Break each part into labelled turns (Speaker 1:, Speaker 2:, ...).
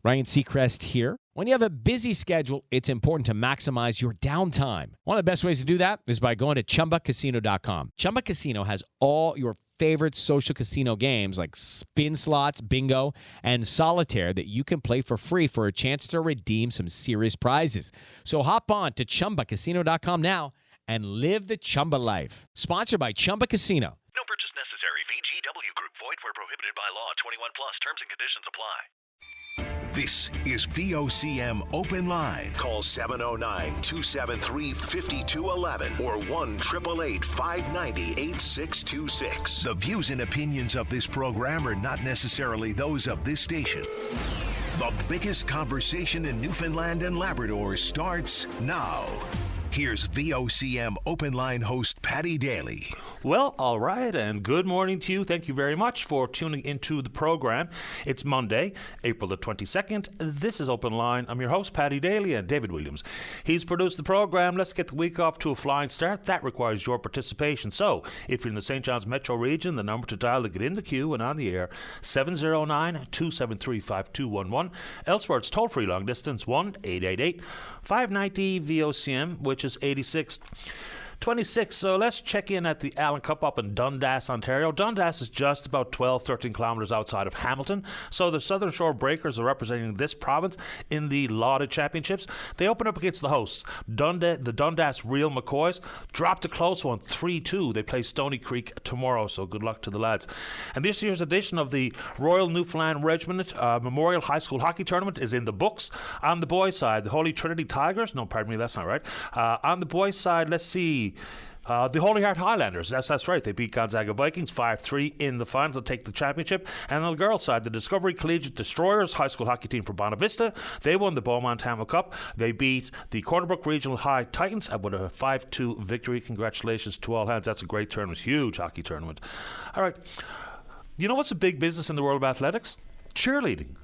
Speaker 1: Ryan Seacrest here. When you have a busy schedule, it's important to maximize your downtime. One of the best ways to do that is by going to ChumbaCasino.com. Chumba Casino has all your favorite social casino games like spin slots, bingo, and solitaire that you can play for free for a chance to redeem some serious prizes. So hop on to ChumbaCasino.com now and live the Chumba life. Sponsored by Chumba Casino.
Speaker 2: No purchase necessary. VGW Group. Void where prohibited by law. 21 plus. Terms and conditions apply.
Speaker 3: This is VOCM Open Line. Call 709-273-5211 or 1-888-590-8626. The views and opinions of this program are not necessarily those of this station. The biggest conversation in Newfoundland and Labrador starts now. Here's VOCM Open Line host Paddy Daly.
Speaker 4: Well, all right, and good morning to you. Thank you very much for tuning into the program. It's Monday, April the 22nd. This is Open Line. I'm your host, Paddy Daly, and David Williams. He's produced the program. Let's get the week off to a flying start. That requires your participation. So, if you're in the St. John's metro region, the number to dial to get in the queue and on the air, 709-273-5211. Elsewhere, it's toll-free long distance, 1-888-590-VOCM, which is 8626. So let's check in at the Allen Cup up in Dundas, Ontario. Dundas is just about 13 kilometres outside of Hamilton. So the Southern Shore Breakers are representing this province in the Lauded Championships. They open up against the hosts, the Dundas Real McCoys. Dropped a close one, 3-2. They play Stony Creek tomorrow, so good luck to the lads. And this year's edition of the Royal Newfoundland Regiment Memorial High School Hockey Tournament is in the books. On the boys' side, the Holy Trinity Tigers. No, pardon me, that's not right. On the boys' side, let's see. The Holy Heart Highlanders, that's right. They beat Gonzaga Vikings 5-3 in the final to take the championship. And on the girls' side, the Discovery Collegiate Destroyers high school hockey team from Bonavista. They won the Beaumont Hamel Cup. They beat the Cornerbrook Regional High Titans with a 5-2 victory. Congratulations to all hands. That's a great tournament, huge hockey tournament. All right. You know what's a big business in the world of athletics? Cheerleading.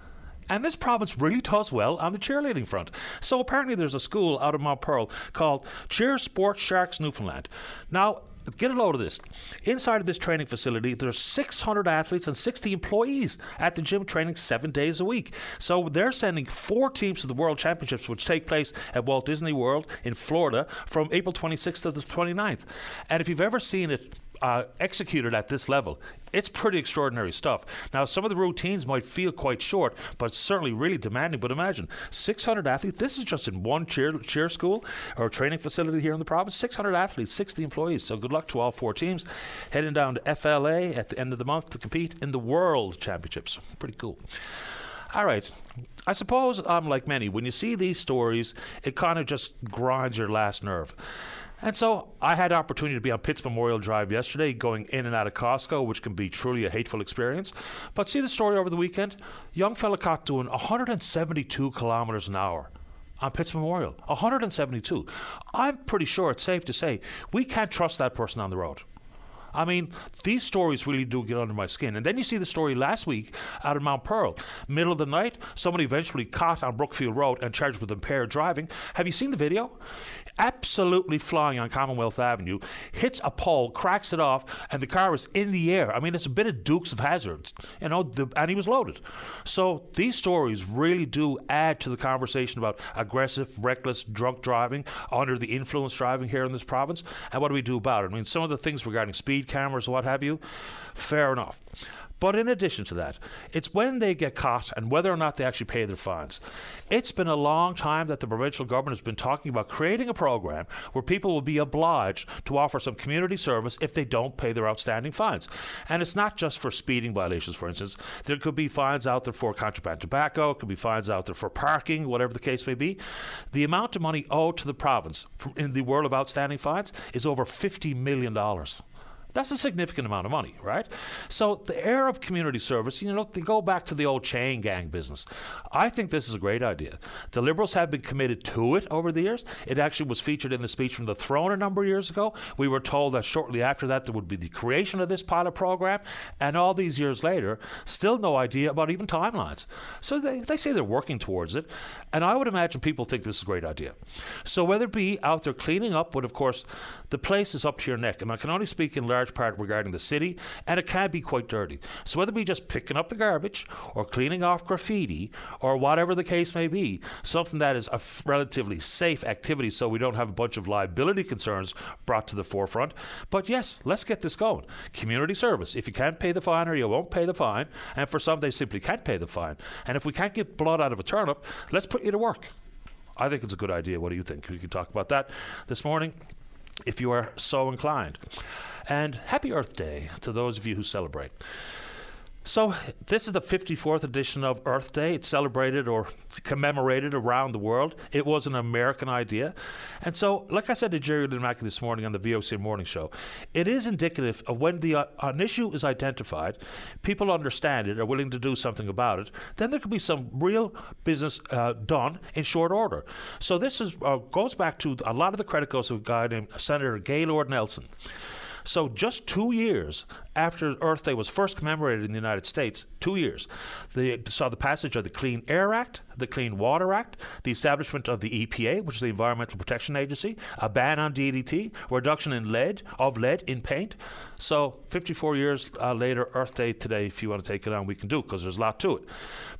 Speaker 4: And this province really does well on the cheerleading front. So apparently there's a school out of Mount Pearl called Cheer Sports Sharks Newfoundland. Now, get a load of this. Inside of this training facility, there's 600 athletes and 60 employees at the gym training 7 days a week. So they're sending 4 teams to the World Championships, which take place at Walt Disney World in Florida from April 26th to the 29th. And if you've ever seen it executed at this level, it's pretty extraordinary stuff. Now, some of the routines might feel quite short, but certainly really demanding. But imagine, 600 athletes. This is just in one cheer school or training facility here in the province. 600 athletes, 60 employees. So good luck to all 4 teams. Heading down to FLA at the end of the month to compete in the World Championships. Pretty cool. All right. I suppose I'm like many. When you see these stories, it kind of just grinds your last nerve. And so I had the opportunity to be on Pitts Memorial Drive yesterday, going in and out of Costco, which can be truly a hateful experience. But see the story over the weekend? Young fella caught doing 172 kilometers an hour on Pitts Memorial. 172. I'm pretty sure it's safe to say we can't trust that person on the road. I mean, these stories really do get under my skin. And then you see the story last week out of Mount Pearl. Middle of the night, somebody eventually caught on Brookfield Road and charged with impaired driving. Have you seen the video? Absolutely flying on Commonwealth Avenue, hits a pole, cracks it off, and the car is in the air. I mean, it's a bit of Dukes of Hazzard, and he was loaded. So these stories really do add to the conversation about aggressive, reckless, drunk driving, under the influence driving here in this province. And what do we do about it? I mean, some of the things regarding speed cameras, what have you, fair enough. But in addition to that, it's when they get caught and whether or not they actually pay their fines. It's been a long time that the provincial government has been talking about creating a program where people will be obliged to offer some community service if they don't pay their outstanding fines. And it's not just for speeding violations, for instance. There could be fines out there for contraband tobacco, it could be fines out there for parking, whatever the case may be. The amount of money owed to the province in the world of outstanding fines is over $50 million. That's a significant amount of money, right? So the era of community service, they go back to the old chain gang business. I think this is a great idea. The Liberals have been committed to it over the years. It actually was featured in the speech from the throne a number of years ago. We were told that shortly after that there would be the creation of this pilot program, and all these years later, still no idea about even timelines. So they say they're working towards it, and I would imagine people think this is a great idea. So whether it be out there cleaning up, but of course, the place is up to your neck, and I can only speak in large large part regarding the city, and it can be quite dirty. So whether it be just picking up the garbage or cleaning off graffiti or whatever the case may be, something that is a relatively safe activity so we don't have a bunch of liability concerns brought to the forefront. But yes, let's get this going. Community service. If you can't pay the fine or you won't pay the fine, and for some they simply can't pay the fine. And if we can't get blood out of a turnip, let's put you to work. I think it's a good idea. What do you think? We can talk about that this morning if you are so inclined. And happy Earth Day to those of you who celebrate. So this is the 54th edition of Earth Day. It's celebrated or commemorated around the world. It was an American idea. And so, like I said to Jerry Mackey this morning on the VOC Morning Show, it is indicative of when an issue is identified, people understand it, are willing to do something about it, then there could be some real business done in short order. So this goes back to a lot of the credit goes to a guy named Senator Gaylord Nelson. So just 2 years after Earth Day was first commemorated in the United States, 2 years, they saw the passage of the Clean Air Act, the Clean Water Act, the establishment of the EPA, which is the Environmental Protection Agency, a ban on DDT, reduction in lead in paint. So 54 years later, Earth Day today, if you want to take it on, we can do it because there's a lot to it.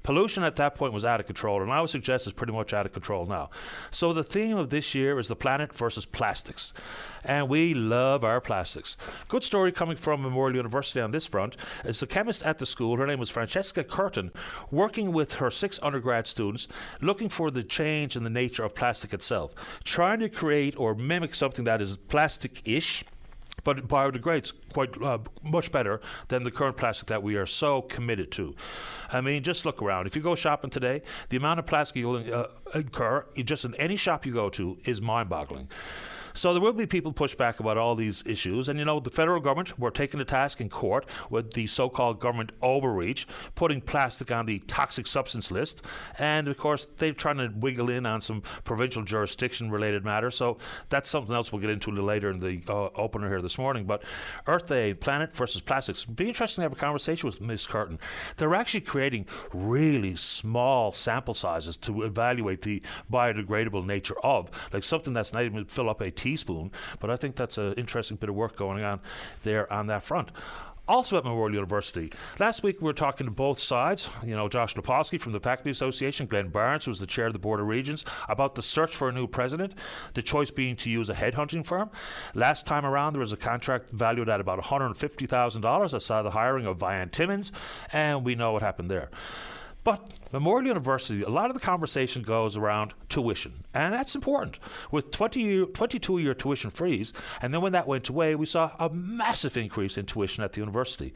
Speaker 4: Pollution at that point was out of control, and I would suggest it's pretty much out of control now. So the theme of this year is the planet versus plastics. And we love our plastics. Good story coming from Memorial University on this front is the chemist at the school, her name was Francesca Curtin, working with her 6 undergrad students, looking for the change in the nature of plastic itself, trying to create or mimic something that is plastic-ish, but it biodegrades quite much better than the current plastic that we are so committed to. I mean, just look around. If you go shopping today, the amount of plastic you'll incur just in any shop you go to is mind-boggling. So there will be people push back about all these issues. And, you know, the federal government were taking the task in court with the so-called government overreach, putting plastic on the toxic substance list. And, of course, they're trying to wiggle in on some provincial jurisdiction-related matters. So that's something else we'll get into a little later in the opener here this morning. But Earth Day, planet versus plastics. It'd be interesting to have a conversation with Ms. Curtin. They're actually creating really small sample sizes to evaluate the biodegradable nature of, like something that's not even fill up a teaspoon, but I think that's an interesting bit of work going on there on that front. Also at Memorial University, last week we were talking to both sides, you know, Josh Lepofsky from the Faculty Association, Glenn Barnes, who's the chair of the Board of Regents, about the search for a new president, the choice being to use a headhunting firm. Last time around, there was a contract valued at about $150,000 that saw the hiring of Vian Timmons, and we know what happened there. But Memorial University, a lot of the conversation goes around tuition, and that's important. With 22-year tuition freeze, and then when that went away, we saw a massive increase in tuition at the university.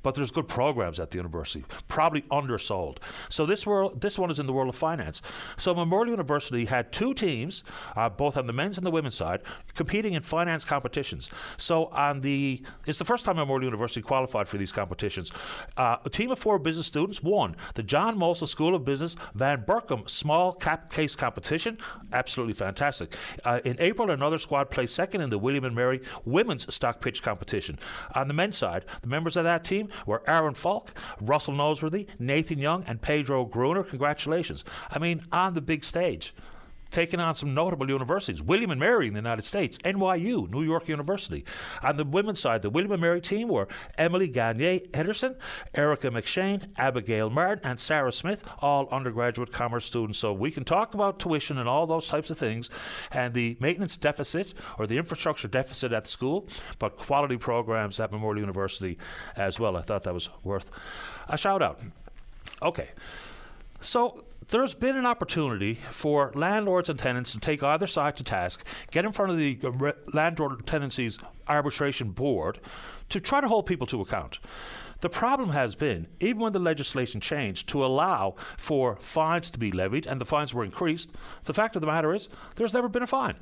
Speaker 4: But there's good programs at the university, probably undersold. So this one is in the world of finance. So Memorial University had 2 teams, both on the men's and the women's side, competing in finance competitions. So it's the first time Memorial University qualified for these competitions. A team of 4 business students won the John Molson School of Business Van Berkom Small Cap Case Competition. Absolutely fantastic. In April, another squad placed second in the William and Mary Women's Stock Pitch Competition. On the men's side, the members of that team were Aaron Falk, Russell Noseworthy, Nathan Young, and Pedro Gruner. Congratulations. I mean, on the big stage, taking on some notable universities. William and Mary in the United States, NYU, New York University. On the women's side, the William and Mary team were Emily Gagne-Ederson, Erica McShane, Abigail Martin, and Sarah Smith, all undergraduate commerce students. So we can talk about tuition and all those types of things and the maintenance deficit or the infrastructure deficit at the school, but quality programs at Memorial University as well. I thought that was worth a shout out. Okay. So there's been an opportunity for landlords and tenants to take either side to task, get in front of the Landlord Tenancies Arbitration Board to try to hold people to account. The problem has been, even when the legislation changed to allow for fines to be levied and the fines were increased, the fact of the matter is there's never been a fine.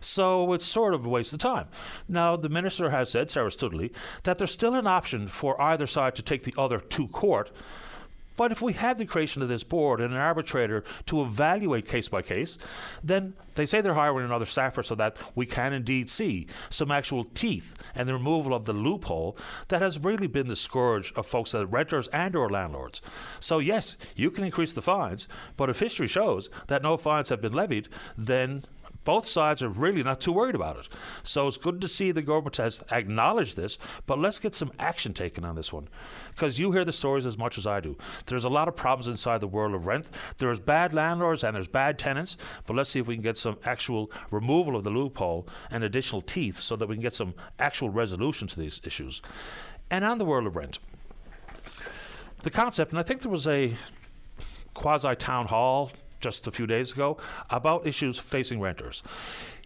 Speaker 4: So it's sort of a waste of time. Now, the minister has said, Sarah Studley, that there's still an option for either side to take the other to court. But if we have the creation of this board and an arbitrator to evaluate case by case, then they say they're hiring another staffer so that we can indeed see some actual teeth and the removal of the loophole that has really been the scourge of folks that are renters and or landlords. So yes, you can increase the fines, but if history shows that no fines have been levied, then Both sides are really not too worried about it. So it's good to see the government has acknowledged this, but let's get some action taken on this one. Because you hear the stories as much as I do. There's a lot of problems inside the world of rent. There's bad landlords and there's bad tenants, but let's see if we can get some actual removal of the loophole and additional teeth so that we can get some actual resolution to these issues. And on the world of rent, the concept, and I think there was a quasi-town hall just a few days ago about issues facing renters.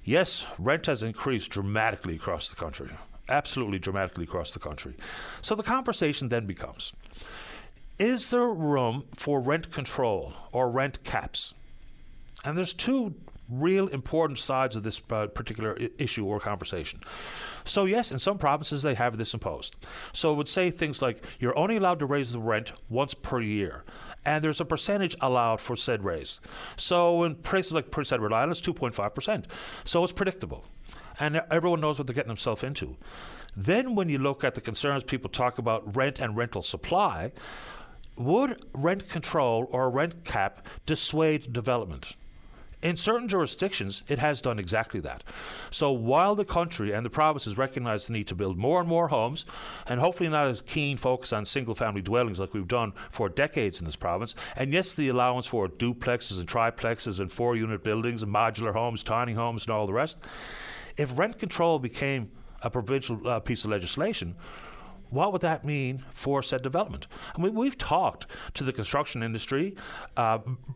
Speaker 4: Yes, rent has increased dramatically across the country, absolutely dramatically across the country. So the conversation then becomes, is there room for rent control or rent caps? And there's two real important sides of this particular issue or conversation. So yes, in some provinces they have this imposed. So it would say things like you're only allowed to raise the rent once per year, and there's a percentage allowed for said raise. So in places like Prince Edward Island, it's 2.5%. So it's predictable, and everyone knows what they're getting themselves into. Then when you look at the concerns people talk about rent and rental supply, would rent control or a rent cap dissuade development? In certain jurisdictions, it has done exactly that. So while the country and the provinces recognize the need to build more and more homes, and hopefully not as keen focus on single-family dwellings like we've done for decades in this province, and yes, the allowance for duplexes and triplexes and 4-unit buildings and modular homes, tiny homes and all the rest, if rent control became a provincial piece of legislation, what would that mean for said development? I mean, we've talked to the construction industry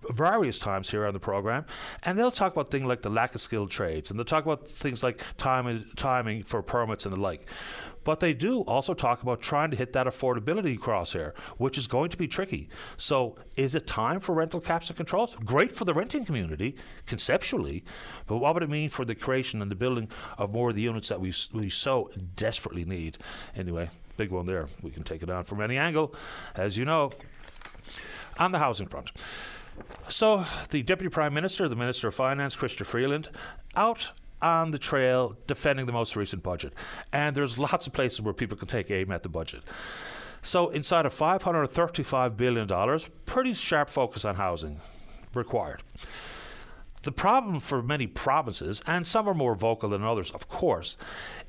Speaker 4: various times here on the program, and they'll talk about things like the lack of skilled trades, and they'll talk about things like timing for permits and the like. But they do also talk about trying to hit that affordability crosshair, which is going to be tricky. So is it time for rental caps and controls? Great for the renting community, conceptually, but what would it mean for the creation and the building of more of the units that we so desperately need? Anyway, big one there. We can take it on from any angle, as you know. On the housing front. So the Deputy Prime Minister, the Minister of Finance, Chrystia Freeland, out on the trail defending the most recent budget. And there's lots of places where people can take aim at the budget. So inside of $535 billion, pretty sharp focus on housing required. The problem for many provinces, and some are more vocal than others, of course,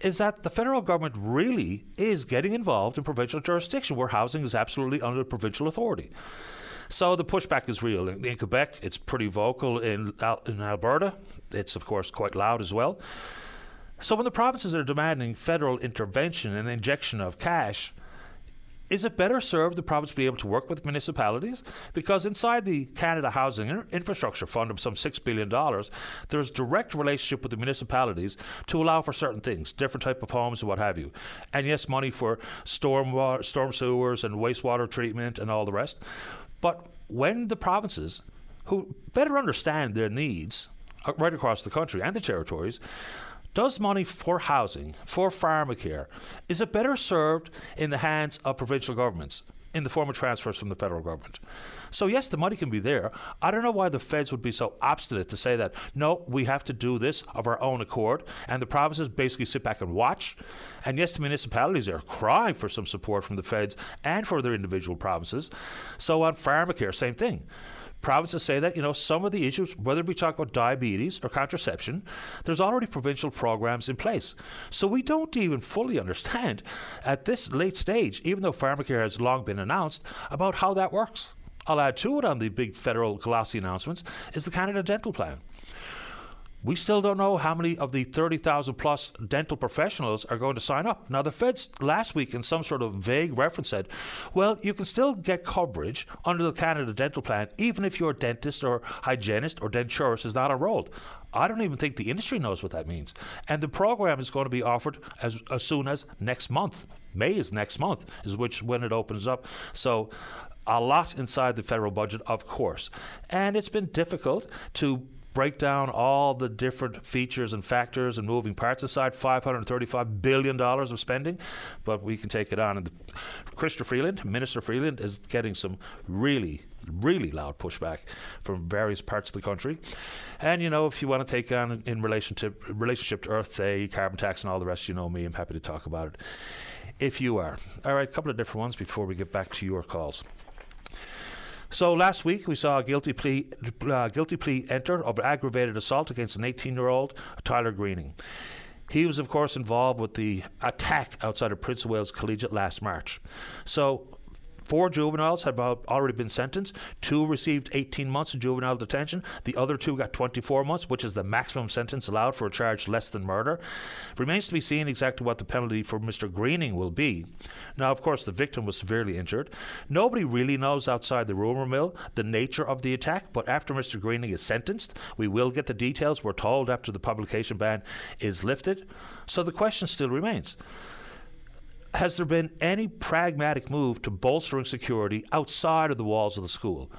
Speaker 4: is that the federal government really is getting involved in provincial jurisdiction where housing is absolutely under provincial authority. So the pushback is real. In Quebec, it's pretty vocal. In Alberta, it's, of course, quite loud as well. So when the provinces are demanding federal intervention and injection of cash, is it better served the province to be able to work with municipalities? Because inside the Canada Housing Infrastructure Fund of some $6 billion, there's direct relationship with the municipalities to allow for certain things, different type of homes and what have you. And yes, money for storm sewers and wastewater treatment and all the rest. But when the provinces, who better understand their needs right across the country and the territories, does money for housing, for pharmacare, is it better served in the hands of provincial governments in the form of transfers from the federal government? So yes, the money can be there. I don't know why the feds would be so obstinate to say that, no, we have to do this of our own accord, and the provinces basically sit back and watch. And yes, the municipalities are crying for some support from the feds and for their individual provinces. So on pharmacare, same thing. Provinces say that, some of the issues, whether we talk about diabetes or contraception, there's already provincial programs in place. So we don't even fully understand at this late stage, even though pharmacare has long been announced, about how that works. I'll add to it on the big federal glossy announcements is the Canada Dental Plan. We still don't know how many of the 30,000 plus dental professionals are going to sign up. Now, the feds last week in some sort of vague reference said, well, you can still get coverage under the Canada Dental Plan even if your dentist or hygienist or denturist is not enrolled. I don't even think the industry knows what that means. And the program is going to be offered as soon as next month. May is next month, is when it opens up. So a lot inside the federal budget, of course. And it's been difficult to break down all the different features and factors and moving parts aside, $535 billion of spending, but we can take it on. And Chrystia Freeland, Minister Freeland, is getting some really loud pushback from various parts of the country. And, if you want to take on in relationship to Earth Day, carbon tax and all the rest, you know me, I'm happy to talk about it if you are. All right, a couple of different ones before we get back to your calls. So last week we saw a guilty plea entered of aggravated assault against an 18-year-old, Tyler Greening. He was, of course, involved with the attack outside of Prince of Wales Collegiate last March. So 4 juveniles have already been sentenced. 2 received 18 months in juvenile detention. The other 2 got 24 months, which is the maximum sentence allowed for a charge less than murder. Remains to be seen exactly what the penalty for Mr. Greening will be. Now, of course, the victim was severely injured. Nobody really knows outside the rumour mill the nature of the attack, but after Mr. Greening is sentenced, we will get the details, we're told, after the publication ban is lifted. So the question still remains. Has there been any pragmatic move to bolstering security outside of the walls of the school?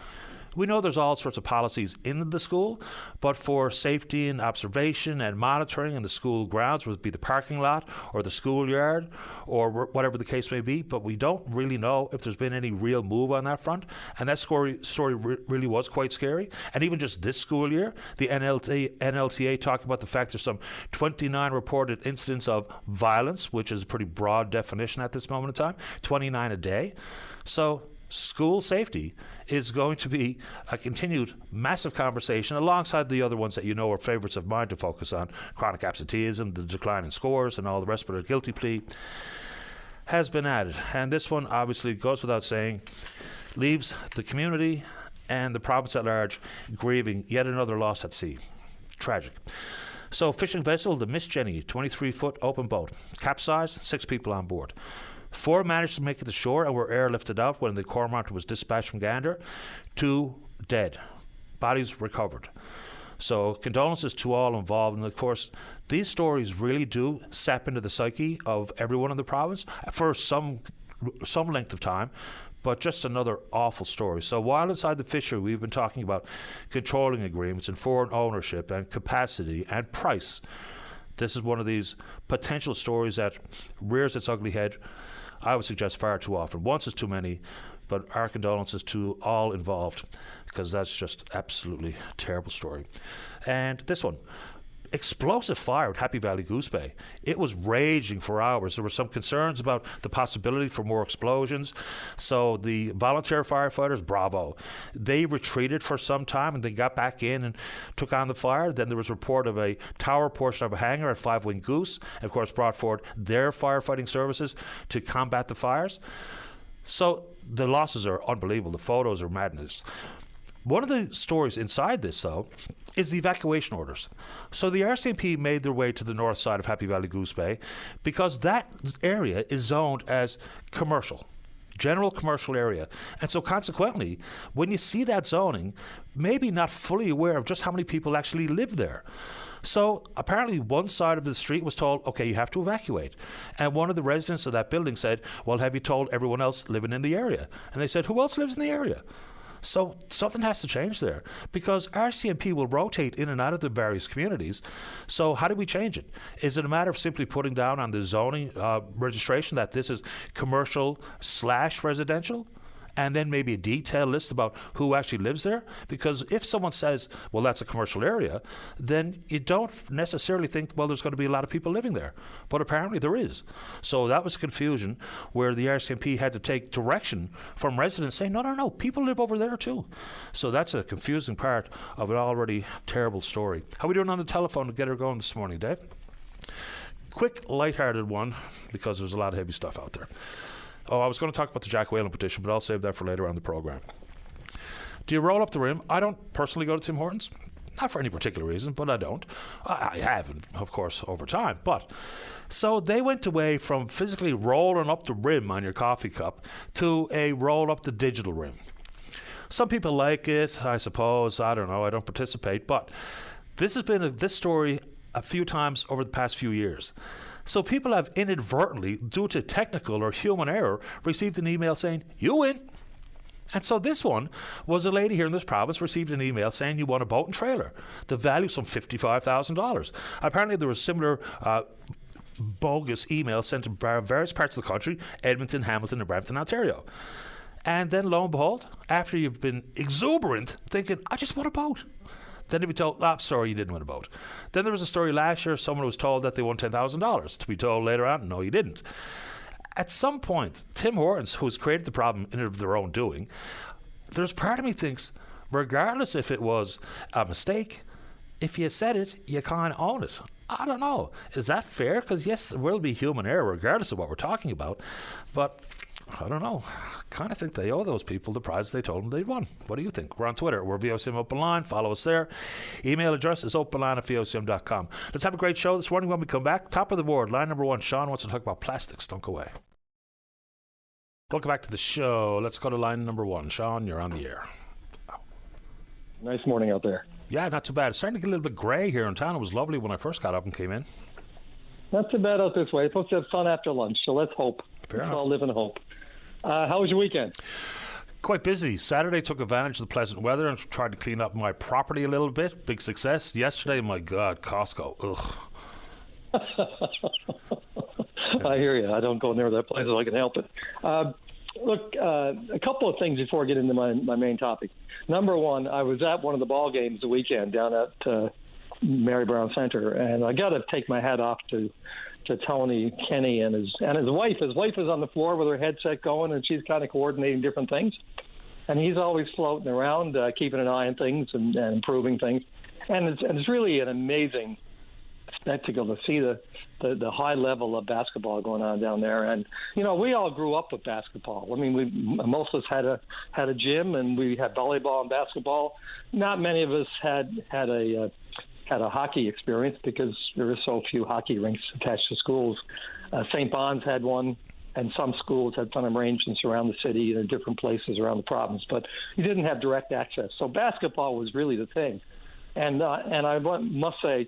Speaker 4: We know there's all sorts of policies in the school, but for safety and observation and monitoring in the school grounds, whether it be the parking lot or the schoolyard or whatever the case may be, but we don't really know if there's been any real move on that front. And that story really was quite scary. And even just this school year, the NLTA talked about the fact there's some 29 reported incidents of violence, which is a pretty broad definition at this moment in time, 29 a day. So school safety is going to be a continued massive conversation alongside the other ones that you know are favourites of mine to focus on: chronic absenteeism, the decline in scores, and all the rest. But a guilty plea has been added. And this one obviously goes without saying, leaves the community and the province at large grieving yet another loss at sea. Tragic. So fishing vessel, the Miss Jenny, 23-foot open boat, capsized, 6 people on board. 4 managed to make it to shore and were airlifted out when the Cormorant was dispatched from Gander. 2 dead. Bodies recovered. So condolences to all involved. And of course, these stories really do sap into the psyche of everyone in the province for some length of time. But just another awful story. So while inside the fishery, we've been talking about controlling agreements and foreign ownership and capacity and price. This is one of these potential stories that rears its ugly head, I would suggest, far too often. Once is too many, but our condolences to all involved, because that's just absolutely terrible story. And this one, explosive fire at Happy Valley Goose Bay. It was raging for hours. There were some concerns about the possibility for more explosions. So the volunteer firefighters, bravo, they retreated for some time and they got back in and took on the fire. Then there was a report of a tower portion of a hangar at Five Wing Goose, and of course brought forward their firefighting services to combat the fires. So the losses are unbelievable. The photos are madness. One of the stories inside this, though, is the evacuation orders. So the RCMP made their way to the north side of Happy Valley Goose Bay because that area is zoned as commercial, general commercial area. And so consequently, when you see that zoning, maybe not fully aware of just how many people actually live there. So apparently one side of the street was told, okay, you have to evacuate. And one of the residents of that building said, well, have you told everyone else living in the area? And they said, who else lives in the area? So something has to change there, because RCMP will rotate in and out of the various communities. So how do we change it? Is it a matter of simply putting down on the zoning registration that this is commercial/residential? And then maybe a detailed list about who actually lives there? Because if someone says, well, that's a commercial area, then you don't necessarily think, well, there's going to be a lot of people living there. But apparently there is. So that was confusion where the RCMP had to take direction from residents saying, no, people live over there too. So that's a confusing part of an already terrible story. How are we doing on the telephone to get her going this morning, Dave? Quick, lighthearted one, because there's a lot of heavy stuff out there. Oh, I was going to talk about the Jack Whalen petition, but I'll save that for later on the program. Do you roll up the rim? I don't personally go to Tim Hortons. Not for any particular reason, but I don't. I haven't, of course, over time. But so they went away from physically rolling up the rim on your coffee cup to a roll up the digital rim. Some people like it, I suppose. I don't know. I don't participate. But this has been this story a few times over the past few years. So people have inadvertently, due to technical or human error, received an email saying, you win. And so this one was a lady here in this province received an email saying you won a boat and trailer. The value some $55,000. Apparently there was similar bogus emails sent to various parts of the country, Edmonton, Hamilton, and Brampton, Ontario. And then lo and behold, after you've been exuberant, thinking, I just won a boat. Then they'd be told, sorry, you didn't win a boat. Then there was a story last year, someone was told that they won $10,000. To be told later on, no, you didn't. At some point, Tim Hortons, who's created the problem in of their own doing, there's part of me thinks, regardless if it was a mistake, if you said it, you can't own it. I don't know. Is that fair? Because, yes, there will be human error regardless of what we're talking about. But I don't know. I kind of think they owe those people the prize they told them they'd won. What do you think? We're on Twitter. We're VOCM Open Line. Follow us there. Email address is openline@vocm.com. Let's have a great show this morning. When we come back, top of the board, line number 1, Sean wants to talk about plastics. Don't go away. Welcome back to the show. Let's go to line number 1. Sean, you're on the air.
Speaker 5: Nice morning out there.
Speaker 4: Yeah, not too bad. It's starting to get a little bit grey here in town. It was lovely when I first got up and came in.
Speaker 5: Not too bad out this way. It's supposed to have sun after lunch, so let's hope.
Speaker 4: Fair enough.
Speaker 5: Let's all live in hope. How was your weekend?
Speaker 4: Quite busy. Saturday took advantage of the pleasant weather and tried to clean up my property a little bit. Big success. Yesterday, my God, Costco. Ugh.
Speaker 5: I hear you. I don't go near that place if I can help it. Look, a couple of things before I get into my main topic. Number one, I was at one of the ball games the weekend down at Mary Brown Center, and I got to take my hat off to Tony Kenny and his wife. His wife is on the floor with her headset going, and she's kind of coordinating different things. And he's always floating around, keeping an eye on things and improving things. And it's really an amazing spectacle to see the high level of basketball going on down there. And we all grew up with basketball. I mean, most of us had a gym, and we had volleyball and basketball. Not many of us had a hockey experience because there are so few hockey rinks attached to schools. St. Bon's had one, and some schools had some arrangements around the city and different places around the province, but you didn't have direct access. So basketball was really the thing. And I must say,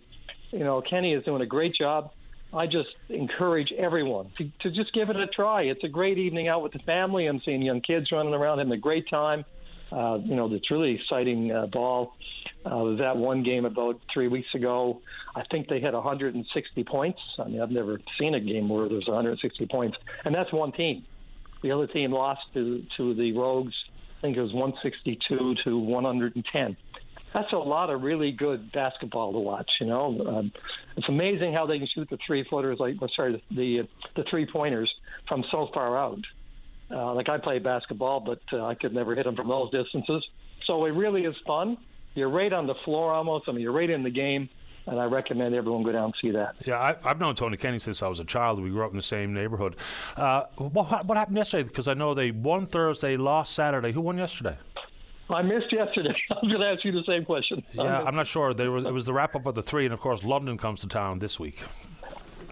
Speaker 5: Kenny is doing a great job. I just encourage everyone to just give it a try. It's a great evening out with the family. I'm seeing young kids running around having a great time. It's really exciting ball. I was at one game about 3 weeks ago. I think they had 160 points. I mean, I've never seen a game where there's 160 points. And that's one team. The other team lost to the Rogues. I think it was 162 to 110. That's a lot of really good basketball to watch, It's amazing how they can shoot the the three-pointers from so far out. I play basketball, but I could never hit them from those distances. So it really is fun. You're right on the floor almost. I mean, you're right in the game, and I recommend everyone go down and see that.
Speaker 4: Yeah, I've known Tony Kenny since I was a child. We grew up in the same neighborhood. What happened yesterday? Because I know they won Thursday, lost Saturday. Who won yesterday?
Speaker 5: I missed yesterday. I'm going to ask you the same question.
Speaker 4: Yeah, I'm not sure. It was the wrap-up of the 3, and, of course, London comes to town this week.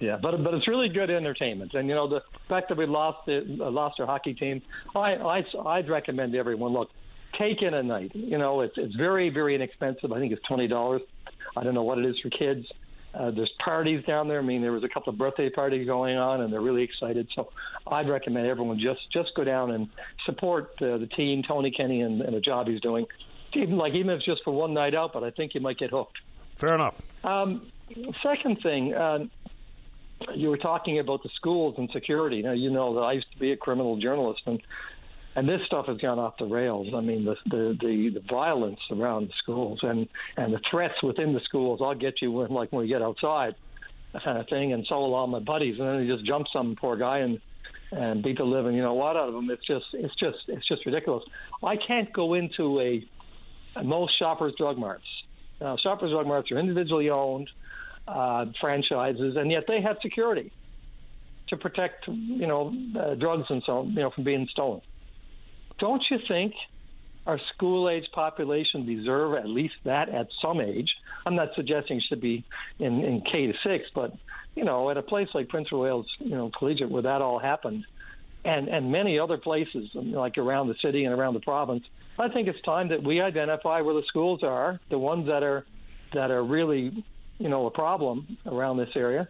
Speaker 5: Yeah, but it's really good entertainment. And, the fact that we lost our hockey team, I'd recommend everyone, look, take in a night. It's very, very inexpensive. I think it's $20. I don't know what it is for kids. There's parties down there. I mean, there was a couple of birthday parties going on, and they're really excited. So I'd recommend everyone just go down and support the team, Tony Kenny, and the job he's doing. Even if it's just for one night out, but I think you might get hooked.
Speaker 4: Fair enough.
Speaker 5: Second thing, you were talking about the schools and security. Now, that I used to be a criminal journalist, and this stuff has gone off the rails. I mean, the violence around the schools and the threats within the schools. I'll get you when we get outside, that kind of thing. And so will all my buddies. And then they just jump some poor guy and beat the living out of him. It's just ridiculous. I can't go into most Shoppers Drug Marts. Shoppers Drug Marts are individually owned franchises, and yet they have security to protect drugs and so from being stolen. Don't you think our school-age population deserve at least that at some age? I'm not suggesting it should be in K to 6, but at a place like Prince of Wales, Collegiate, where that all happened, and many other places like around the city and around the province, I think it's time that we identify where the schools are, the ones that are really a problem around this area,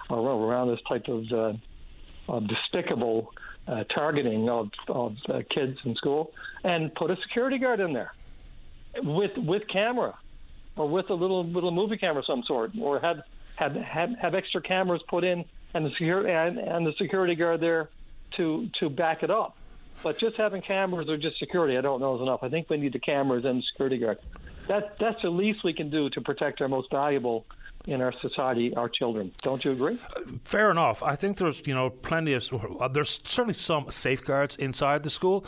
Speaker 5: or around this type of despicable targeting of kids in school, and put a security guard in there with camera, or with a little movie camera of some sort, or have extra cameras put in, and the security guard there to back it up. But just having cameras or just security, I don't know, is enough. I think we need the cameras and the security guard. That's the least we can do to protect our most valuable in our society, our children. Don't you agree?
Speaker 4: Fair enough. I think there's plenty of there's certainly some safeguards inside the school,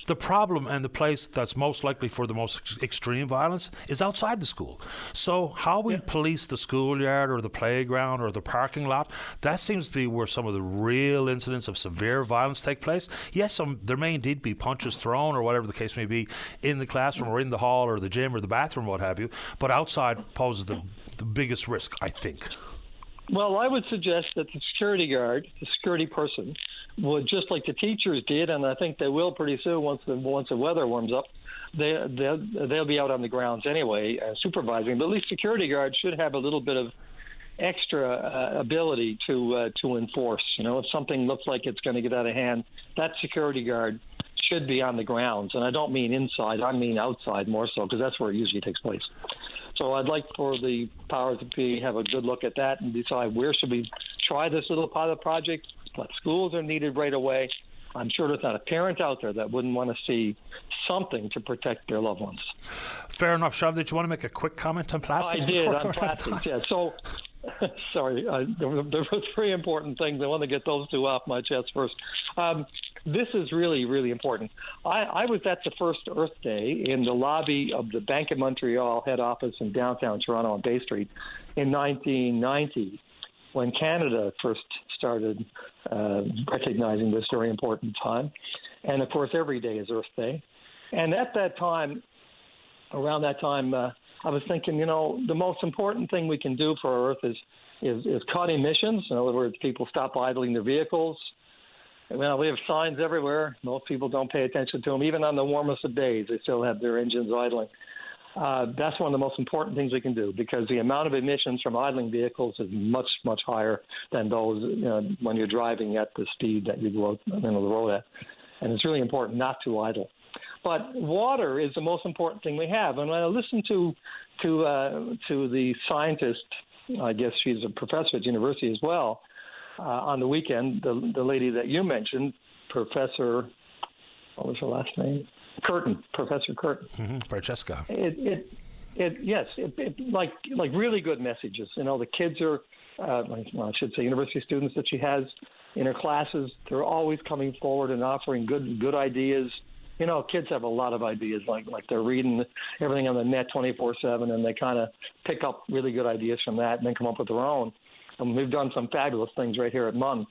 Speaker 4: The problem and the place that's most likely for the most extreme violence is outside the school. So how we police the schoolyard or the playground or the parking lot, that seems to be where some of the real incidents of severe violence take place. Yes, there may indeed be punches thrown or whatever the case may be in the classroom or in the hall or the gym or the bathroom, what have you, but outside poses the biggest risk, I think.
Speaker 5: Well, I would suggest that the security guard, the security person, would, just like the teachers did, and I think they will pretty soon once the weather warms up, they'll be out on the grounds anyway supervising. But at least security guards should have a little bit of extra ability to enforce. If something looks like it's going to get out of hand, that security guard should be on the grounds. And I don't mean inside, I mean outside more so, because that's where it usually takes place. So I'd like for the powers that be have a good look at that and decide where should we try this little pilot project, what schools are needed right away. I'm sure there's not a parent out there that wouldn't want to see something to protect their loved ones.
Speaker 4: Fair enough. Sean, did you want to make a quick comment on plastics?
Speaker 5: I did, on plastics, yeah. So, sorry, there were three important things. I want to get those two off my chest first. This is really, really important. I was at the first Earth Day in the lobby of the Bank of Montreal head office in downtown Toronto on Bay Street in 1990 when Canada first started recognizing this very important time. And, of course, every day is Earth Day. And at that time, around that time, I was thinking, the most important thing we can do for our Earth is cut emissions. In other words, people stop idling their vehicles. Well, we have signs everywhere. Most people don't pay attention to them. Even on the warmest of days, they still have their engines idling. That's one of the most important things we can do because the amount of emissions from idling vehicles is much, much higher than those when you're driving at the speed that you go the road at. And it's really important not to idle. But water is the most important thing we have. And when I listen to the scientist, I guess she's a professor at university as well, on the weekend, the lady that you mentioned, Professor, what was her last name? Curtin, Professor Curtin.
Speaker 4: Mm-hmm. Francesca.
Speaker 5: Like really good messages. The kids are, I should say, university students that she has in her classes. They're always coming forward and offering good ideas. Kids have a lot of ideas. Like they're reading everything on the net 24/7, and they kind of pick up really good ideas from that, and then come up with their own. And we've done some fabulous things right here at MUN.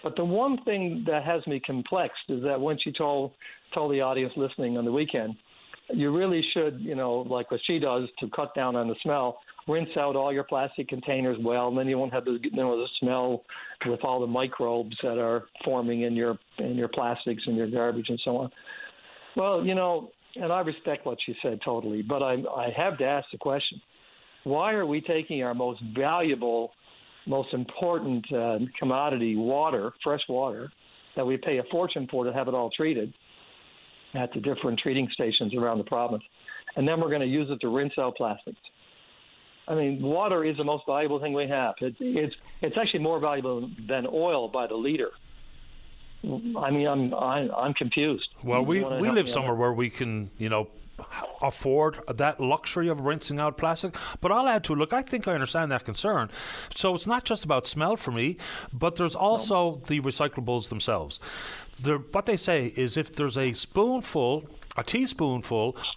Speaker 5: But the one thing that has me complexed is that when she told the audience listening on the weekend, you really should, like what she does to cut down on the smell, rinse out all your plastic containers well, and then you won't have the smell with all the microbes that are forming in your plastics and your garbage and so on. Well, and I respect what she said totally, but I have to ask the question, why are we taking our most valuable, most important commodity, water, fresh water, that we pay a fortune for to have it all treated at the different treating stations around the province, and then we're going to use it to rinse out plastics? I mean, water is the most valuable thing we have. It's actually more valuable than oil by the liter. I mean, I'm confused.
Speaker 4: Well, we live somewhere where we can, afford that luxury of rinsing out plastic. But I'll add to it, look, I think I understand that concern. So it's not just about smell for me, but there's also the recyclables themselves. What they say is if there's a teaspoonful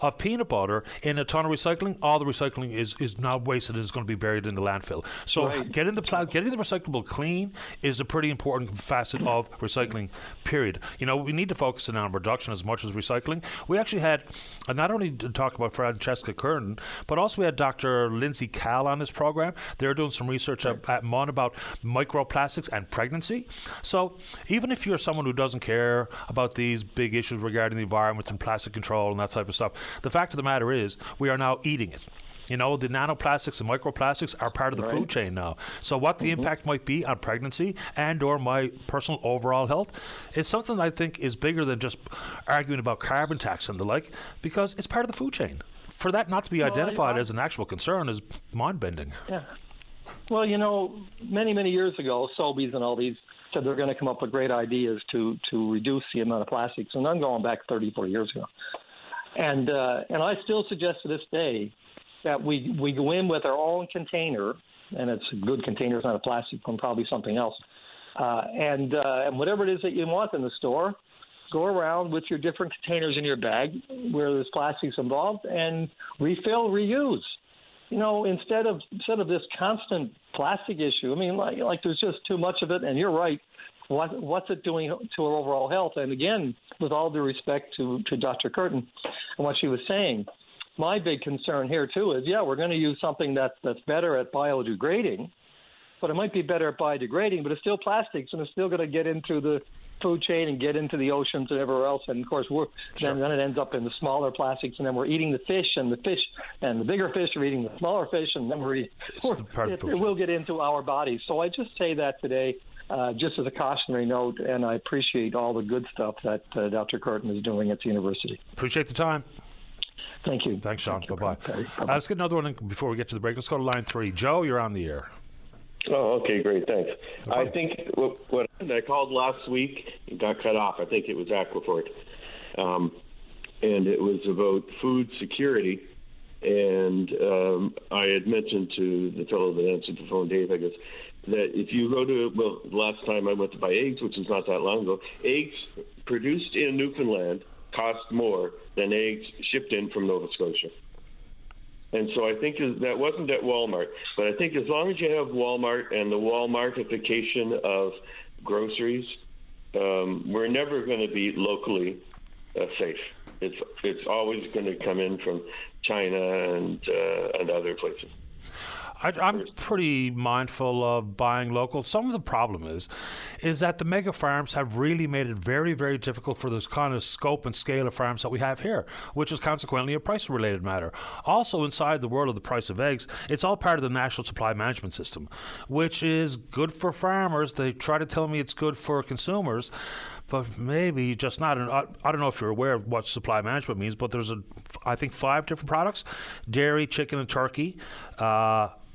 Speaker 4: of peanut butter in a ton of recycling, all the recycling is now wasted and is going to be buried in the landfill. So right. Getting the recyclable clean is a pretty important facet of recycling, period. We need to focus on reduction as much as recycling. We actually had, not only to talk about Francesca Curtin, but also we had Dr. Lindsay Cal on this program. They're doing some research at MUN about microplastics and pregnancy. So even if you're someone who doesn't care about these big issues regarding the environment and plastic control and that type of stuff, the fact of the matter is we are now eating it. The nanoplastics and microplastics are part of the food chain now. So what the impact might be on pregnancy and or my personal overall health is something I think is bigger than just arguing about carbon tax and the like, because it's part of the food chain. For that not to be identified as an actual concern is mind-bending.
Speaker 5: Yeah. Well, many, many years ago, Sobeys and all these said they're going to come up with great ideas to reduce the amount of plastics, and I'm going back 30, 40 years ago. And I still suggest to this day that we go in with our own container, and it's a good container, it's not a plastic one, probably something else, and whatever it is that you want in the store, go around with your different containers in your bag where there's plastics involved and refill, reuse. Instead of this constant plastic issue. I mean, like there's just too much of it. And you're right. What's it doing to our overall health? And again, with all due respect to Dr. Curtin and what she was saying, my big concern here too is, we're going to use something that's better at biodegrading, but it might be better at biodegrading, but it's still plastics, and it's still going to get into the food chain and get into the oceans and everywhere else. And of course, then it ends up in the smaller plastics, and then we're eating the fish and the bigger fish are eating the smaller fish, and then it will get into our bodies. So I just say that today, just as a cautionary note, and I appreciate all the good stuff that Dr. Curtin is doing at the university.
Speaker 4: Appreciate the time.
Speaker 5: Thank you.
Speaker 4: Thanks, Sean. Bye-bye.
Speaker 5: Bye-bye.
Speaker 4: Let's get another one in before we get to the break. Let's go to line 3. Joe, you're on the air.
Speaker 6: Oh, okay, great, thanks. I think what I called last week, it got cut off. I think it was Aquafort. And it was about food security. And I had mentioned to the fellow that answered the phone, Dave, I guess, that if you go to, last time I went to buy eggs, which was not that long ago, eggs produced in Newfoundland cost more than eggs shipped in from Nova Scotia. And so I think that wasn't at Walmart. But I think as long as you have Walmart and the Walmartification of groceries, we're never going to be locally safe. It's always going to come in from China and other places.
Speaker 4: I'm pretty mindful of buying local. Some of the problem is that the mega farms have really made it very, very difficult for this kind of scope and scale of farms that we have here, which is consequently a price-related matter. Also, inside the world of the price of eggs, it's all part of the National Supply Management System, which is good for farmers. They try to tell me it's good for consumers, but maybe just not. And I don't know if you're aware of what supply management means, but there's, I think, 5 different products: dairy, chicken, and turkey,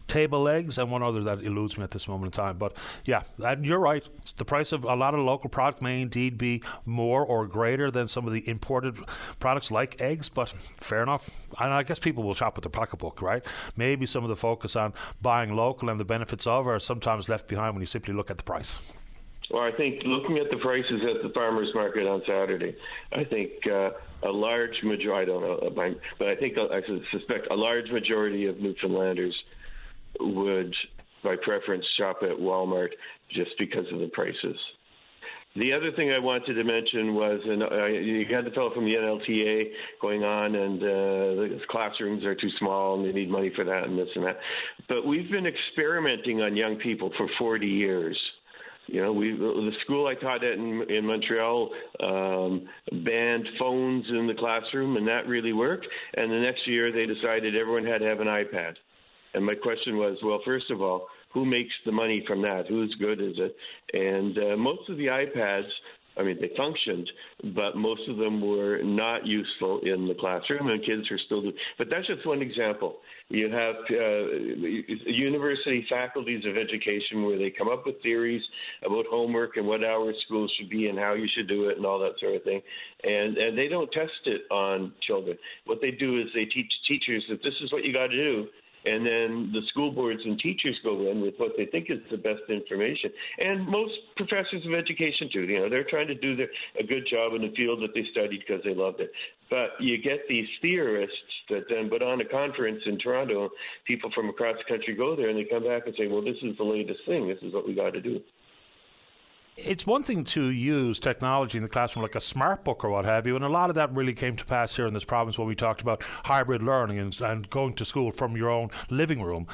Speaker 4: table eggs, and one other that eludes me at this moment in time. But yeah, and you're right. The price of a lot of local product may indeed be more or greater than some of the imported products like eggs, but fair enough. And I guess people will shop with their pocketbook, right? Maybe some of the focus on buying local and the benefits of are sometimes left behind when you simply look at the price.
Speaker 6: Well, I think looking at the prices at the farmers market on Saturday, I think a large majority, I don't know, but I suspect a large majority of Newfoundlanders would, by preference, shop at Walmart just because of the prices. The other thing I wanted to mention was, you had the fellow from the NLTA going on, and the classrooms are too small, and they need money for that and this and that. But we've been experimenting on young people for 40 years. The school I taught at in Montreal banned phones in the classroom, and that really worked. And the next year, they decided everyone had to have an iPad. And my question was, well, first of all, who makes the money from that? Whose good is it? And most of the iPads, they functioned, but most of them were not useful in the classroom, and kids are still doing. But that's just one example. You have university faculties of education where they come up with theories about homework and what hours school should be and how you should do it and all that sort of thing. And they don't test it on children. What they do is they teach teachers that this is what you got to do. And then the school boards and teachers go in with what they think is the best information. And most professors of education, too, they're trying to do a good job in the field that they studied because they loved it. But you get these theorists that then put on a conference in Toronto. People from across the country go there, and they come back and say, well, this is the latest thing. This is what we got to do.
Speaker 4: It's one thing to use technology in the classroom like a smart book or what have you, and a lot of that really came to pass here in this province when we talked about hybrid learning and going to school from your own living room.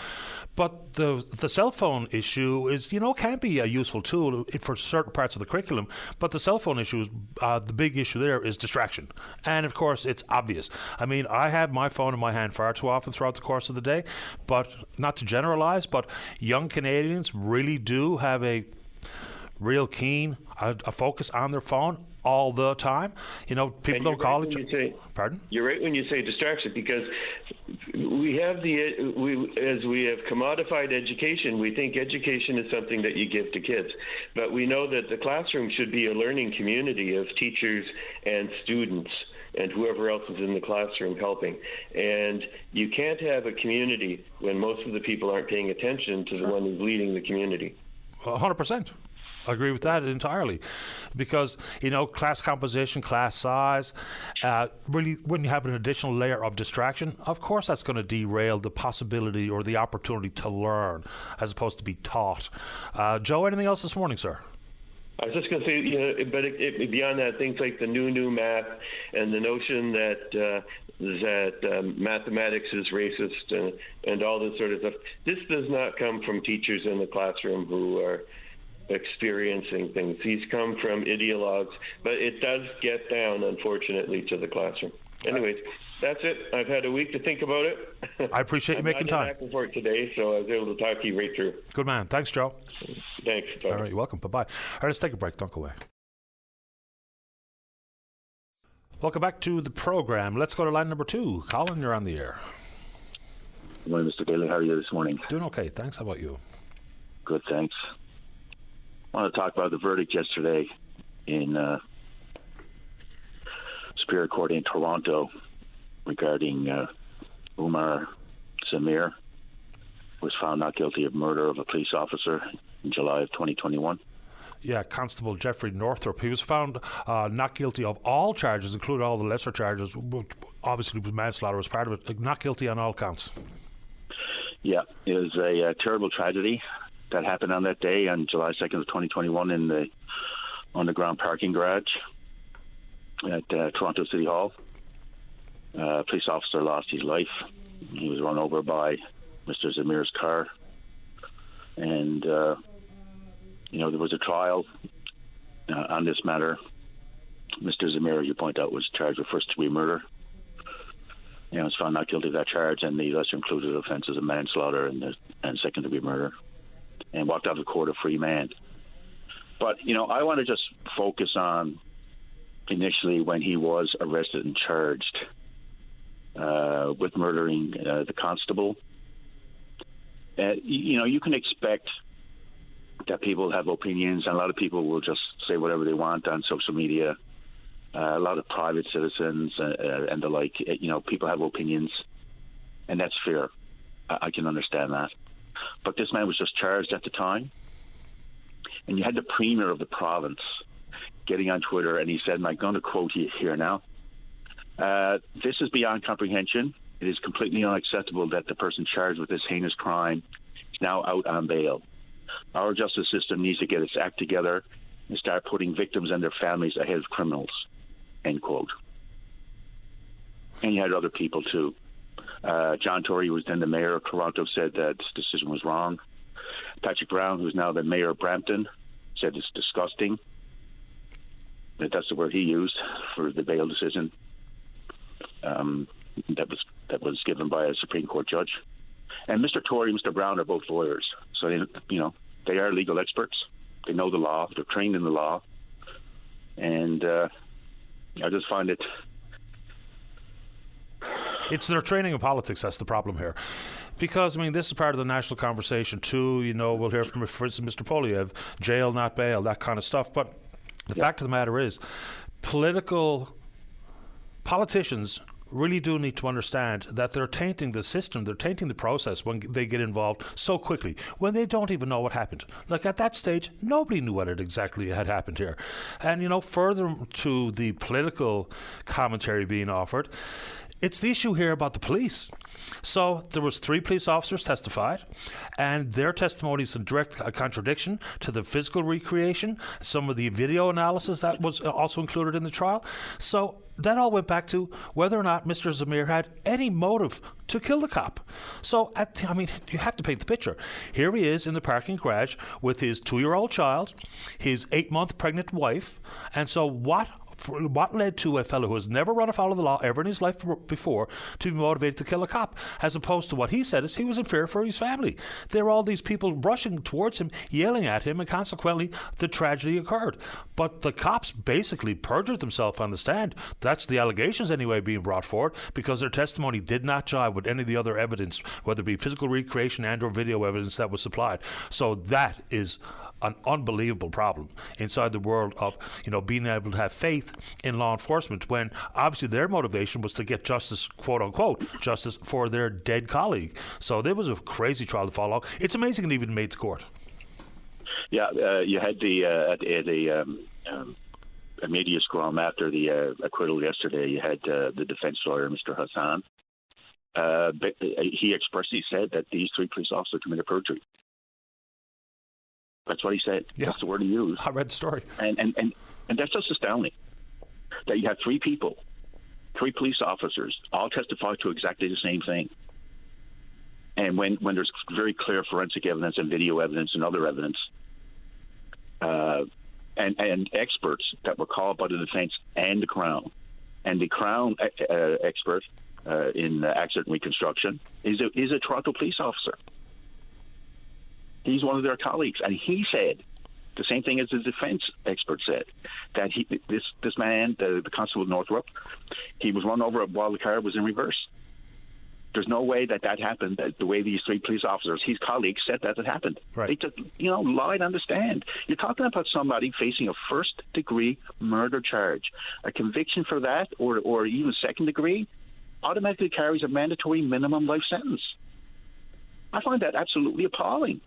Speaker 4: But the cell phone issue is, can be a useful tool for certain parts of the curriculum, but the cell phone issue, the big issue there is distraction. And of course, it's obvious. I have my phone in my hand far too often throughout the course of the day, but not to generalize, but young Canadians really do have a real keen, a focus on their phone all the time. People don't call each other. Pardon?
Speaker 6: You're right when you say distraction, because we have as we have commodified education, we think education is something that you give to kids. But we know that the classroom should be a learning community of teachers and students and whoever else is in the classroom helping. And you can't have a community when most of the people aren't paying attention to the one who's leading the community.
Speaker 4: 100%. I agree with that entirely, because class composition, class size, really when you have an additional layer of distraction, of course that's going to derail the possibility or the opportunity to learn as opposed to be taught. Joe, anything else this morning, sir?
Speaker 6: I was just going to say, but beyond that, things like the new math and the notion that mathematics is racist and all this sort of stuff. This does not come from teachers in the classroom who are experiencing things. These come from ideologues, but it does get down, unfortunately, to the classroom. Anyways, that's it. I've had a week to think about it.
Speaker 4: I appreciate you making time.
Speaker 6: I'm back and forth today, so I was able to talk to you right through.
Speaker 4: Good man. Thanks, Joe.
Speaker 6: Thanks. Bye.
Speaker 4: All right, you're welcome. Bye-bye. All right, let's take a break. Don't go away. Welcome back to the program. Let's go to line number 2. Colin, you're on the air.
Speaker 7: Good morning, Mr. Bailey. How are you this morning?
Speaker 4: Doing okay. Thanks. How about you?
Speaker 7: Good, thanks. I want to talk about the verdict yesterday in Superior Court in Toronto regarding Umar Samir, who was found not guilty of murder of a police officer in July of 2021.
Speaker 4: Yeah, Constable Jeffrey Northrup. He was found not guilty of all charges, including all the lesser charges. Obviously, manslaughter was part of it. Not guilty on all counts.
Speaker 7: Yeah, it was a terrible tragedy that happened on that day, on July 2nd of 2021, in the underground parking garage at Toronto City Hall. A police officer lost his life. He was run over by Mr. Zamir's car. And, there was a trial on this matter. Mr. Zamir, as you point out, was charged with first-degree murder. Was found not guilty of that charge and the lesser-included offences of manslaughter and second-degree murder, and walked out of court a free man. But, I want to just focus on initially when he was arrested and charged with murdering the constable. You can expect that people have opinions, and a lot of people will just say whatever they want on social media. A lot of private citizens and the like, people have opinions, and that's fair. I can understand that. But this man was just charged at the time, and you had the premier of the province getting on Twitter, and he said, and I'm going to quote you here now, "This is beyond comprehension. It is completely unacceptable that the person charged with this heinous crime is now out on bail. Our justice system needs to get its act together and start putting victims and their families ahead of criminals," end quote. And you had other people too. John Tory, who was then the mayor of Toronto, said that this decision was wrong. Patrick Brown, who's now the mayor of Brampton, said it's disgusting. That's the word he used for the bail decision that was given by a Supreme Court judge. And Mr. Tory and Mr. Brown are both lawyers, so they are legal experts. They know the law. They're trained in the law, and I just find it.
Speaker 4: It's their training in politics that's the problem here. Because, this is part of the national conversation too. We'll hear from, for instance, Mr. Polyev, jail, not bail, that kind of stuff. But the fact of the matter is, politicians really do need to understand that they're tainting the system, they're tainting the process when they get involved so quickly, when they don't even know what happened. Like at that stage, nobody knew what exactly had happened here. And, further to the political commentary being offered, it's the issue here about the police. So there was 3 police officers testified, and their testimony is in direct contradiction to the physical recreation, some of the video analysis that was also included in the trial. So that all went back to whether or not Mr. Zamir had any motive to kill the cop. So, you have to paint the picture. Here he is in the parking garage with his 2-year-old child, his 8-month pregnant wife, and so what led to a fellow who has never run afoul of the law ever in his life before to be motivated to kill a cop, as opposed to what he said is he was in fear for his family. There were all these people rushing towards him, yelling at him, and consequently the tragedy occurred. But the cops basically perjured themselves on the stand. That's the allegations anyway being brought forward, because their testimony did not jive with any of the other evidence, whether it be physical recreation and or video evidence that was supplied. So that is an unbelievable problem inside the world of being able to have faith in law enforcement, when obviously their motivation was to get justice, quote unquote justice, for their dead colleague. So there was a crazy trial to follow. It's amazing it even made the court.
Speaker 7: Yeah, you had a media scrum after the acquittal yesterday. You had the defense lawyer, Mr. Hassan. But he expressly said that these 3 police officers committed perjury. That's what he said.
Speaker 4: Yeah.
Speaker 7: That's the word he used.
Speaker 4: I read the story.
Speaker 7: And that's just astounding that you have 3 people, 3 police officers, all testify to exactly the same thing. And when there's very clear forensic evidence and video evidence and other evidence, and experts that were called by the defense and the Crown, and the Crown expert in accident reconstruction is a Toronto police officer. He's one of their colleagues, and he said the same thing as the defense expert said, that this man, the Constable Northrop, he was run over while the car was in reverse. There's no way that happened the way these 3 police officers, his colleagues, said that it happened.
Speaker 4: Right.
Speaker 7: They just, lied on the stand. You're talking about somebody facing a first-degree murder charge. A conviction for that, or even second-degree, automatically carries a mandatory minimum life sentence. I find that absolutely appalling.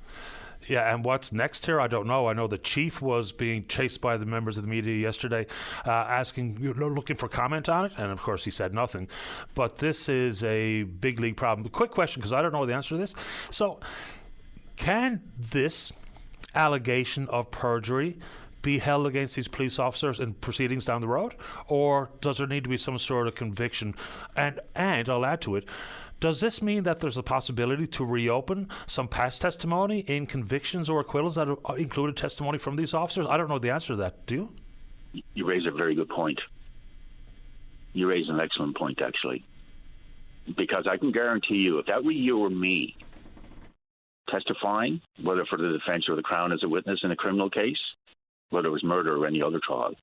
Speaker 4: Yeah, and what's next here, I don't know. I know the chief was being chased by the members of the media yesterday, looking for comment on it, and of course he said nothing. But this is a big league problem. Quick question, because I don't know the answer to this. So, can this allegation of perjury be held against these police officers in proceedings down the road, or does there need to be some sort of conviction? And I'll add to it, does this mean that there's a possibility to reopen some past testimony in convictions or acquittals that included testimony from these officers? I don't know the answer to that. Do you?
Speaker 7: You raise a very good point. You raise an excellent point, actually. Because I can guarantee you, if that were you or me testifying, whether for the defense or the Crown as a witness in a criminal case, whether it was murder or any other trial,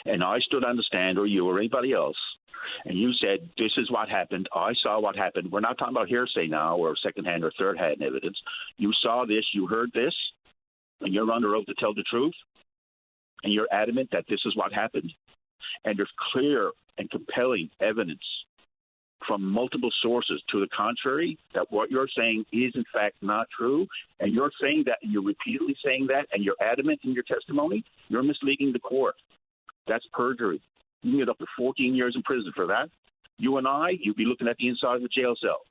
Speaker 7: and I stood on the stand, or you or anybody else, and you said, this is what happened, I saw what happened. We're not talking about hearsay now or second-hand or third-hand evidence. You saw this, you heard this, and you're under oath to tell the truth, and you're adamant that this is what happened. And there's clear and compelling evidence from multiple sources to the contrary, that what you're saying is in fact not true, and you're saying that, and you're repeatedly saying that, and you're adamant in your testimony, you're misleading the court. That's perjury. You can get up to 14 years in prison for that. You and I, you'd be looking at the inside of the jail cell.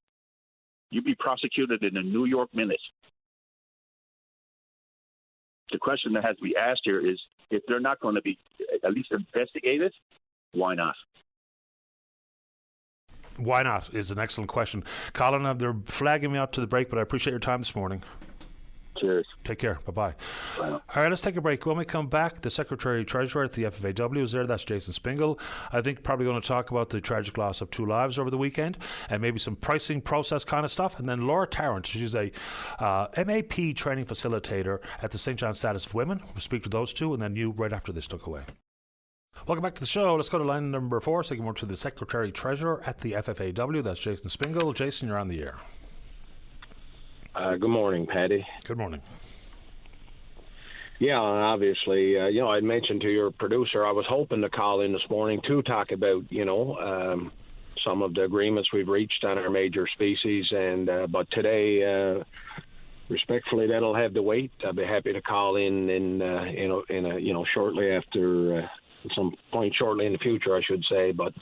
Speaker 7: You'd be prosecuted in a New York minute. The question that has to be asked here is, if they're not going to be at least investigated, why not?
Speaker 4: Why not is an excellent question. Colin, they're flagging me out to the break, but I appreciate your time this morning.
Speaker 7: Cheers.
Speaker 4: Take care. Bye-bye.
Speaker 7: Bye.
Speaker 4: All right, let's take a break. When we come back, the Secretary-Treasurer at the FFAW is there. That's Jason Spingle. I think probably going to talk about the tragic loss of 2 lives over the weekend and maybe some pricing process kind of stuff. And then Laura Tarrant, she's a MAP training facilitator at the St. John's Status of Women. We'll speak to those two, and then you right after this took away. Welcome back to the show. Let's go to line number 4, so more to the Secretary-Treasurer at the FFAW. That's Jason Spingle. Jason, you're on the air.
Speaker 8: Good morning, Patty.
Speaker 4: Good morning.
Speaker 8: Yeah, obviously, I'd mentioned to your producer I was hoping to call in this morning to talk about, some of the agreements we've reached on our major species, and but today, respectfully, that'll have to wait. I'll be happy to call in shortly after. Some point shortly in the future, I should say, but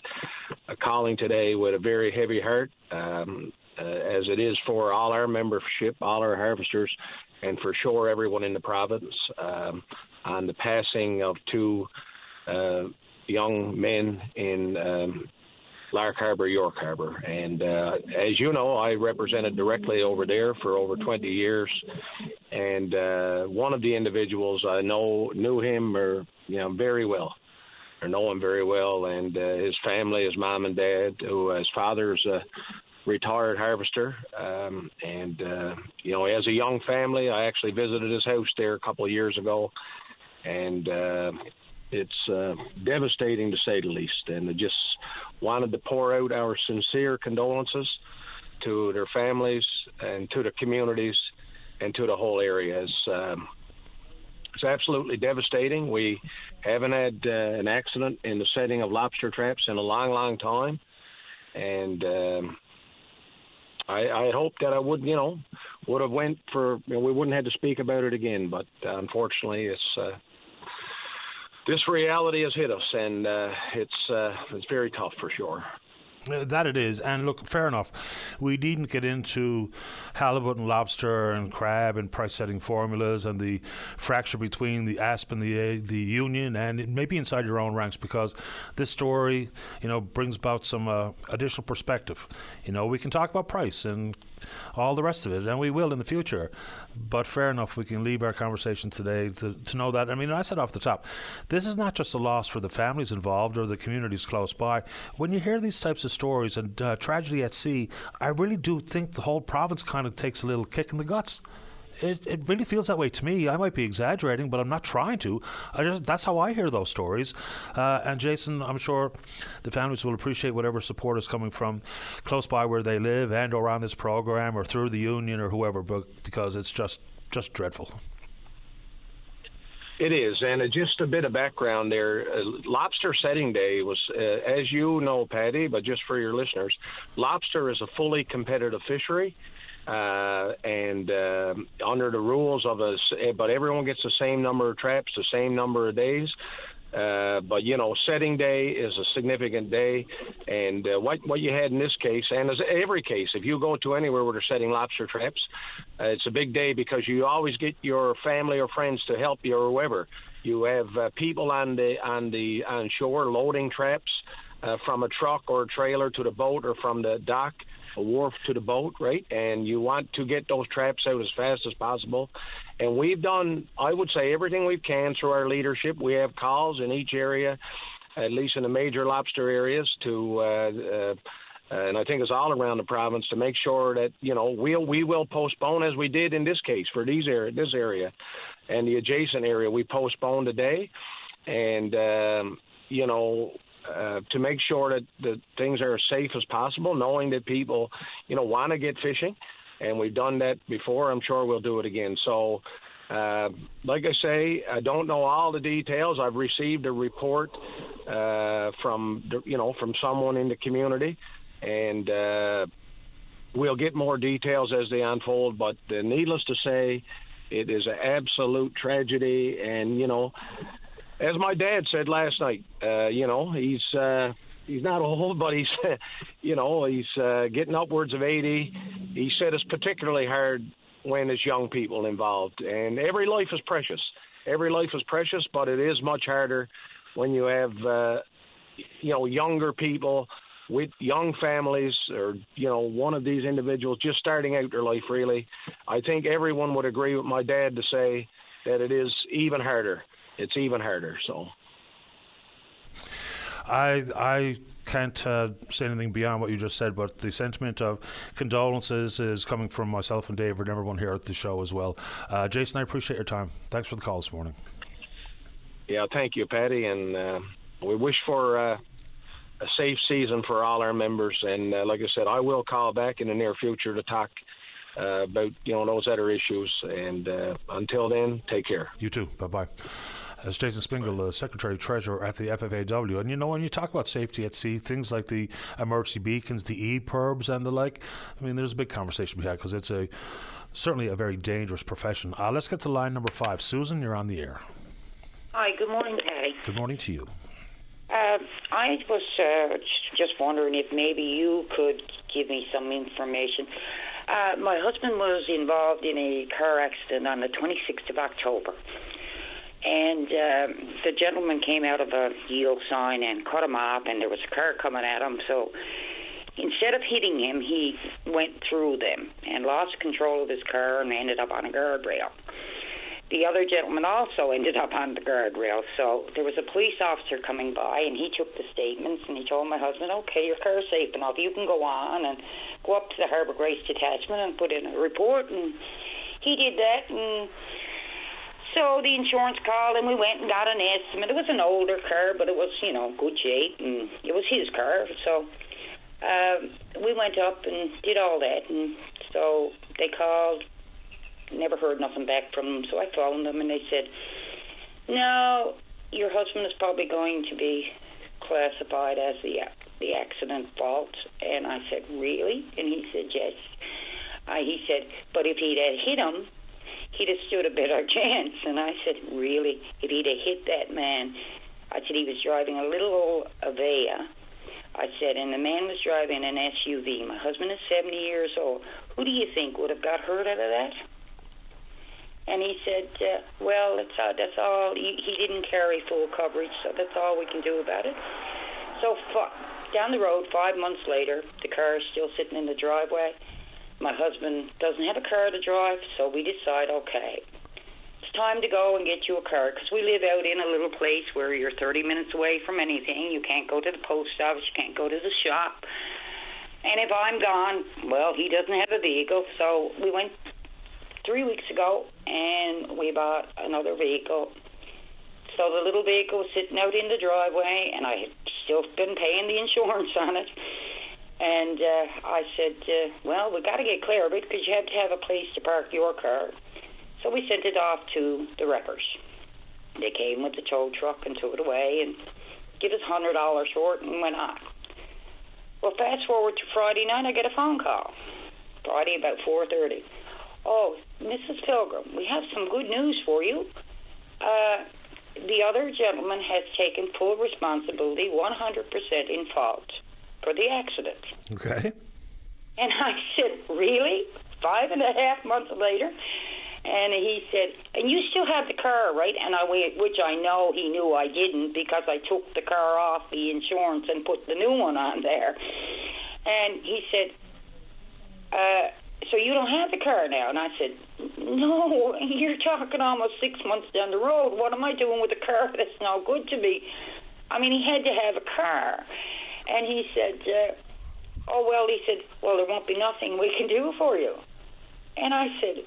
Speaker 8: calling today with a very heavy heart, as it is for all our membership, all our harvesters, and for sure everyone in the province, on the passing of 2 young men in Lark Harbour, York Harbour. And as you know, I represented directly over there for over 20 years, and one of the individuals I knew him very well. I know him very well, and his family, his mom and dad, his father's a retired harvester, and as a young family, I actually visited his house there a couple of years ago, and it's devastating to say the least, and I just wanted to pour out our sincere condolences to their families and to the communities and to the whole area. It's absolutely devastating. We haven't had an accident in the setting of lobster traps in a long, long time. And I hoped that I would, would have went for, we wouldn't have had to speak about it again. But unfortunately, this reality has hit us, and it's very tough for sure.
Speaker 4: That it is. And look, fair enough. We needn't get into halibut and lobster and crab and price-setting formulas and the fracture between the ASP and the union, and maybe inside your own ranks, because this story, brings about some additional perspective. We can talk about price and all the rest of it, and we will in the future. But fair enough, we can leave our conversation today to know that. I said off the top, this is not just a loss for the families involved or the communities close by. When you hear these types of stories and tragedy at sea, I really do think the whole province kind of takes a little kick in the guts. It really feels that way to me. I might be exaggerating, but I'm not trying to. That's how I hear those stories. And Jason, I'm sure the families will appreciate whatever support is coming from close by where they live and or on this program or through the union or whoever, because it's just dreadful.
Speaker 8: It is, and just a bit of background there. Lobster Setting Day was, as you know, Patty, but just for your listeners, lobster is a fully competitive fishery. And under the rules of but everyone gets the same number of traps, the same number of days. But Setting Day is a significant day, and what you had in this case, and as every case, if you go to anywhere where they're setting lobster traps, it's a big day because you always get your family or friends to help you or whoever. You have people on shore loading traps from a truck or a trailer to the boat, or from the dock, a wharf to the boat, right? And you want to get those traps out as fast as possible. And we've done, I would say, everything we can through our leadership. We have calls in each area, at least in the major lobster areas, and I think it's all around the province, to make sure that, we will postpone, as we did in this case for this area and the adjacent area. We postponed today, and, to make sure that things are as safe as possible, knowing that people, want to get fishing. And we've done that before. I'm sure we'll do it again. So, like I say, I don't know all the details. I've received a report from someone in the community, and we'll get more details as they unfold. But needless to say, it is an absolute tragedy. And, as my dad said last night, he's not old, but he's, he's getting upwards of 80. He said it's particularly hard when there's young people involved. And every life is precious. Every life is precious, but it is much harder when you have, younger people with young families, or, one of these individuals just starting out their life, really. I think everyone would agree with my dad to say that it is even harder. It's even harder. So
Speaker 4: I can't say anything beyond what you just said, but the sentiment of condolences is coming from myself and Dave and everyone here at the show as well. Jason, I appreciate your time. Thanks for the call this morning.
Speaker 8: Yeah, thank you, Patty, and we wish for a safe season for all our members. And like I said, I will call back in the near future to talk about those other issues. And until then, take care.
Speaker 4: You too. Bye-bye. As Jason Spingle, the Secretary-Treasurer at the FFAW. And, when you talk about safety at sea, things like the emergency beacons, the e-PERBs and the like, there's a big conversation we had, because it's certainly a very dangerous profession. Let's get to line number 5. Susan, you're on the air.
Speaker 9: Hi, good morning, Patty.
Speaker 4: Good morning to you.
Speaker 9: I was just wondering if maybe you could give me some information. My husband was involved in a car accident on the 26th of October. And the gentleman came out of a yield sign and cut him off, and there was a car coming at him. So instead of hitting him, he went through them and lost control of his car and ended up on a guardrail. The other gentleman also ended up on the guardrail. So there was a police officer coming by, and he took the statements, and he told my husband, okay, your car's safe enough. You can go on and go up to the Harbour Grace detachment and put in a report. And he did that, and so the insurance called, and we went and got an estimate. It was an older car, but it was, good shape, and it was his car. So we went up and did all that, and so they called. Never heard nothing back from them, so I phoned them, and they said, no, your husband is probably going to be classified as the accident fault. And I said, really? And he said, yes. He said, but if he'd had hit him, he'd have stood a better chance. And I said, really? If he'd have hit that man? I said, he was driving a little old Avea. I said, and the man was driving an SUV. My husband is 70 years old. Who do you think would have got hurt out of that? And he said, well, that's all. He didn't carry full coverage, so that's all we can do about it. So down the road, 5 months later, the car is still sitting in the driveway. My husband doesn't have a car to drive, so we decide, okay, it's time to go and get you a car, because we live out in a little place where you're 30 minutes away from anything. You can't go to the post office. You can't go to the shop. And if I'm gone, well, he doesn't have a vehicle. So we went 3 weeks ago, and we bought another vehicle. So the little vehicle was sitting out in the driveway, and I had still been paying the insurance on it. And I said, well, we got to get clear of it, because you have to have a place to park your car. So we sent it off to the wreckers. They came with the tow truck and took it away and give us $100 short and went on. Well, fast forward to Friday night, I get a phone call. Friday about 4:30. Oh, Mrs. Pilgrim, we have some good news for you. The other gentleman has taken full responsibility, 100% in fault, for the accident.
Speaker 4: Okay.
Speaker 9: And I said, really? 5.5 months later? And he said, and you still have the car, right? And which I know he knew I didn't, because I took the car off the insurance and put the new one on there. And he said, so you don't have the car now? And I said, no, you're talking almost 6 months down the road. What am I doing with a car that's no good to me? I mean, he had to have a car. And he said, well, there won't be nothing we can do for you. And I said,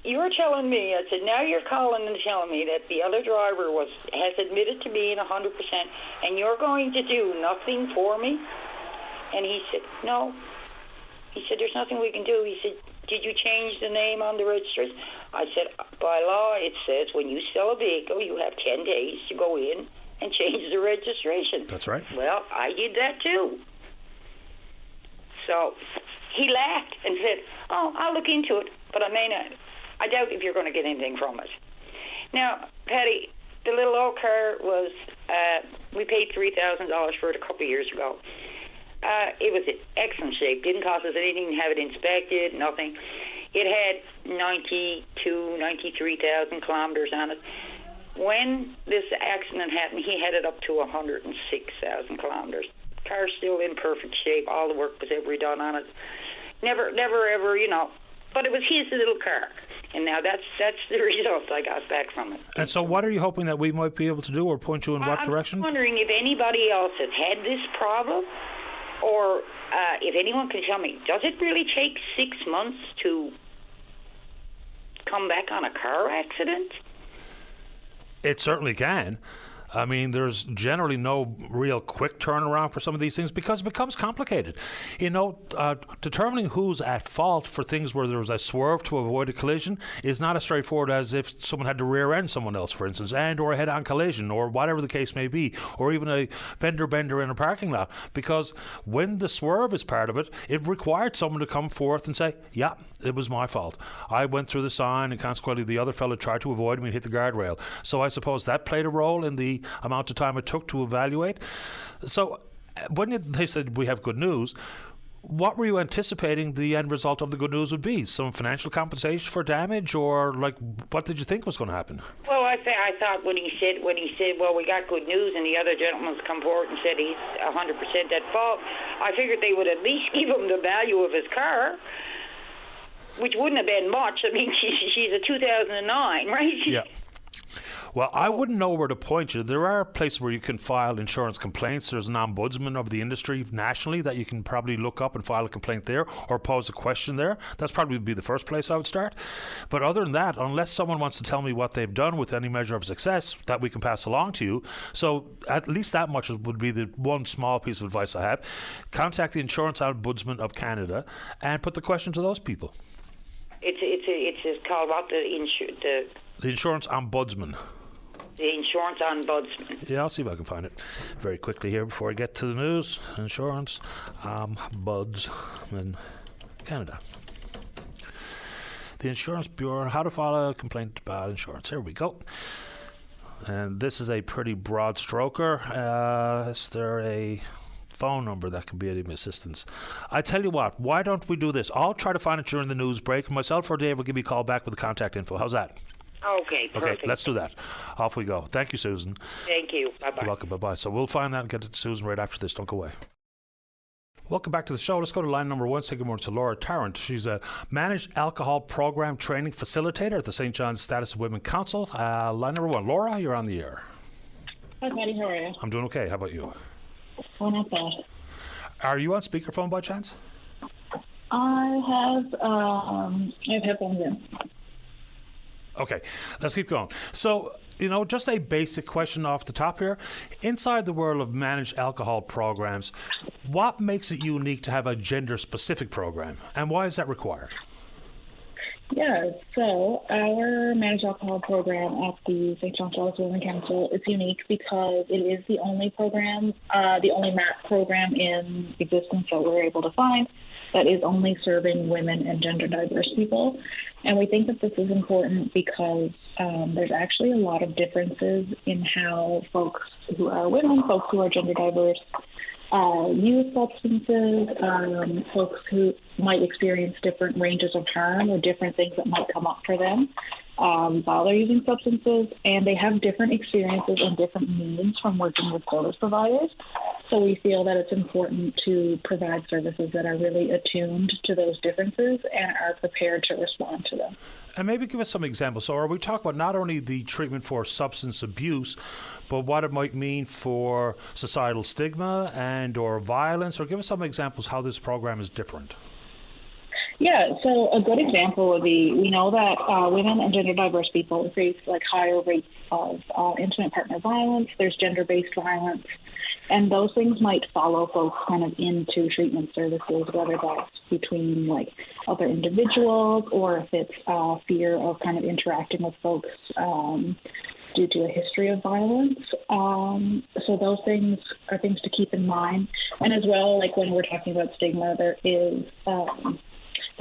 Speaker 9: you're telling me, I said, now you're calling and telling me that the other driver has admitted to being 100%, and you're going to do nothing for me? And he said, no. He said, there's nothing we can do. He said, did you change the name on the registry? I said, by law, it says when you sell a vehicle, you have 10 days to go in and change the registration.
Speaker 4: That's right.
Speaker 9: Well, I did that too. So he laughed and said, oh, I'll look into it, but I may not. I doubt if you're going to get anything from it. Now, Patty, the little old car was, we paid $3,000 for it a couple of years ago. It was in excellent shape. Didn't cost us anything to have it inspected, nothing. It had 93,000 kilometers on it. When this accident happened, he had it up to 106,000 kilometers. Car's still in perfect shape. All the work was ever done on it. Never, ever, But it was his little car. And now that's the result I got back from it.
Speaker 4: And so what are you hoping that we might be able to do, or point you in what direction?
Speaker 9: I'm wondering if anybody else has had this problem, or if anyone can tell me, does it really take 6 months to come back on a car accident?
Speaker 4: It certainly can. I mean, there's generally no real quick turnaround for some of these things because it becomes complicated. Determining who's at fault for things where there's a swerve to avoid a collision is not as straightforward as if someone had to rear end someone else, for instance, or a head-on collision, or whatever the case may be, or even a fender bender in a parking lot. Because when the swerve is part of it, it required someone to come forth and say, yeah, it was my fault. I went through the sign, and consequently the other fellow tried to avoid me and hit the guardrail. So I suppose that played a role in the amount of time it took to evaluate. So when they said we have good news, what were you anticipating the end result of the good news would be? Some financial compensation for damage, or what did you think was going to happen?
Speaker 9: Well, I thought when he said, well, we got good news, and the other gentleman's come forward and said he's 100% at fault, I figured they would at least give him the value of his car, which wouldn't have been much. I mean, she's a 2009, right?
Speaker 4: Yeah. Well, I wouldn't know where to point you. There are places where you can file insurance complaints. There's an ombudsman of the industry nationally that you can probably look up and file a complaint there, or pose a question there. That's probably be the first place I would start. But other than that, unless someone wants to tell me what they've done with any measure of success that we can pass along to you, so at least that much would be the one small piece of advice I have. Contact the Insurance Ombudsman of Canada and put the question to those people.
Speaker 9: It's called what? The
Speaker 4: Insurance Ombudsman.
Speaker 9: The Insurance Ombudsman.
Speaker 4: Yeah, I'll see if I can find it very quickly here before I get to the news. Insurance Ombudsman. Canada. The Insurance Bureau, how to file a complaint about insurance. Here we go. And this is a pretty broad stroker. Is there a phone number that can be any assistance? I tell you what, why don't we do this? I'll try to find it during the news break. Myself or Dave will give you a call back with the contact info. How's that?
Speaker 9: Okay, perfect.
Speaker 4: Okay, let's do that. Off we go. Thank you, Susan.
Speaker 9: Thank you. Bye-bye.
Speaker 4: You're welcome. Bye-bye. So we'll find that and get it to Susan right after this. Don't go away. Welcome back to the show. Let's go to line number 1. Say good morning to Laura Tarrant. She's a Managed Alcohol Program Training Facilitator at the St. John's Status of Women Council. Line number 1. Laura, you're on the air.
Speaker 10: Hi, Patty. How are you?
Speaker 4: I'm doing okay. How about you?
Speaker 10: Oh, not bad.
Speaker 4: Are you on speakerphone by chance?
Speaker 10: I have headphones in.
Speaker 4: Okay, let's keep going. So, just a basic question off the top here. Inside the world of managed alcohol programs, what makes it unique to have a gender-specific program, and why is that required?
Speaker 10: Yeah, so our managed alcohol program at the St. John's Status of Women Council is unique because it is the only program, the only MAP program in existence that we're able to find that is only serving women and gender diverse people. And we think that this is important because there's actually a lot of differences in how folks who are women, folks who are gender diverse, use substances, folks who might experience different ranges of harm or different things that might come up for them while they're using substances, and they have different experiences and different needs from working with service providers. So we feel that it's important to provide services that are really attuned to those differences and are prepared to respond to them.
Speaker 4: And maybe give us some examples. So are we talking about not only the treatment for substance abuse, but what it might mean for societal stigma and or violence? Or give us some examples how this program is different.
Speaker 10: Yeah, so a good example would be, we know that women and gender diverse people face higher rates of intimate partner violence. There's gender-based violence. And those things might follow folks kind of into treatment services, whether that's between other individuals or if it's fear of kind of interacting with folks due to a history of violence. So those things are things to keep in mind. And as well, when we're talking about stigma, there's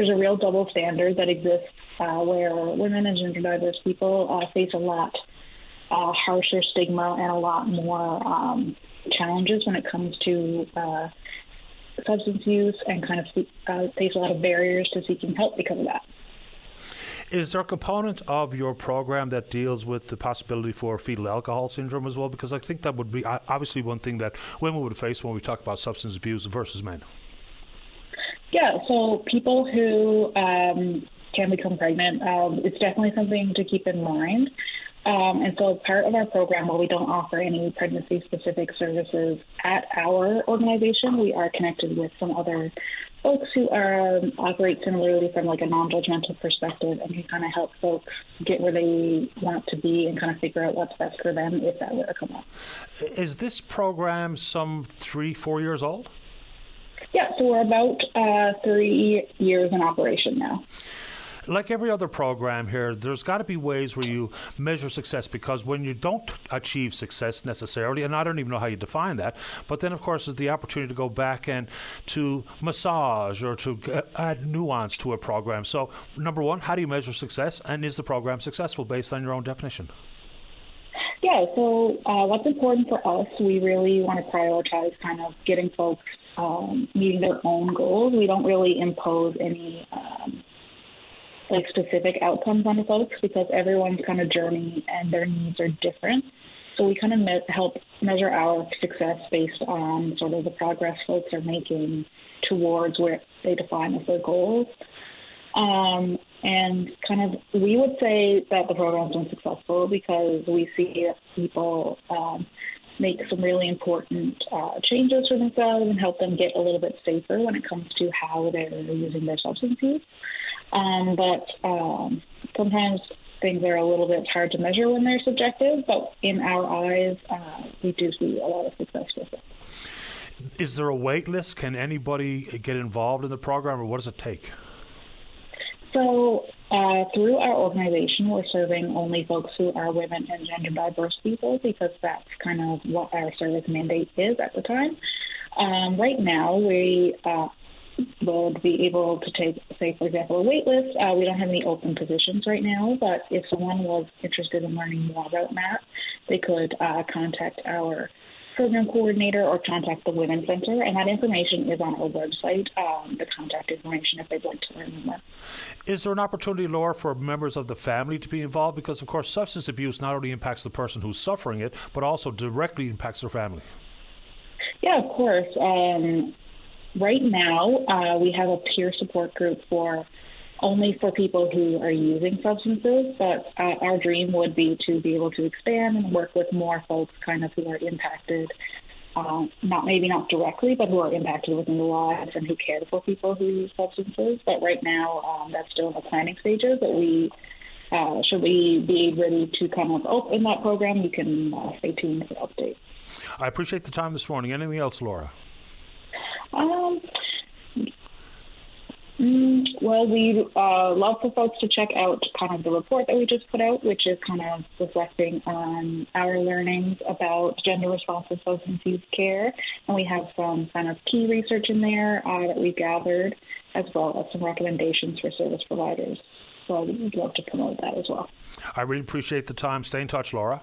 Speaker 10: a real double standard that exists where women and gender diverse people face a lot harsher stigma and a lot more challenges when it comes to substance use and kind of face a lot of barriers to seeking help because of that.
Speaker 4: Is there a component of your program that deals with the possibility for fetal alcohol syndrome as well? Because I think that would be obviously one thing that women would face when we talk about substance abuse versus men.
Speaker 10: Yeah, so people who can become pregnant, it's definitely something to keep in mind. And so part of our program, while we don't offer any pregnancy-specific services at our organization, we are connected with some other folks who operate similarly from a non-judgmental perspective and can kind of help folks get where they want to be and kind of figure out what's best for them if that were to come up.
Speaker 4: Is this program some 3-4 years old?
Speaker 10: Yeah, so we're about 3 years in operation now.
Speaker 4: Like every other program here, there's got to be ways where you measure success, because when you don't achieve success necessarily, and I don't even know how you define that, but then of course there's the opportunity to go back and to massage or to add nuance to a program. So number one, how do you measure success, and is the program successful based on your own definition?
Speaker 10: Yeah, so what's important for us, we really want to prioritize kind of getting folks meeting their own goals. We don't really impose any specific outcomes on the folks because everyone's kind of journey and their needs are different. So we kind of help measure our success based on sort of the progress folks are making towards where they define as their goals. And kind of we would say that the program's been successful because we see that people make some really important changes for themselves and help them get a little bit safer when it comes to how they're using their substance use. But sometimes things are a little bit hard to measure when they're subjective, but in our eyes, we do see a lot of success with it.
Speaker 4: Is there a wait list? Can anybody get involved in the program, or what does it take?
Speaker 10: So through our organization, we're serving only folks who are women and gender diverse people because that's kind of what our service mandate is at the time. Right now, we would be able to take, say, for example, a wait list. We don't have any open positions right now, but if someone was interested in learning more about that, they could contact our program coordinator or contact the Women's Center, and that information is on our website, the contact information if they'd like to learn more.
Speaker 4: Is there an opportunity, Laura, for members of the family to be involved? Because, of course, substance abuse not only impacts the person who's suffering it, but also directly impacts their family.
Speaker 10: Yeah, of course. Right now, we have a peer support group only for people who are using substances, but our dream would be to be able to expand and work with more folks kind of who are impacted, not directly, but who are impacted within their lives and who care for people who use substances. But right now, that's still in the planning stages, but should we be ready to kind of open that program, you can stay tuned for updates.
Speaker 4: I appreciate the time this morning. Anything else, Laura?
Speaker 10: Well, we'd love for folks to check out kind of the report that we just put out, which is kind of reflecting on our learnings about gender-responsive substance use care. And we have some kind of key research in there that we gathered, as well as some recommendations for service providers. So we'd love to promote that as well. I
Speaker 4: really appreciate the time. Stay in touch, Laura.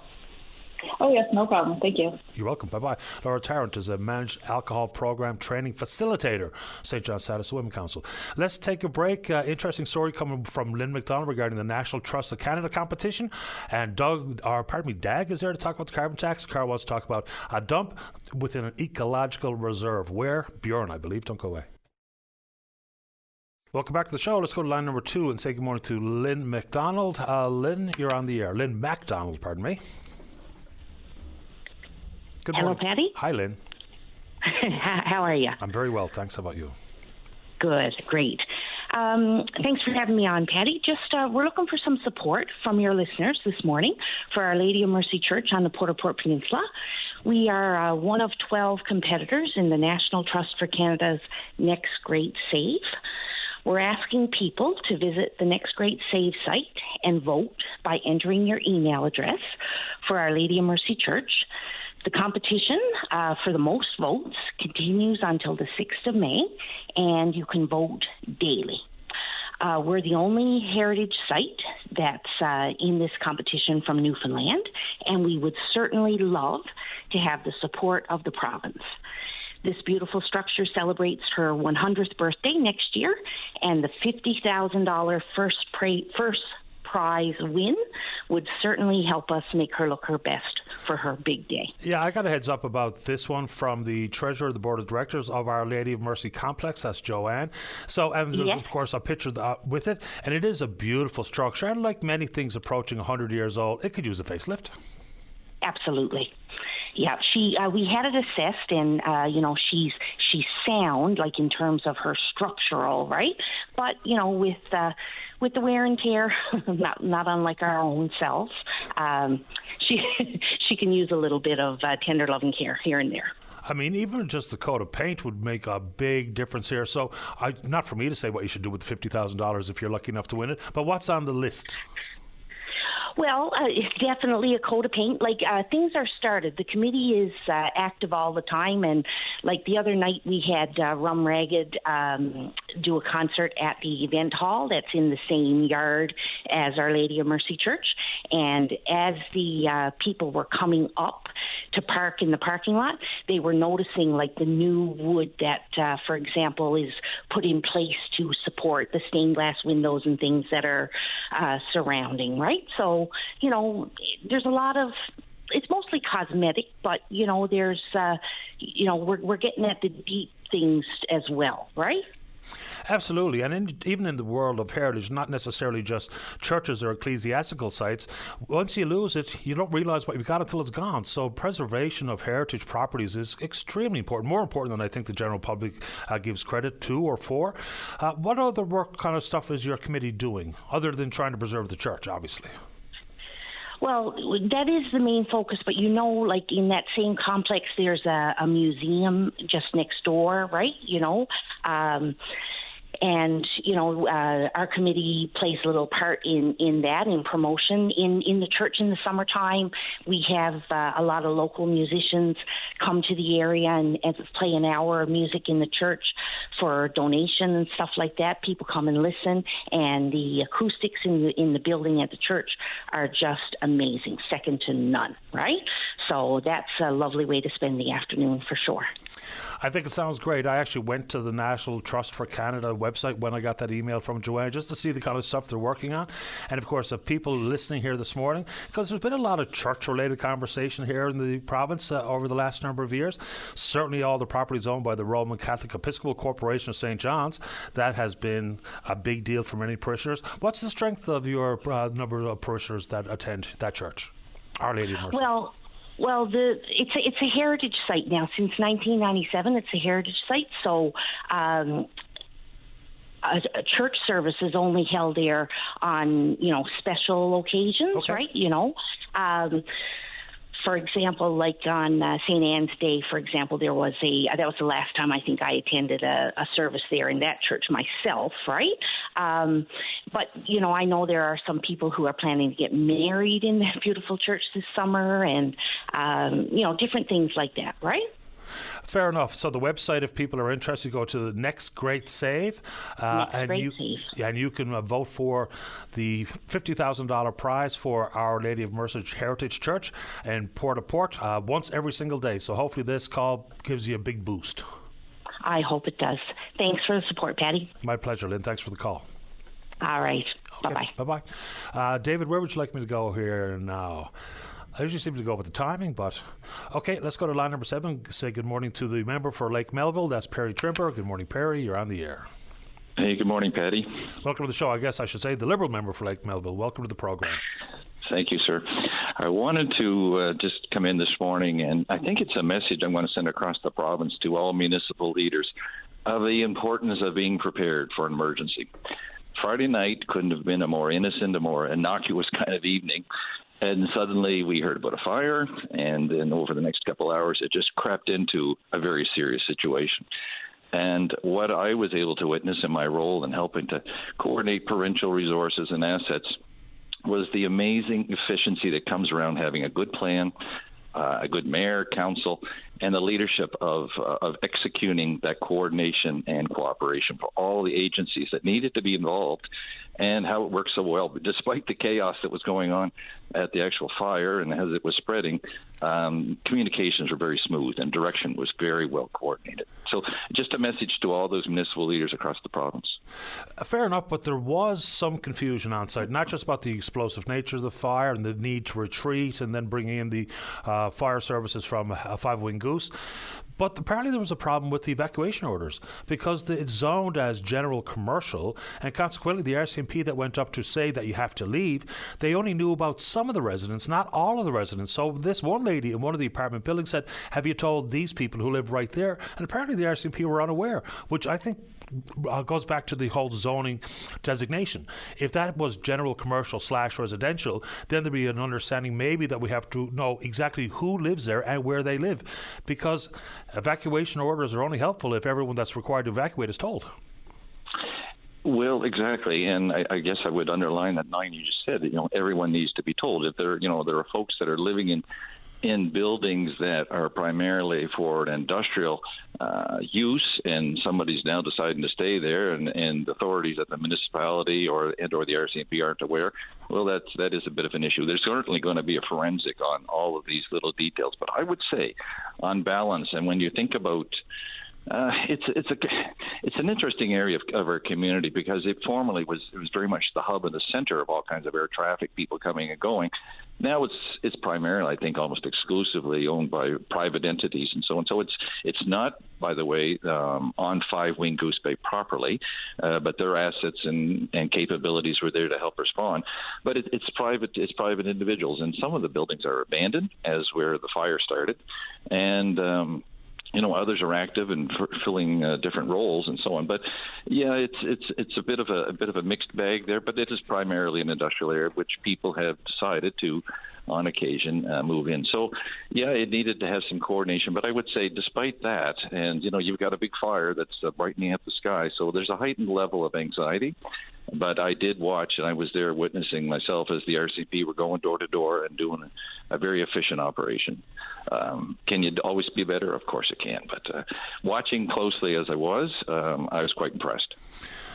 Speaker 10: Oh, yes, no problem. Thank you.
Speaker 4: You're welcome. Bye-bye. Laura Tarrant is a Managed Alcohol Program Training Facilitator, St. John's Status Women Council. Let's take a break. Interesting story coming from Lynn McDonald regarding the National Trust of Canada competition. And Dag is there to talk about the carbon tax. Carl wants to talk about a dump within an ecological reserve. Where? Bjorn, I believe. Don't go away. Welcome back to the show. Let's go to line number 2 and say good morning to Lynn McDonald. Lynn, you're on the air. Lynn MacDonald, pardon me. Good morning.
Speaker 11: Hello, Patty.
Speaker 4: Hi, Lynn.
Speaker 11: How are you?
Speaker 4: I'm very well, thanks. How about you?
Speaker 11: Good, great. Thanks for having me on, Patty. We're looking for some support from your listeners this morning for Our Lady of Mercy Church on the Port-au-Port Peninsula. We are one of 12 competitors in the National Trust for Canada's Next Great Save. We're asking people to visit the Next Great Save site and vote by entering your email address for Our Lady of Mercy Church. The competition for the most votes continues until the 6th of May, and you can vote daily. We're the only heritage site that's in this competition from Newfoundland, and we would certainly love to have the support of the province. This beautiful structure celebrates her 100th birthday next year, and the $50,000 first prize win would certainly help us make her look her best for her big day.
Speaker 4: Yeah, I got a heads up about this one from the treasurer of the board of directors of Our Lady of Mercy Complex. That's Joanne. So, and there's, of course, a picture with it, and it is a beautiful structure. And like many things approaching 100 years old, it could use a facelift.
Speaker 11: Absolutely. Yeah, we had it assessed, and she's sound, like in terms of her structural, right? But with the wear and tear, not unlike our own selves, she can use a little bit of tender loving care here and there.
Speaker 4: I mean, even just the coat of paint would make a big difference here. So, not for me to say what you should do with the $50,000 if you're lucky enough to win it, but what's on the list?
Speaker 11: Well, it's definitely a coat of paint. Things are started. The committee is active all the time, and like the other night we had Rum Ragged do a concert at the event hall that's in the same yard as Our Lady of Mercy Church. And as the people were coming up to park in the parking lot, they were noticing the new wood that, for example, is put in place to support the stained glass windows and things that are surrounding, right? So, there's a lot of, it's mostly cosmetic, but, there's, we're getting at the deep things as well, right?
Speaker 4: Absolutely. And even in the world of heritage, not necessarily just churches or ecclesiastical sites, once you lose it, you don't realize what you've got until it's gone. So preservation of heritage properties is extremely important, more important than I think the general public gives credit to or for. What other work kind of stuff is your committee doing, other than trying to preserve the church, obviously?
Speaker 11: Well, that is the main focus, but in that same complex, there's a museum just next door, right? And, our committee plays a little part in that, in promotion. In the church in the summertime, we have a lot of local musicians come to the area and play an hour of music in the church for donation and stuff like that. People come and listen, and the acoustics in the building at the church are just amazing, second to none, right? So that's a lovely way to spend the afternoon for sure.
Speaker 4: I think it sounds great. I actually went to the National Trust for Canada website when I got that email from Joanne just to see the kind of stuff they're working on. And, of course, if people listening here this morning, because there's been a lot of church-related conversation here in the province over the last number of years. Certainly all the properties owned by the Roman Catholic Episcopal Corporation of St. John's, that has been a big deal for many parishioners. What's the strength of your number of parishioners that attend that church, Our Lady of Mercy?
Speaker 11: Well, it's a heritage site now. Since 1997, it's a heritage site. So a church service is only held there on, special occasions,
Speaker 4: okay.
Speaker 11: Right? For example, like on St. Anne's Day, for example, that was the last time I think I attended a service there in that church myself, right? But, I know there are some people who are planning to get married in that beautiful church this summer and, different things like that, right?
Speaker 4: Fair enough. So the website, if people are interested, go to the Next Great Save. And you can vote for the $50,000 prize for Our Lady of Mercy Heritage Church in Port-au-Port once every single day. So hopefully this call gives you a big boost.
Speaker 11: I hope it does. Thanks for the support, Patty.
Speaker 4: My pleasure, Lynn. Thanks for the call.
Speaker 11: All right.
Speaker 4: Okay.
Speaker 11: Bye-bye.
Speaker 4: Bye-bye. David, where would you like me to go here now? I usually seem to go with the timing, but okay, let's go to line number 7. Say good morning to the member for Lake Melville. That's Perry Trimper. Good morning, Perry. You're on the air.
Speaker 12: Hey, good morning, Patty.
Speaker 4: Welcome to the show. I guess I should say the Liberal member for Lake Melville. Welcome to the program.
Speaker 12: Thank you, sir. I wanted to just come in this morning, and I think it's a message I'm going to send across the province to all municipal leaders of the importance of being prepared for an emergency. Friday night couldn't have been a more innocent, a more innocuous kind of evening. And suddenly we heard about a fire, and then over the next couple hours, it just crept into a very serious situation. And what I was able to witness in my role in helping to coordinate provincial resources and assets was the amazing efficiency that comes around having a good plan, a good mayor, council, and the leadership of executing that coordination and cooperation for all the agencies that needed to be involved, and how it worked so well. But despite the chaos that was going on at the actual fire and as it was spreading, communications were very smooth and direction was very well coordinated. So just a message to all those municipal leaders across the province.
Speaker 4: Fair enough, but there was some confusion on site, not just about the explosive nature of the fire and the need to retreat and then bringing in the fire services from a Five-Wing Goose. But apparently there was a problem with the evacuation orders because it's zoned as general commercial, and consequently the RCMP that went up to say that you have to leave, they only knew about some of the residents, not all of the residents. So this one lady in one of the apartment buildings said, have you told these people who live right there? And apparently the RCMP were unaware, which I think goes back to the whole zoning designation. If that was general commercial / residential, then there'd be an understanding maybe that we have to know exactly who lives there and where they live, because evacuation orders are only helpful if everyone that's required to evacuate is told.
Speaker 12: Well, exactly, and I guess I would underline that line you just said. Everyone needs to be told. If there are folks that are living in buildings that are primarily for an industrial use, and somebody's now deciding to stay there, and authorities at the municipality or the RCMP aren't aware, well, that is a bit of an issue. There's certainly going to be a forensic on all of these little details, but I would say, on balance, and when you think about it's an interesting area of our community, because it formerly was very much the hub and the center of all kinds of air traffic, people coming and going. Now it's primarily, I think, almost exclusively owned by private entities and so on. So it's not, by the way, on Five-Wing Goose Bay properly, but their assets and capabilities were there to help respond. But it's private individuals, and some of the buildings are abandoned, as where the fire started, and others are active and filling different roles and so on. But yeah, it's a bit of a mixed bag there. But it is primarily an industrial area, which people have decided to on occasion move in. So, yeah, it needed to have some coordination. But I would say despite that, and, you've got a big fire that's brightening up the sky, so there's a heightened level of anxiety. But I did watch, and I was there witnessing myself as the RCP were going door to door and doing a very efficient operation. Can you always be better? Of course it can. But watching closely as I was quite impressed.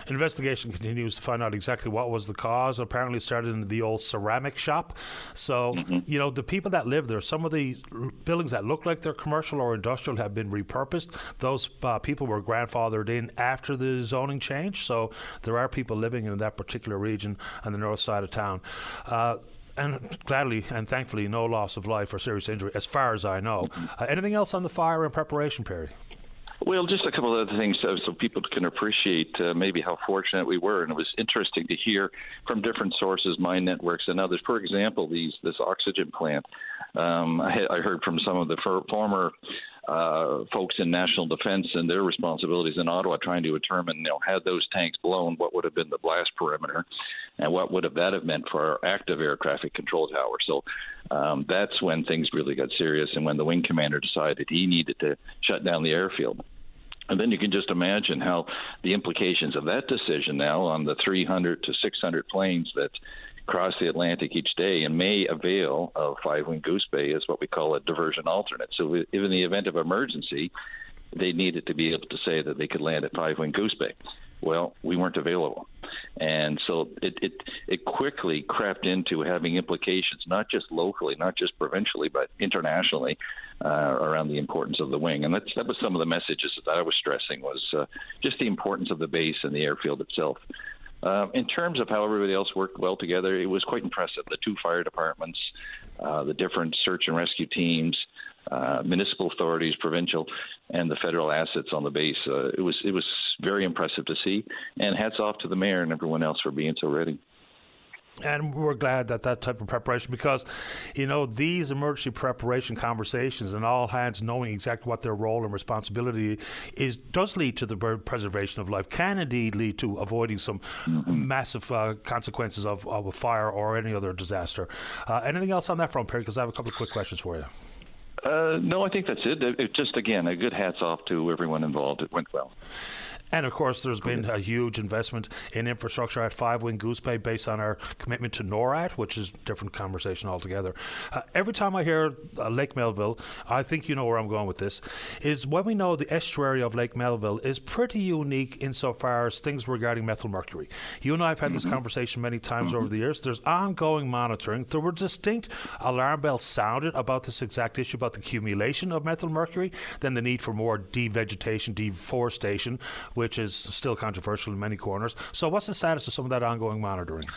Speaker 4: Investigation continues to find out exactly what was the cause. Apparently it started in the old ceramic shop. So, the people that live there, some of the buildings that look like they're commercial or industrial have been repurposed. Those people were grandfathered in after the zoning change. So there are people living in that particular region on the north side of town. And gladly and thankfully, no loss of life or serious injury, as far as I know. Anything else on the fire in preparation, Perry?
Speaker 12: Well, just a couple of other things so people can appreciate maybe how fortunate we were. And it was interesting to hear from different sources, mine networks and others. For example, this oxygen plant. I heard from some of the former folks in national defense and their responsibilities in Ottawa trying to determine, had those tanks blown, what would have been the blast perimeter and what would that have meant for our active air traffic control tower. So that's when things really got serious and when the wing commander decided he needed to shut down the airfield. And then you can just imagine how the implications of that decision now on the 300 to 600 planes that cross the Atlantic each day and may avail of Five-Wing Goose Bay as what we call a diversion alternate. So if in the event of emergency, they needed to be able to say that they could land at Five-Wing Goose Bay. Well, we weren't available. And so it quickly crept into having implications, not just locally, not just provincially, but internationally around the importance of the wing. And that was some of the messages that I was stressing was just the importance of the base and the airfield itself. In terms of how everybody else worked well together, it was quite impressive. The two fire departments, the different search and rescue teams, municipal authorities, provincial, and the federal assets on the base. It was very impressive to see. And hats off to the mayor and everyone else for being so ready.
Speaker 4: And we're glad that type of preparation, because, these emergency preparation conversations and all hands knowing exactly what their role and responsibility does lead to the preservation of life, can indeed lead to avoiding some massive consequences of a fire or any other disaster. Anything else on that front, Perry? Because I have a couple of quick questions for you.
Speaker 12: No, I think that's it. It just, again, a good hats off to everyone involved. It went well.
Speaker 4: And, of course, there's been a huge investment in infrastructure at Five-Wing Goose Bay based on our commitment to NORAD, which is a different conversation altogether. Every time I hear Lake Melville, I think you know where I'm going with this, is when we know the estuary of Lake Melville is pretty unique insofar as things regarding methyl mercury. You and I have had this conversation many times over the years. There's ongoing monitoring. There were distinct alarm bells sounded about this exact issue, about the accumulation of methyl mercury, then the need for more devegetation, deforestation, which is still controversial in many corners. So what's the status of some of that ongoing monitoring?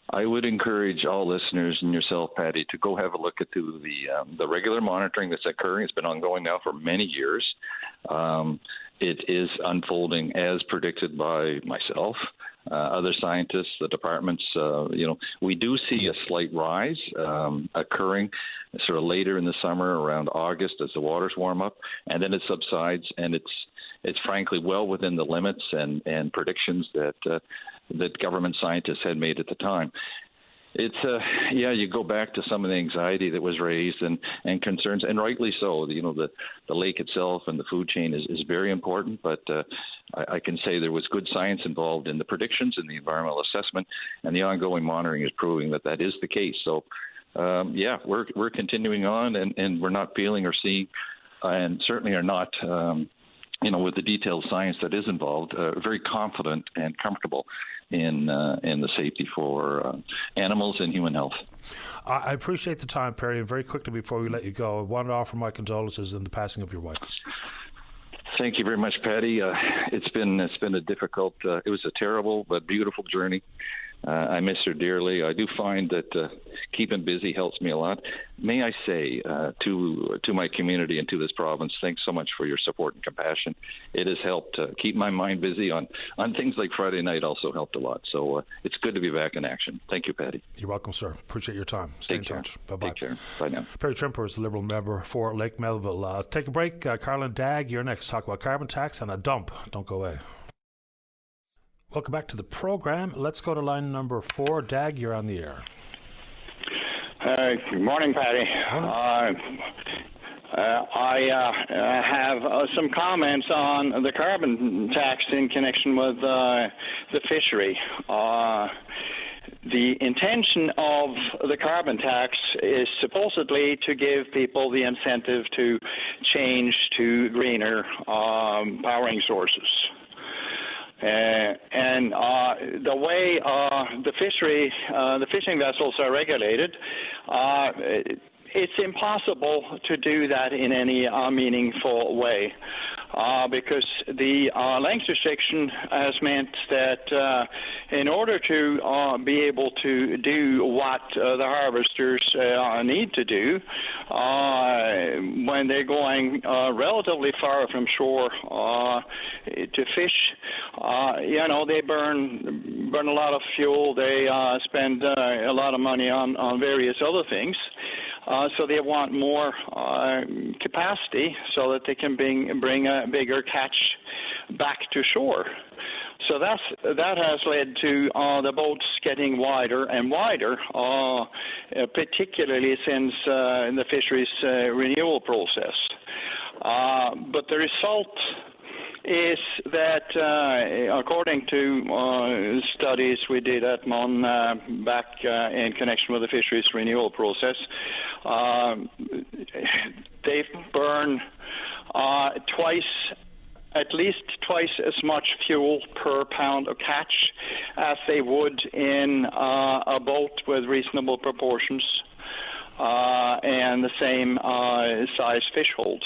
Speaker 12: I would encourage all listeners and yourself, Patty, to go have a look at the regular monitoring that's occurring. It's been ongoing now for many years. It is unfolding as predicted by myself, other scientists, the departments. We do see a slight rise occurring sort of later in the summer, around August, as the waters warm up, and then it subsides, and it's frankly well within the limits and predictions that government scientists had made at the time. It's you go back to some of the anxiety that was raised and concerns, and rightly so. The lake itself and the food chain is very important, but I can say there was good science involved in the predictions and the environmental assessment, and the ongoing monitoring is proving that is the case. So we're continuing on, and we're not feeling or seeing, and certainly are not. With the detailed science that is involved, very confident and comfortable in the safety for animals and human health.
Speaker 4: I appreciate the time, Perry, and very quickly before we let you go, I want to offer my condolences in the passing of your wife.
Speaker 12: Thank you very much, Patty. It's been a difficult, it was a terrible but beautiful journey. I miss her dearly. I do find that keeping busy helps me a lot. May I say to my community and to this province, thanks so much for your support and compassion. It has helped keep my mind busy on things like Friday night. Also helped a lot. So it's good to be back in action. Thank you, Patty.
Speaker 4: You're welcome, sir. Appreciate your time. Stay in touch. Bye-bye.
Speaker 12: Take care. Bye now.
Speaker 4: Perry Trimper is the Liberal member for Lake Melville. Take a break. Carlin Dagg, you're next. Talk about carbon tax and a dump. Don't go away. Welcome back to the program. Let's go to line number 4. Dag, you're on the air.
Speaker 13: Good morning, Patty. I have some comments on the carbon tax in connection with the fishery. The intention of the carbon tax is supposedly to give people the incentive to change to greener powering sources. And the way the fishing vessels are regulated, it's impossible to do that in any meaningful way. Because the length restriction has meant that in order to be able to do what the harvesters need to do when they're going relatively far from shore to fish, they burn a lot of fuel, they spend a lot of money on various other things. So they want more capacity so that they can bring a bigger catch back to shore. So that has led to the boats getting wider and wider, particularly since the fisheries renewal process. But the result is that, according to studies we did at MON back in connection with the fisheries renewal process, they burn at least twice as much fuel per pound of catch as they would in a boat with reasonable proportions and the same size fish hold.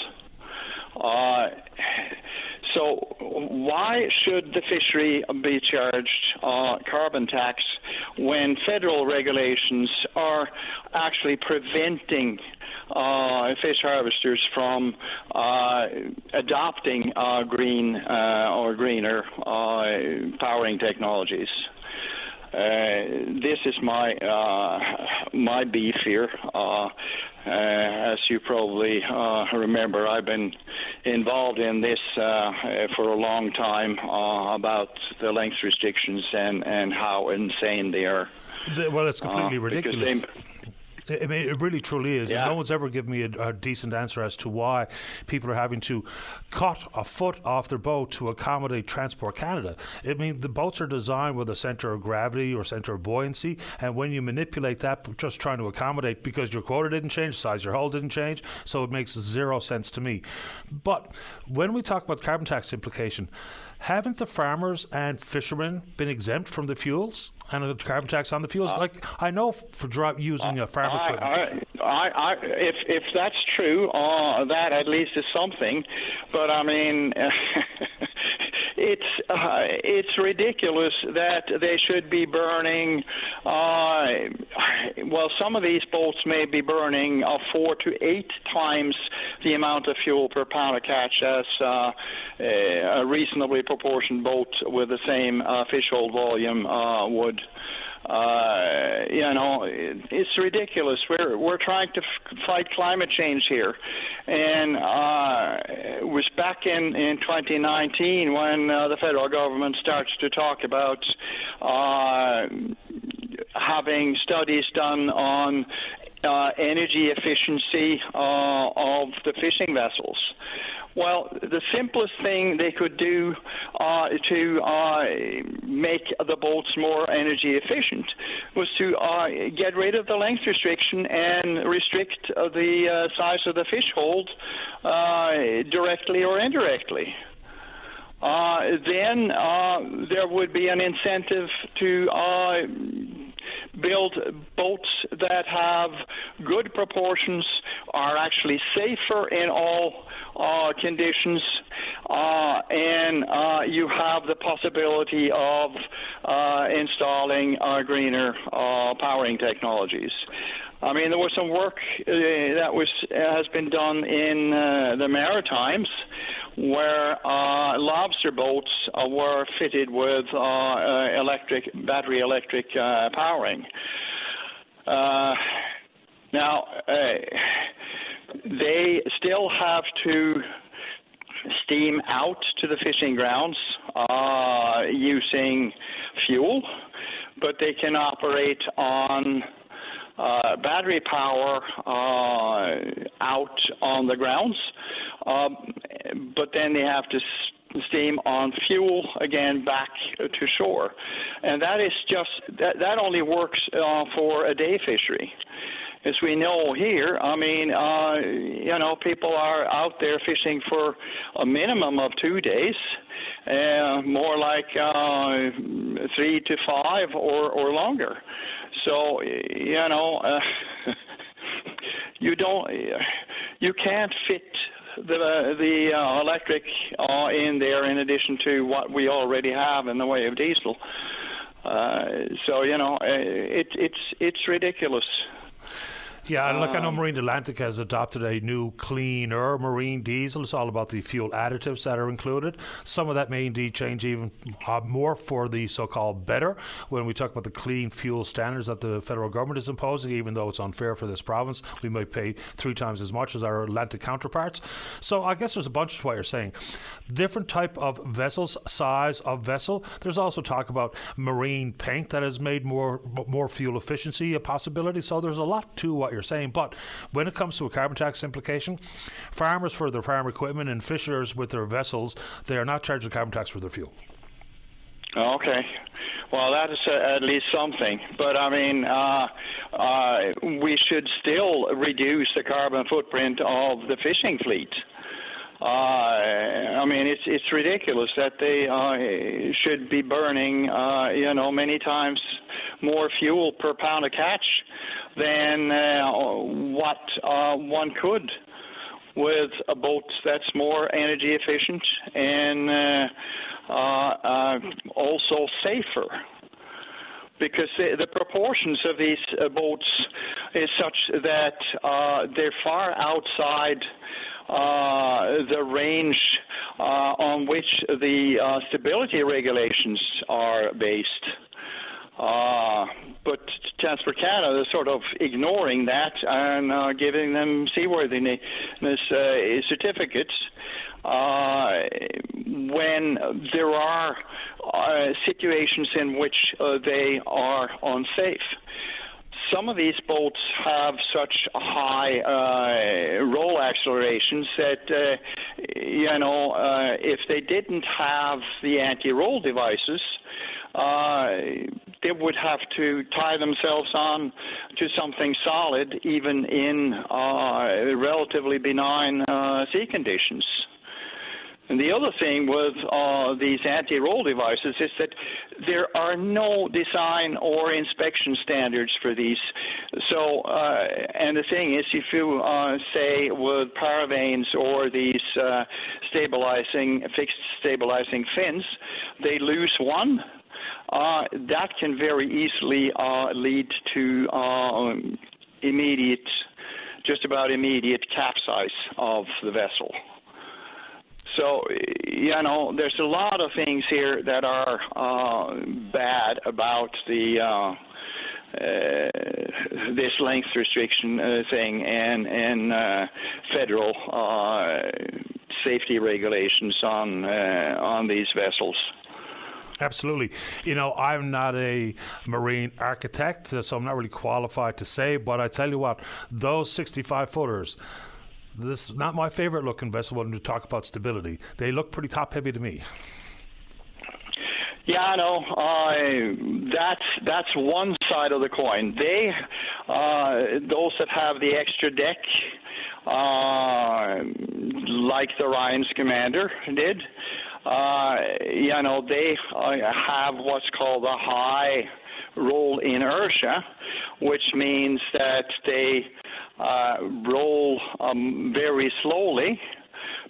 Speaker 13: So why should the fishery be charged carbon tax when federal regulations are actually preventing fish harvesters from adopting green or greener powering technologies? This is my beef here. As you probably remember, I've been involved in this for a long time about the length restrictions and how insane they are.
Speaker 4: Well, it's completely ridiculous. I mean, it really truly is. Yeah. And no one's ever given me a decent answer as to why people are having to cut a foot off their boat to accommodate Transport Canada. I mean, the boats are designed with a centre of gravity or centre of buoyancy, and when you manipulate that, just trying to accommodate because your quota didn't change, the size of your hull didn't change, so it makes zero sense to me. But when we talk about carbon tax implication, haven't the farmers and fishermen been exempt from the fuels and the carbon tax on the fuels? Like, I know for using a farm equipment.
Speaker 13: If that's true, that at least is something. But I mean, it's ridiculous that they should be burning. Well, some of these boats may be burning 4 to 8 times the amount of fuel per pound of catch as a reasonably proportioned boat with the same fish hold volume would. It's ridiculous. We're trying to fight climate change here, and it was back in 2019 when the federal government starts to talk about having studies done on energy efficiency of the fishing vessels. Well, the simplest thing they could do to make the boats more energy efficient was to get rid of the length restriction and restrict the size of the fish hold directly or indirectly. Then there would be an incentive to build boats that have good proportions, are actually safer in all conditions, and you have the possibility of installing greener powering technologies. I mean, there was some work that has been done in the Maritimes, where lobster boats were fitted with battery electric powering. Now, they still have to steam out to the fishing grounds using fuel, but they can operate on battery power out on the grounds, but then they have to steam on fuel again back to shore, and that is just that only works for a day fishery. As we know here, I mean, people are out there fishing for a minimum of 2 days, more like 3 to 5 or longer. So, you can't fit the electric in there in addition to what we already have in the way of diesel. It's ridiculous.
Speaker 4: Yeah, and look, I know Marine Atlantic has adopted a new cleaner marine diesel. It's all about the fuel additives that are included. Some of that may indeed change even more for the so-called better when we talk about the clean fuel standards that the federal government is imposing, even though it's unfair for this province. We might pay 3 times as much as our Atlantic counterparts. So I guess there's a bunch of what you're saying. Different type of vessels, size of vessel. There's also talk about marine paint that has made more fuel efficiency a possibility. So there's a lot to what you're saying, but when it comes to a carbon tax implication, farmers for their farm equipment and fishers with their vessels, they are not charged a carbon tax for their fuel.
Speaker 13: Okay. Well, that is at least something. But, I mean, we should still reduce the carbon footprint of the fishing fleet. I mean, it's ridiculous that they should be burning, many times more fuel per pound of catch than what one could with a boat that's more energy efficient and also safer. Because the proportions of these boats is such that they're far outside the range on which the stability regulations are based. But Transport Canada is sort of ignoring that and giving them seaworthiness certificates when there are situations in which they are unsafe. Some of these boats have such high roll accelerations that, if they didn't have the anti-roll devices, they would have to tie themselves on to something solid, even in relatively benign sea conditions. And the other thing with these anti-roll devices is that there are no design or inspection standards for these. So, and the thing is, if you say with paravanes or these fixed stabilizing fins, they lose one. That can very easily lead to just about immediate capsize of the vessel. So, there's a lot of things here that are bad about the this length restriction thing and federal safety regulations on these vessels.
Speaker 4: Absolutely. I'm not a marine architect, so I'm not really qualified to say, but I tell you what, those 65-footers, this is not my favorite looking vessel when we talk about stability. They look pretty top-heavy to me.
Speaker 13: Yeah, I know. That's one side of the coin. They, those that have the extra deck, like the Ryan's Commander did, they have what's called a high roll inertia, which means that they roll very slowly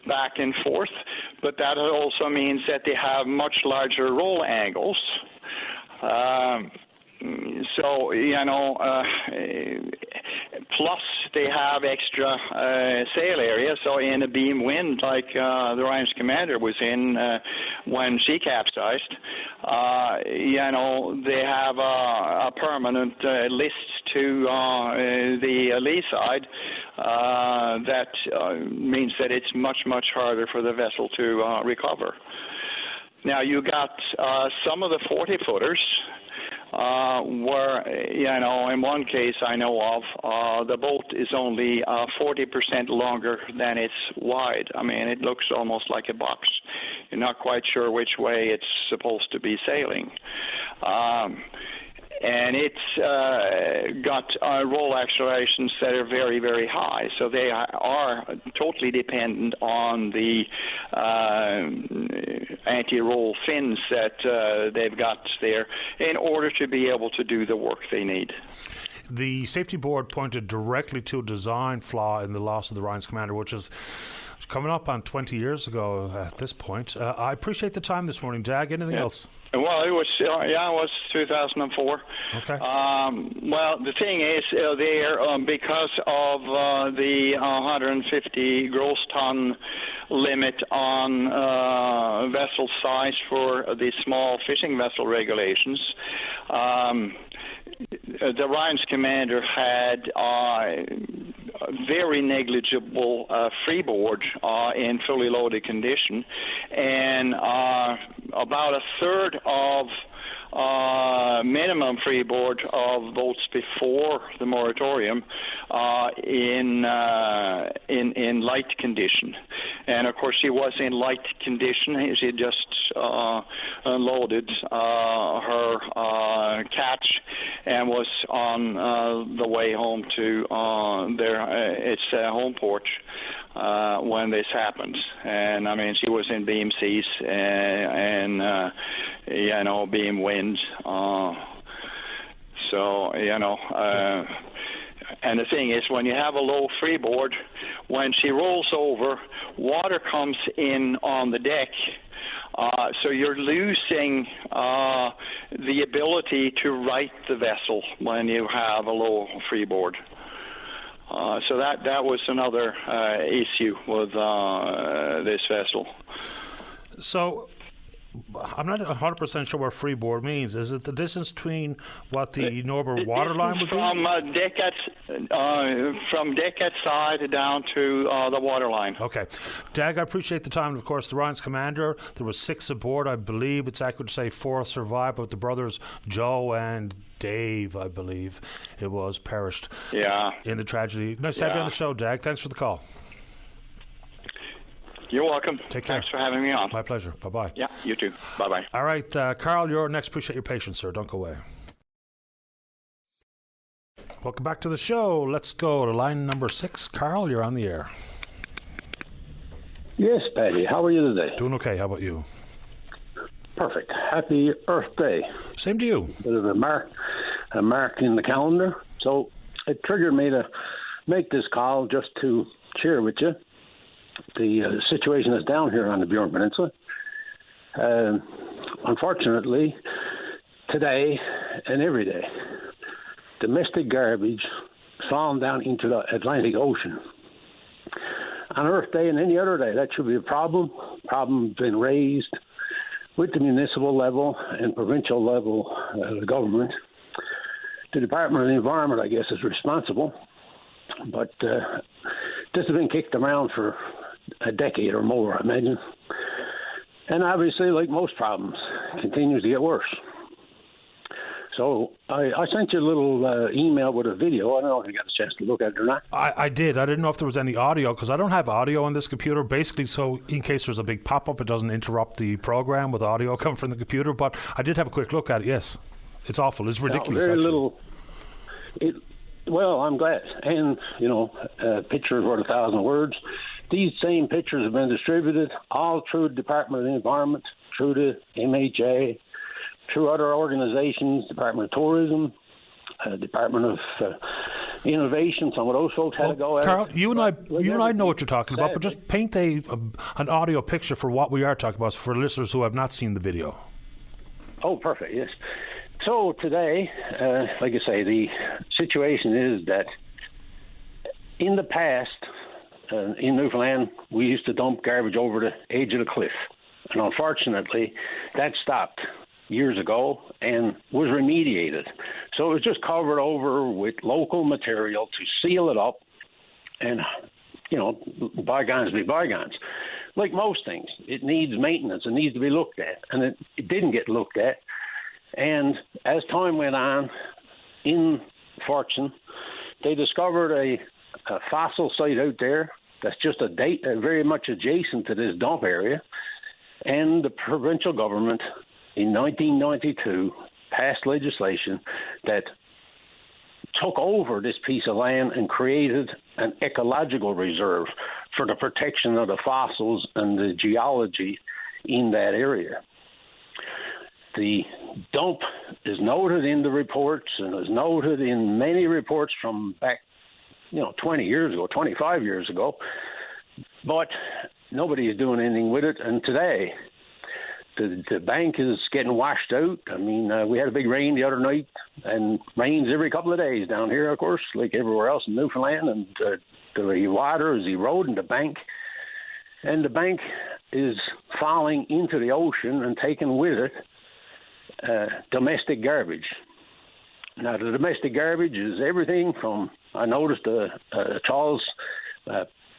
Speaker 13: back and forth, but that also means that they have much larger roll angles. Plus they have extra sail area. So in a beam wind like the Ryan's Commander was in when she capsized, they have a permanent list to the lee side that means that it's much, much harder for the vessel to recover. Now you got some of the 40-footers where, in one case I know of, the boat is only 40% longer than it's wide. I mean, it looks almost like a box. You're not quite sure which way it's supposed to be sailing. And it's got roll accelerations that are very, very high. So they are totally dependent on the anti-roll fins that they've got there in order to be able to do the work they need.
Speaker 4: The safety board pointed directly to a design flaw in the loss of the Ryan's Commander, which is coming up on 20 years ago at this point. I appreciate the time this morning, Jag. Anything else?
Speaker 13: Well, it was 2004.
Speaker 4: Okay.
Speaker 13: Well, the thing is, because of the 150 gross ton limit on vessel size for the small fishing vessel regulations, the Ryan's Commander had very negligible freeboard in fully loaded condition, and about a third of minimum freeboard of boats before the moratorium in light condition. And of course, she was in light condition. She just unloaded her catch and was on the way home to its home porch when this happened. And I mean, she was in beam seas and beam winds. And the thing is, when you have a low freeboard, when she rolls over, water comes in on the deck. So you're losing the ability to right the vessel when you have a low freeboard. So that was another issue with this vessel.
Speaker 4: So I'm not 100% sure what freeboard means. Is it the distance between what the Norbert waterline would be?
Speaker 13: From deck at side down to the waterline.
Speaker 4: Okay. Dag, I appreciate the time. Of course, the Ryan's Commander, there was 6 aboard. I believe it's accurate to say 4 survived, but the brothers Joe and Dave, I believe it was, perished in the tragedy. Nice to have you on the show, Dag. Thanks for the call.
Speaker 13: You're welcome.
Speaker 4: Take care.
Speaker 13: Thanks for having me on.
Speaker 4: My pleasure. Bye-bye.
Speaker 13: Yeah, you too. Bye-bye.
Speaker 4: All right, Carl, you're next. Appreciate your patience, sir. Don't go away. Welcome back to the show. Let's go to line number 6. Carl, you're on the air.
Speaker 8: Yes, Paddy. How are you today?
Speaker 4: Doing okay. How about you?
Speaker 8: Perfect. Happy Earth Day.
Speaker 4: Same to you.
Speaker 8: Bit of a mark in the calendar. So it triggered me to make this call just to share with you the situation that's down here on the Burin Peninsula. Unfortunately, today and every day, domestic garbage falling down into the Atlantic Ocean. On Earth Day and any other day, that should be a problem. Problem been raised with the municipal level and provincial level the government. The Department of the Environment, I guess, is responsible. But this has been kicked around for a decade or more, I imagine. And obviously, like most problems, it continues to get worse. So I sent you a little email with a video. I don't know if you got a chance to look at it or not.
Speaker 4: I did. I didn't know if there was any audio, because I don't have audio on this computer, basically, so in case there's a big pop-up, it doesn't interrupt the program with audio coming from the computer. But I did have a quick look at it, yes. It's awful. It's ridiculous,
Speaker 8: very
Speaker 4: actually.
Speaker 8: Little. Well, I'm glad. And, pictures worth 1,000 words. These same pictures have been distributed all through the Department of the Environment, through the MHA, through other organizations, Department of Tourism, Department of Innovation. Some of those folks had to go at
Speaker 4: Carl,
Speaker 8: it.
Speaker 4: you and I know what you're talking about, but just paint an audio picture for what we are talking about for listeners who have not seen the video.
Speaker 8: Oh, perfect, yes. So today, like I say, the situation is that in the past, in Newfoundland, we used to dump garbage over the edge of the cliff. And unfortunately, that stopped years ago and was remediated. So it was just covered over with local material to seal it up and, bygones be bygones. Like most things, it needs maintenance. It needs to be looked at. And it didn't get looked at. And as time went on, in Fortune, they discovered a fossil site out there that's just very much adjacent to this dump area. And the provincial government in 1992 passed legislation that took over this piece of land and created an ecological reserve for the protection of the fossils and the geology in that area. The dump is noted in the reports and is noted in many reports from back, 20 years ago, 25 years ago, but nobody is doing anything with it. And today, the bank is getting washed out. I mean, we had a big rain the other night, and rains every couple of days down here, of course, like everywhere else in Newfoundland, and the water is eroding the bank, and the bank is falling into the ocean and taking with it domestic garbage. Now, the domestic garbage is everything from, I noticed a Charles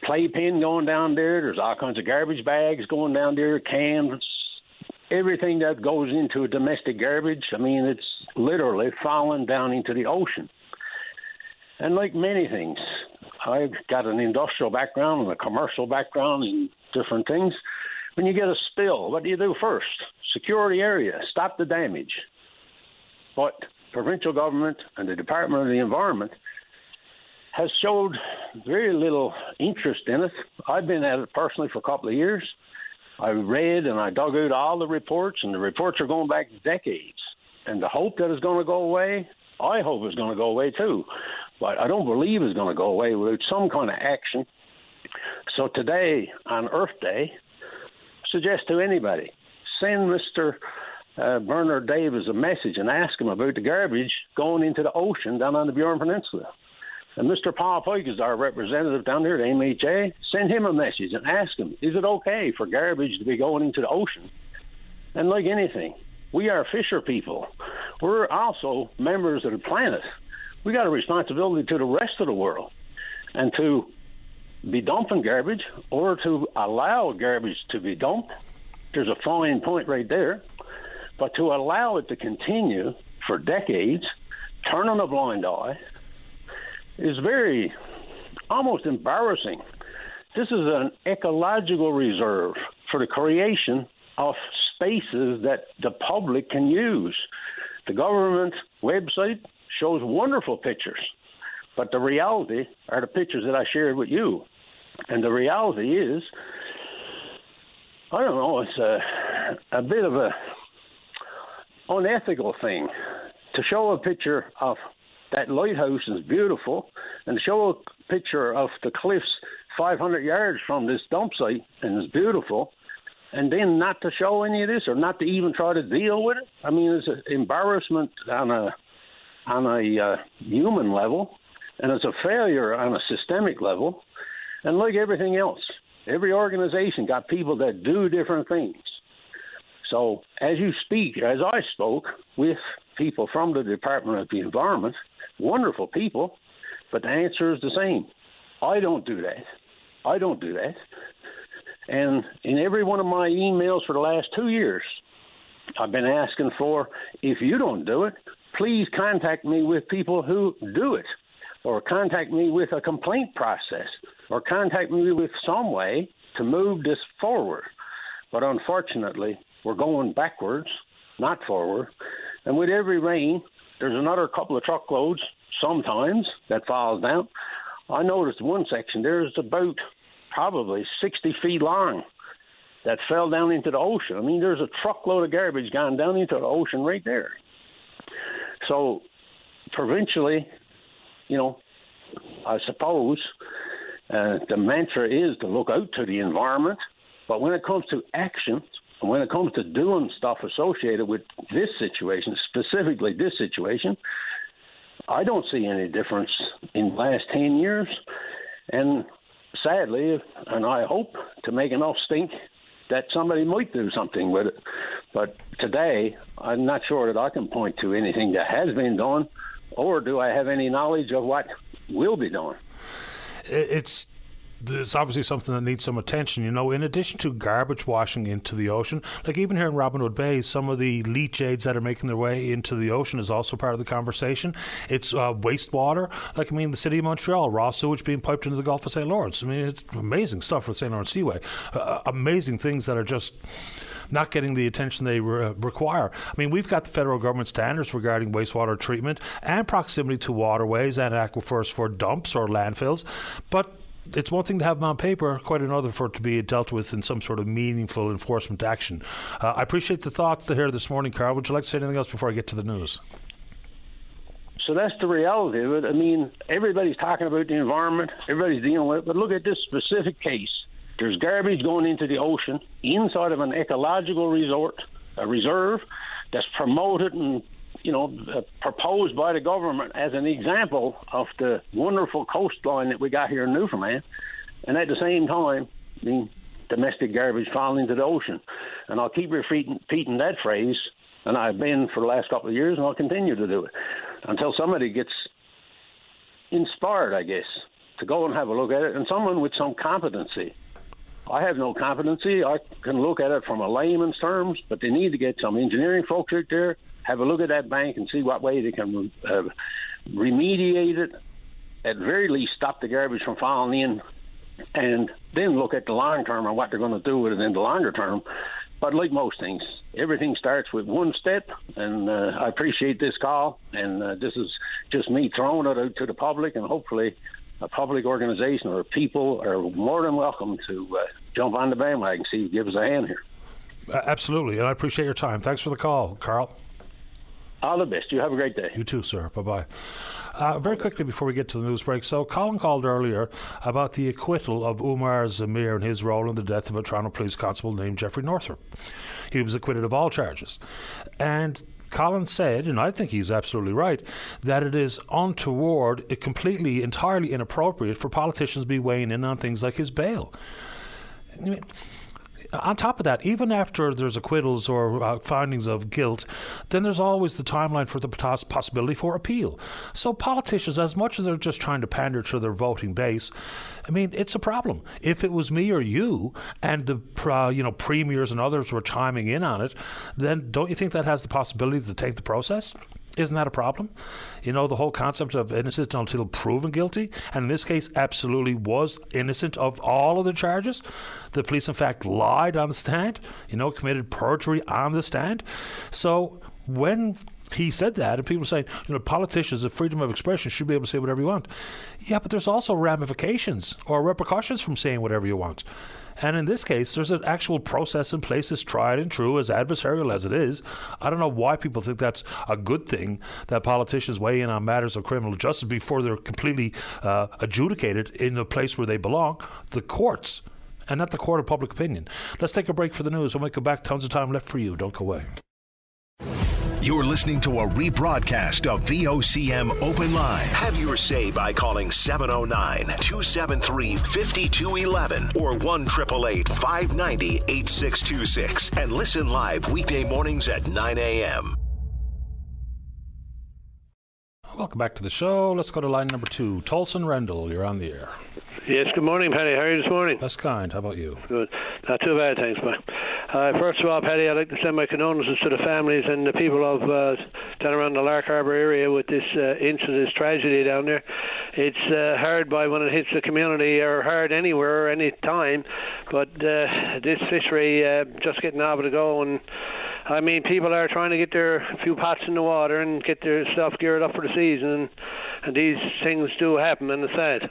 Speaker 8: playpen going down there. There's all kinds of garbage bags going down there, cans, everything that goes into a domestic garbage. I mean, it's literally falling down into the ocean. And like many things, I've got an industrial background and a commercial background in different things. When you get a spill, what do you do first? Secure the area, stop the damage. But provincial government and the Department of the Environment has showed very little interest in it. I've been at it personally for a couple of years. I read and I dug out all the reports, and the reports are going back decades. And the hope that it's going to go away, I hope it's going to go away too. But I don't believe it's going to go away without some kind of action. So today, on Earth Day, I suggest to anybody, send Mr. Bernard Davis a message and ask him about the garbage going into the ocean down on the Burin Peninsula. And Mr. Paul Pike is our representative down there at MHA. Send him a message and ask him, is it okay for garbage to be going into the ocean? And like anything, we are fisher people. We're also members of the planet. We got a responsibility to the rest of the world. And to be dumping garbage or to allow garbage to be dumped, there's a fine point right there. But to allow it to continue for decades, turning a blind eye, is very, almost embarrassing. This is an ecological reserve for the creation of spaces that the public can use. The government website shows wonderful pictures, but the reality are the pictures that I shared with you. And the reality is, I don't know, it's a bit of a unethical thing to show a picture of that lighthouse is beautiful and show a picture of the cliffs 500 yards from this dump site and it's beautiful, and then not to show any of this or not to even try to deal with it. I mean, it's an embarrassment on a human level, and it's a failure on a systemic level. And like everything else, every organization got people that do different things. So as you speak, as I spoke with people from the Department of the Environment, wonderful people, but the answer is the same. I don't do that. I don't do that. And in every one of my emails for the last 2 years, I've been asking for, if you don't do it, please contact me with people who do it, or contact me with a complaint process, or contact me with some way to move this forward. But unfortunately, we're going backwards, not forward. And with every rain, there's another couple of truckloads sometimes that falls down. I noticed one section there is about probably 60 feet long that fell down into the ocean. I mean, there's a truckload of garbage gone down into the ocean right there. So provincially, I suppose the mantra is to look out to the environment. But when it comes to action, and when it comes to doing stuff associated with this situation, specifically this situation, I don't see any difference in the last 10 years. And sadly, and I hope to make enough stink that somebody might do something with it. But today, I'm not sure that I can point to anything that has been done, or do I have any knowledge of what will be done.
Speaker 4: It's It's obviously something that needs some attention. In addition to garbage washing into the ocean, like even here in Robin Hood Bay, some of the leachades that are making their way into the ocean is also part of the conversation. It's wastewater. The city of Montreal, raw sewage being piped into the Gulf of St. Lawrence. It's amazing stuff for the St. Lawrence Seaway. Amazing things that are just not getting the attention they require. We've got the federal government standards regarding wastewater treatment and proximity to waterways and aquifers for dumps or landfills, but it's one thing to have them on paper, quite another for it to be dealt with in some sort of meaningful enforcement action. I appreciate the thought here this morning, Carl. Would you like to say anything else before I get to the news?
Speaker 8: So that's the reality of it. Everybody's talking about the environment, everybody's dealing with it, but look at this specific case. There's garbage going into the ocean inside of an ecological reserve that's promoted and proposed by the government as an example of the wonderful coastline that we got here in Newfoundland. And at the same time, domestic garbage falling into the ocean. And I'll keep repeating that phrase, and I've been for the last couple of years, and I'll continue to do it until somebody gets inspired, I guess, to go and have a look at it, and someone with some competency. I have no competency. I can look at it from a layman's terms, but they need to get some engineering folks out there, have a look at that bank and see what way they can remediate it, at very least stop the garbage from falling in, and then look at the long term and what they're going to do with it in the longer term. But like most things, everything starts with one step, and I appreciate this call, and this is just me throwing it out to the public, and hopefully a public organization or people are more than welcome to jump on the bandwagon, see, give us a hand here.
Speaker 4: Absolutely, and I appreciate your time. Thanks for the call, Carl.
Speaker 8: All the best. You have a great day.
Speaker 4: You too, sir. Bye-bye. Very quickly before we get to the news break, so Colin called earlier about the acquittal of Umar Zamir and his role in the death of a Toronto police constable named Jeffrey Northrop. He was acquitted of all charges. And Colin said, and I think he's absolutely right, that it is untoward, completely, entirely inappropriate for politicians to be weighing in on things like his bail. On top of that, even after there's acquittals or findings of guilt, then there's always the timeline for the possibility for appeal. So politicians, as much as they're just trying to pander to their voting base, it's a problem. If it was me or you, and the premiers and others were chiming in on it, then don't you think that has the possibility to take the process? Isn't that a problem? The whole concept of innocent until proven guilty, and in this case absolutely was innocent of all of the charges. The police in fact lied on the stand, committed perjury on the stand. So when he said that, and people say, politicians of freedom of expression should be able to say whatever you want. Yeah, but there's also ramifications or repercussions from saying whatever you want. And in this case, there's an actual process in place that's tried and true, as adversarial as it is. I don't know why people think that's a good thing, that politicians weigh in on matters of criminal justice before they're completely adjudicated in the place where they belong, the courts, and not the court of public opinion. Let's take a break for the news. When we come back, tons of time left for you. Don't go away.
Speaker 3: You're listening to a rebroadcast of VOCM Open Line. Have your say by calling 709-273-5211 or 1-888-590-8626 and listen live weekday mornings at 9 a.m.
Speaker 4: Welcome back to the show. Let's go to line number 2. Tolson Rendell, you're on the air.
Speaker 14: Yes, good morning, Paddy. How are you this morning?
Speaker 4: That's kind. How about you?
Speaker 14: Good. Not too bad, thanks, man. First of all, Paddy, I'd like to send my condolences to the families and the people of down around the Lark Harbour area with this incident, this tragedy down there. It's hard by when it hits the community, or hard anywhere or any time, but this fishery just getting out of the go, and people are trying to get their few pots in the water and get their stuff geared up for the season, and these things do happen, and it's sad.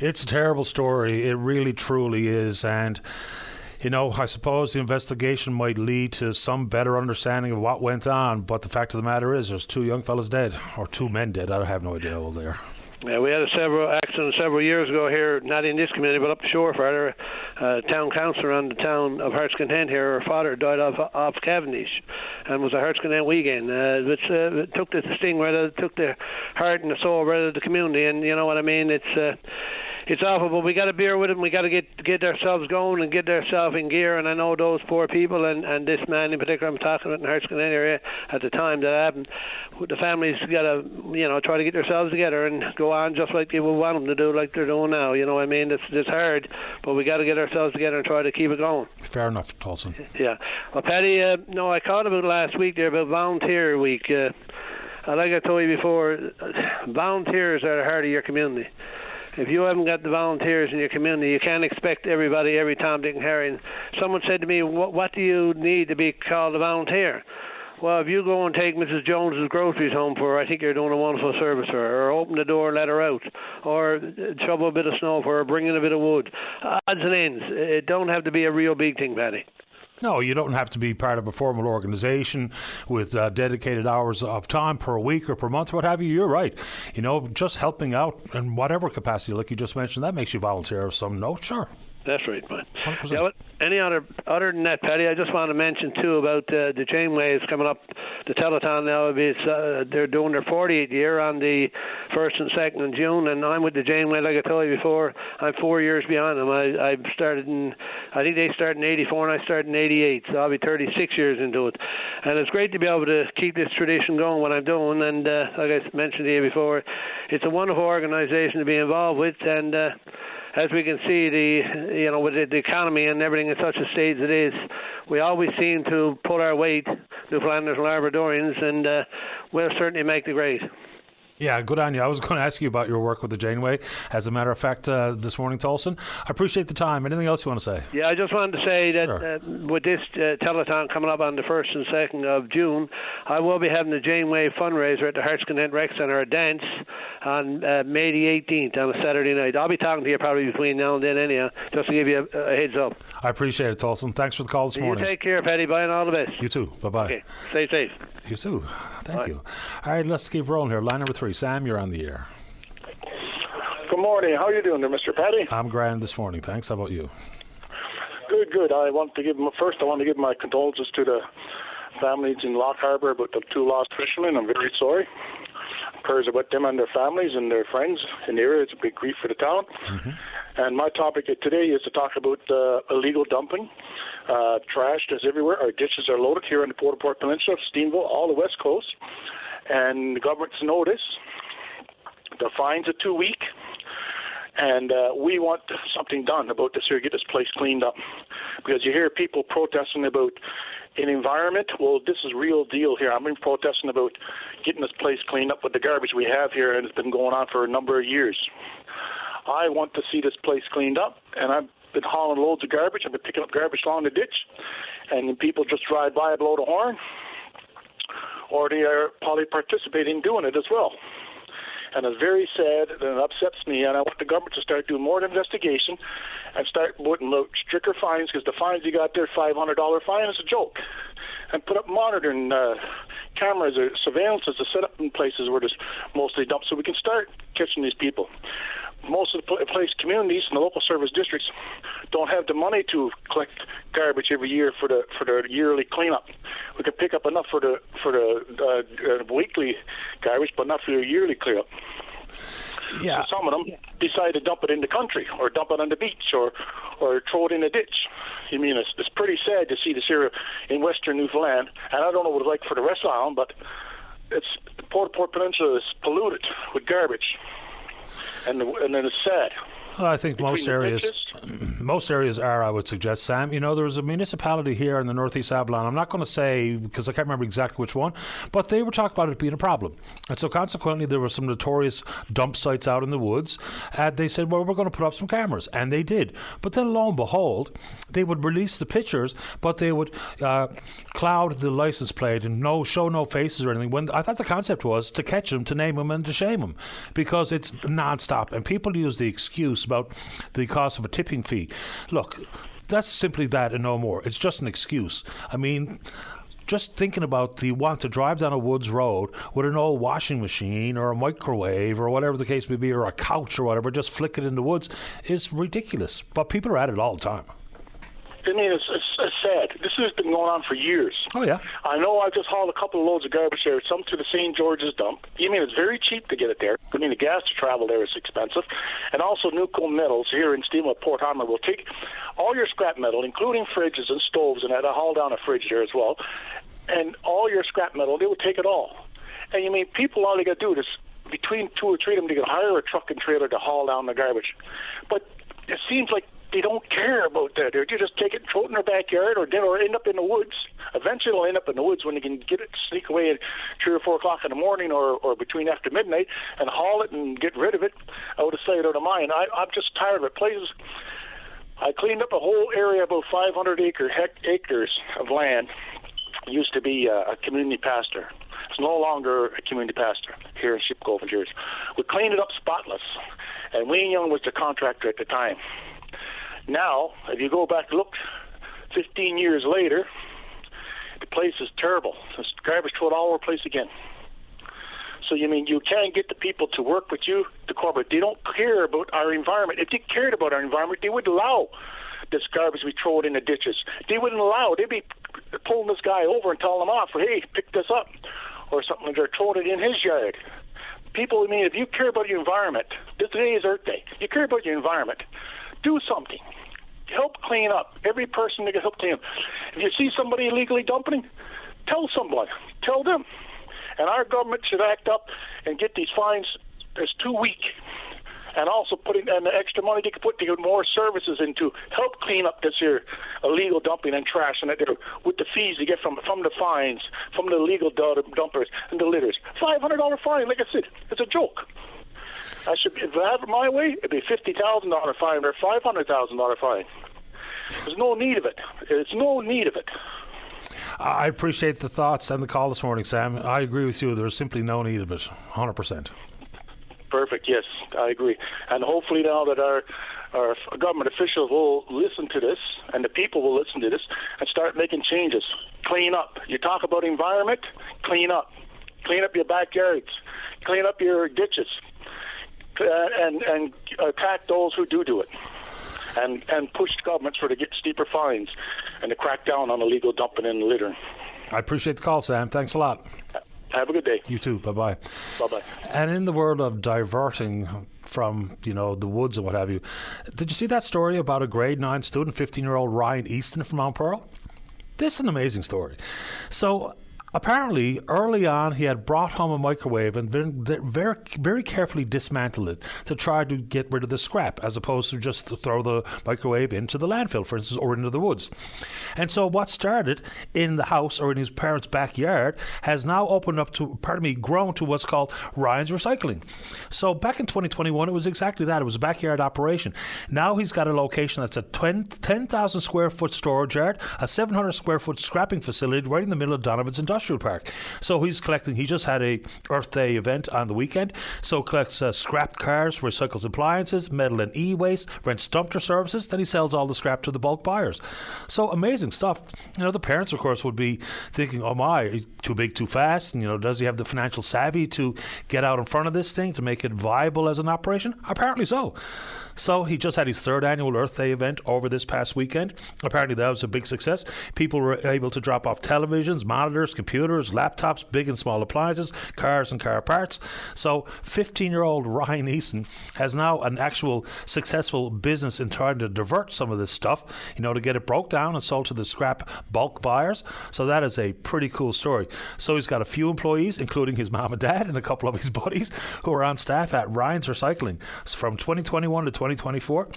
Speaker 4: It's a terrible story. It really, truly is. And, I suppose the investigation might lead to some better understanding of what went on. But the fact of the matter is there's 2 young fellas dead, or 2 men dead. I have no idea how old they are.
Speaker 14: Yeah, we had several accidents several years ago here, not in this community, but up the shore farther. Town councillor on the town of Hearts Content here, her father died off Cavendish, and was a Hearts Content weekend. It took the sting, rather, it took the heart and the soul, rather, the community, and you know what I mean? it's awful, but we got to bear with it. We got to get ourselves going and get ourselves in gear. And I know those poor people and this man in particular I'm talking about in the Hartscreen area at the time that happened, the families got to, try to get themselves together and go on just like they would want them to do, like they're doing now. You know what I mean? It's hard, but we got to get ourselves together and try to keep it going.
Speaker 4: Fair enough, Tolson.
Speaker 14: Yeah. Well, Paddy, I called about last week there about Volunteer Week. Like I told you before, volunteers are the heart of your community. If you haven't got the volunteers in your community, you can't expect everybody, every Tom, Dick, and Harry. And someone said to me, what do you need to be called a volunteer? Well, if you go and take Mrs. Jones's groceries home for her, I think you're doing a wonderful service for her. Or open the door and let her out. Or shovel a bit of snow for her, bring in a bit of wood. Odds and ends. It don't have to be a real big thing, Paddy.
Speaker 4: No, you don't have to be part of a formal organization with dedicated hours of time per week or per month, what have you. You're right. Just helping out in whatever capacity, like you just mentioned, that makes you volunteer of some note, sure.
Speaker 14: That's right, man. 100%. Yeah, any other than that, Paddy, I just want to mention too about the Janeway is coming up. The telethon now they're doing their 40th year on the 1st and 2nd of June, and I'm with the Janeway. Like I told you before, I'm 4 years behind them. I started I think they started in '84 and I started in '88, so I'll be 36 years into it. And it's great to be able to keep this tradition going. What I'm doing, and like I mentioned to you before, it's a wonderful organisation to be involved with, and. As we can see, with the economy and everything in such a state as it is, we always seem to pull our weight, Newfoundlanders and Labradorians, and we'll certainly make the grade.
Speaker 4: Yeah, good on you. I was going to ask you about your work with the Janeway, as a matter of fact, this morning, Tolson. I appreciate the time. Anything else you want to say?
Speaker 14: Yeah, I just wanted to say that
Speaker 4: Sure.
Speaker 14: With this telethon coming up on the 1st and 2nd of June, I will be having the Janeway fundraiser at the Hartscreen Rec Centre, a dance, on May the 18th on a Saturday night. I'll be talking to you probably between now and then anyhow, just to give you a heads up.
Speaker 4: I appreciate it, Tolson. Thanks for the call this morning.
Speaker 14: You take care, Paddy. Bye and all the best.
Speaker 4: You too. Bye-bye.
Speaker 14: Okay. Stay safe.
Speaker 4: You too. Thank you. All right, let's keep rolling here. Line number 3. Sam, you're on the air.
Speaker 15: Good morning. How are you doing there, Mr. Paddy?
Speaker 4: I'm grand this morning. Thanks. How about you?
Speaker 15: Good. I want to give my condolences to the families in Loch Harbour about the 2 lost fishermen. I'm very sorry. Prayers about them and their families and their friends in the area. It's a big grief for the town. Mm-hmm. And my topic today is to talk about illegal dumping. Trash is everywhere. Our ditches are loaded here in the Port Peninsula, Steenville, all the West Coast. And the government's notice. The fines are too weak. And we want something done about this here, get this place cleaned up. Because you hear people protesting about an environment. Well, this is real deal here. I've been protesting about getting this place cleaned up with the garbage we have here, and it's been going on for a number of years. I want to see this place cleaned up, and I've been hauling loads of garbage. I've been picking up garbage along the ditch, and people just drive by, blow the horn, or they are probably participating in doing it as well. And it's very sad, and it upsets me, and I want the government to start doing more investigation and start putting stricter fines, because the fines you got there, $500 fine, is a joke. And put up monitoring cameras or surveillances to set up in places where there's mostly dumps, so we can start catching these people. Most of the place communities and the local service districts don't have the money to collect garbage every year for the yearly cleanup. We can pick up enough for the weekly garbage, but not for the yearly cleanup.
Speaker 4: Yeah.
Speaker 15: So some of them decide to dump it in the country, or dump it on the beach, or throw it in a ditch. I mean, it's pretty sad to see this here in Western Newfoundland, and I don't know what it's like for the rest of the island, but the Port Peninsula is polluted with garbage. And then it's sad.
Speaker 4: Well, I think most areas are, I would suggest, Sam. There was a municipality here in the Northeast Avalon. I'm not going to say, because I can't remember exactly which one, but they were talking about it being a problem. And so consequently, there were some notorious dump sites out in the woods. And they said, well, we're going to put up some cameras. And they did. But then lo and behold, they would release the pictures, but they would cloud the license plate and show no faces or anything. When I thought the concept was to catch them, to name them, and to shame them, because it's nonstop. And people use the excuse about the cost of a tipping fee. Look, that's simply that and no more. It's just an excuse. I mean, just thinking about the want to drive down a woods road with an old washing machine or a microwave or whatever the case may be, or a couch or whatever, just flick it in the woods, is ridiculous. But people are at it all the time.
Speaker 15: I mean, it's sad. This has been going on for years.
Speaker 4: Oh, yeah.
Speaker 15: I know I've just hauled a couple of loads of garbage there, some to the St. George's dump. You mean it's very cheap to get it there. I mean, the gas to travel there is expensive. And also Newcomb Metals here in Steamboat Port Harbour will take all your scrap metal, including fridges and stoves, and I haul down a fridge there as well, and all your scrap metal, they will take it all. And you mean, people, all they got to do is, between 2 or 3 of them, they can hire a truck and trailer to haul down the garbage. But it seems like they don't care about that. They just take it and throw it in their backyard, or end up in the woods. Eventually they'll end up in the woods when they can get it, sneak away at 3 or 4 o'clock in the morning or between after midnight and haul it and get rid of it out of sight, out of mind. I'm just tired of it. Places, I cleaned up a whole area, about 500 acres of land. It used to be a community pasture. It's no longer a community pasture here in Ship Cove, New Jersey. We cleaned it up spotless, and Wayne Young was the contractor at the time. Now, if you go back and look 15 years later, the place is terrible. There's garbage thrown all over the place again. So, you mean, you can't get the people to work with you, the corporate. They don't care about our environment. If they cared about our environment, they would allow this garbage to be thrown in the ditches. They wouldn't allow. They'd be pulling this guy over and telling him off, hey, pick this up, or something. They're throwing it in his yard. People, I mean, if you care about your environment, today is Earth Day. You care about your environment, do something. Help clean up. Every person that can help clean up. If you see somebody illegally dumping, tell someone. Tell them. And our government should act up and get these fines as too weak. And also put in and the extra money they could put to get more services into help clean up this here illegal dumping and trash and there with the fees you get from the fines, from the illegal dumpers and the litters. $500 fine, like I said, it's a joke. If I have it my way, it'd be $50,000 fine or $500,000 fine. There's no need of it. There's no need of it.
Speaker 4: I appreciate the thoughts and the call this morning, Sam. I agree with you. There's simply no need of it, 100%.
Speaker 15: Perfect, yes, I agree. And hopefully now that our government officials will listen to this and the people will listen to this and start making changes. Clean up. You talk about environment, clean up. Clean up your backyards. Clean up your ditches. And attack those who do it. And push governments to get steeper fines and to crack down on illegal dumping and littering.
Speaker 4: I appreciate the call, Sam. Thanks a lot.
Speaker 15: Have a good day.
Speaker 4: You too. Bye-bye.
Speaker 15: Bye-bye.
Speaker 4: And in the world of diverting from, the woods and what have you, did you see that story about a grade 9 student, 15-year-old Ryan Easton from Mount Pearl? This is an amazing story. So apparently, early on, he had brought home a microwave and very, very carefully dismantled it to try to get rid of the scrap, as opposed to just to throw the microwave into the landfill, for instance, or into the woods. And so what started in the house or in his parents' backyard has now grown to what's called Ryan's Recycling. So back in 2021, it was exactly that. It was a backyard operation. Now he's got a location that's a 10,000 square foot storage yard, a 700 square foot scrapping facility right in the middle of Donovan's Industrial Park. So he's collecting, he just had a Earth Day event on the weekend, so collects scrapped cars, recycles appliances, metal and e-waste, rents dumpster services, then he sells all the scrap to the bulk buyers. So amazing stuff. The parents, of course, would be thinking, oh my, too big, too fast, and does he have the financial savvy to get out in front of this thing to make it viable as an operation? Apparently so. So he just had his 3rd annual Earth Day event over this past weekend. Apparently that was a big success. People were able to drop off televisions, monitors, computers, laptops, big and small appliances, cars and car parts. So 15-year-old Ryan Easton has now an actual successful business in trying to divert some of this stuff, to get it broke down and sold to the scrap bulk buyers. So that is a pretty cool story. So he's got a few employees, including his mom and dad and a couple of his buddies who are on staff at Ryan's Recycling. So from 2021 to 2024,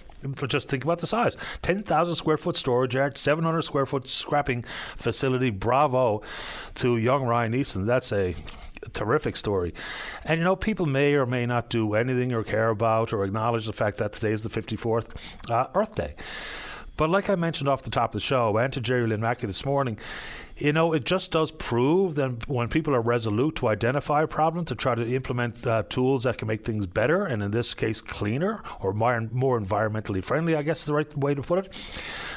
Speaker 4: just think about the size. 10,000 square foot storage yard, 700 square foot scrapping facility. Bravo to young Ryan Easton. That's a terrific story. And people may or may not do anything or care about or acknowledge the fact that today is the 54th Earth Day. But like I mentioned off the top of the show, and to Jerry Lynn Mackey this morning, it just does prove that when people are resolute to identify a problem, to try to implement tools that can make things better, and in this case, cleaner or more environmentally friendly, I guess is the right way to put it.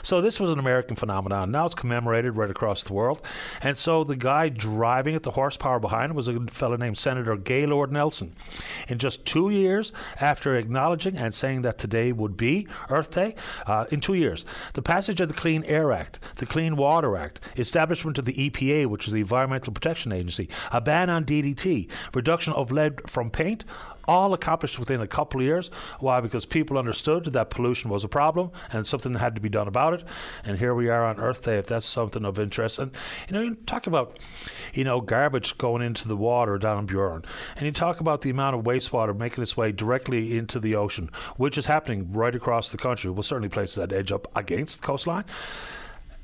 Speaker 4: So this was an American phenomenon. Now it's commemorated right across the world. And so the guy driving it, the horsepower behind him, was a fellow named Senator Gaylord Nelson. In just 2 years after acknowledging and saying that today would be Earth Day, in 2 years, the passage of the Clean Air Act, the Clean Water Act, establishment of the EPA, which is the Environmental Protection Agency, a ban on DDT, reduction of lead from paint, all accomplished within a couple of years. Why? Because people understood that pollution was a problem and something had to be done about it. And here we are on Earth Day, if that's something of interest. And, you talk about, garbage going into the water down in Buren. And you talk about the amount of wastewater making its way directly into the ocean, which is happening right across the country. Well, certainly places that edge up against the coastline.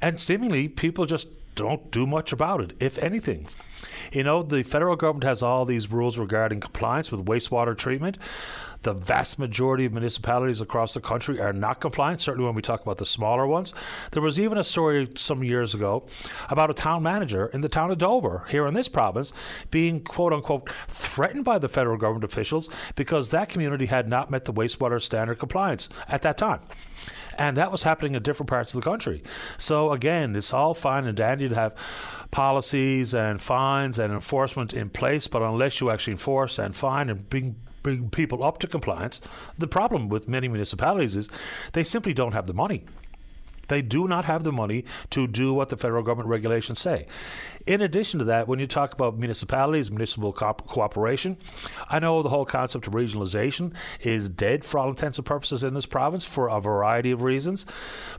Speaker 4: And seemingly, people just don't do much about it, if anything. The federal government has all these rules regarding compliance with wastewater treatment. The vast majority of municipalities across the country are not compliant, certainly when we talk about the smaller ones. There was even a story some years ago about a town manager in the town of Dover, here in this province, being, quote-unquote, threatened by the federal government officials because that community had not met the wastewater standard compliance at that time. And that was happening in different parts of the country. So again, it's all fine and dandy to have policies and fines and enforcement in place, but unless you actually enforce and fine and bring people up to compliance, the problem with many municipalities is they simply don't have the money. They do not have the money to do what the federal government regulations say. In addition to that, when you talk about municipalities, municipal cooperation, I know the whole concept of regionalization is dead for all intents and purposes in this province for a variety of reasons.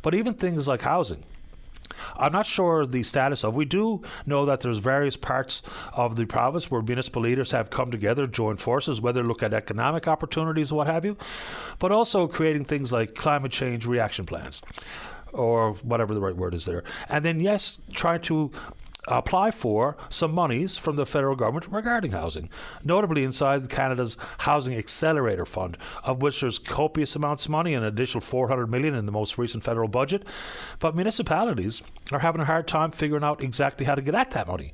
Speaker 4: But even things like housing, I'm not sure the status of. We do know that there's various parts of the province where municipal leaders have come together, joined forces, whether look at economic opportunities, what have you, but also creating things like climate change reaction plans, or whatever the right word is there. And then, yes, try to apply for some monies from the federal government regarding housing, notably inside Canada's Housing Accelerator Fund, of which there's copious amounts of money, an additional $400 million in the most recent federal budget. But municipalities are having a hard time figuring out exactly how to get at that money.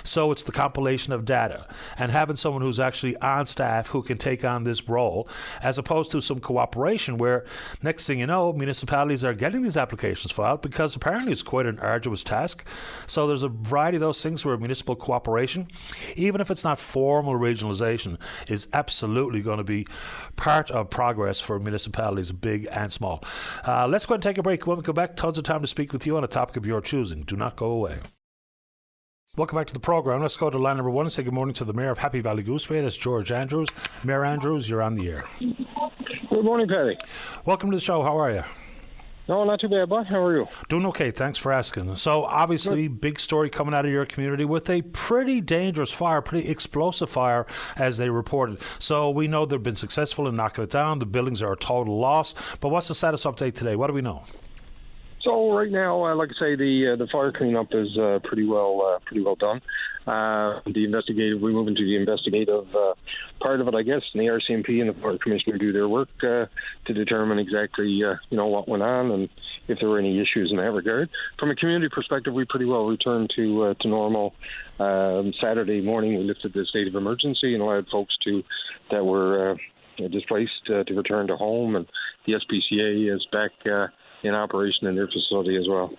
Speaker 4: So it's the compilation of data and having someone who's actually on staff who can take on this role, as opposed to some cooperation where next thing you know, municipalities are getting these applications filed because apparently it's quite an arduous task. So there's a variety of those things where municipal cooperation, even if it's not formal regionalization, is absolutely going to be part of progress for municipalities, big and small. Let's go ahead and take a break. When we come back, tons of time to speak with you on a topic of your choosing. Do not go away. Welcome back to the program. Let's go to line number one and say good morning to the Mayor of Happy Valley Gooseway. That's George Andrews. Mayor Andrews, you're on the air.
Speaker 8: Good morning, Paddy.
Speaker 4: Welcome to the show. How are you?
Speaker 8: No, not too bad, bud. How are you?
Speaker 4: Doing okay. Thanks for asking. So, obviously, big story coming out of your community with a pretty dangerous fire, pretty explosive fire, as they reported. So, we know they've been successful in knocking it down. The buildings are a total loss. But what's the status update today? What do we know?
Speaker 8: So right now, like I say, the fire cleanup is pretty well done. We move into the investigative part of it, I guess, and the RCMP and the fire commissioner do their work to determine exactly what went on and if there were any issues in that regard. From a community perspective, we pretty well returned to normal. Saturday morning, we lifted the state of emergency and allowed folks that were displaced to return to home, and the SPCA is back in operation in their facility as well.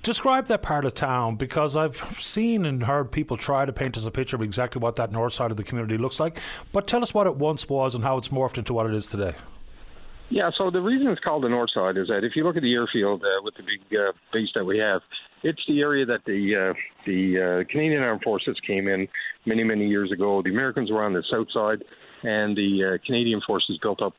Speaker 4: Describe that part of town, because I've seen and heard people try to paint us a picture of exactly what that north side of the community looks like. But tell us what it once was and how it's morphed into what it is today.
Speaker 8: Yeah, so the reason it's called the north side is that if you look at the airfield with the big base that we have, it's the area that the Canadian Armed Forces came in many, many years ago. The Americans were on the south side, and the Canadian Forces built up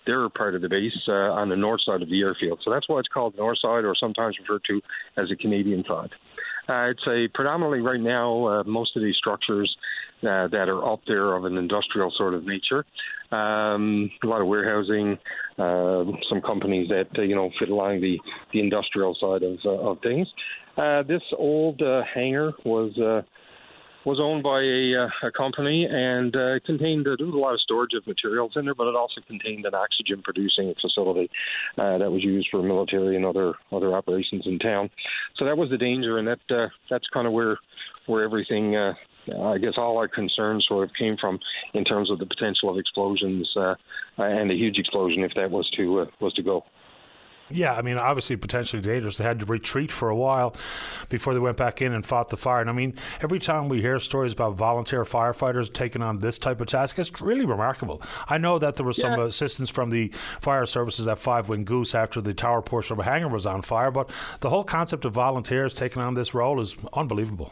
Speaker 8: their part of the base on the north side of the airfield. So that's why it's called north side, or sometimes referred to as a Canadian side. It's a predominantly right now, most of these structures that are up there of an industrial sort of nature. A lot of warehousing, some companies that fit along the industrial side of things. This old hangar was
Speaker 16: was owned by a company, and contained there was a lot of storage of materials in there, but it also contained an oxygen-producing facility that was used for military and other operations in town. So that was the danger, and that's kind of where everything. I guess all our concerns sort of came from in terms of the potential of explosions and a huge explosion if that was to go.
Speaker 4: Yeah, I mean, obviously potentially dangerous. They had to retreat for a while before they went back in and fought the fire. And I mean, every time we hear stories about volunteer firefighters taking on this type of task, it's really remarkable. I know that there was some assistance from the fire services at Five Wing Goose after the tower portion of a hangar was on fire, but the whole concept of volunteers taking on this role is unbelievable.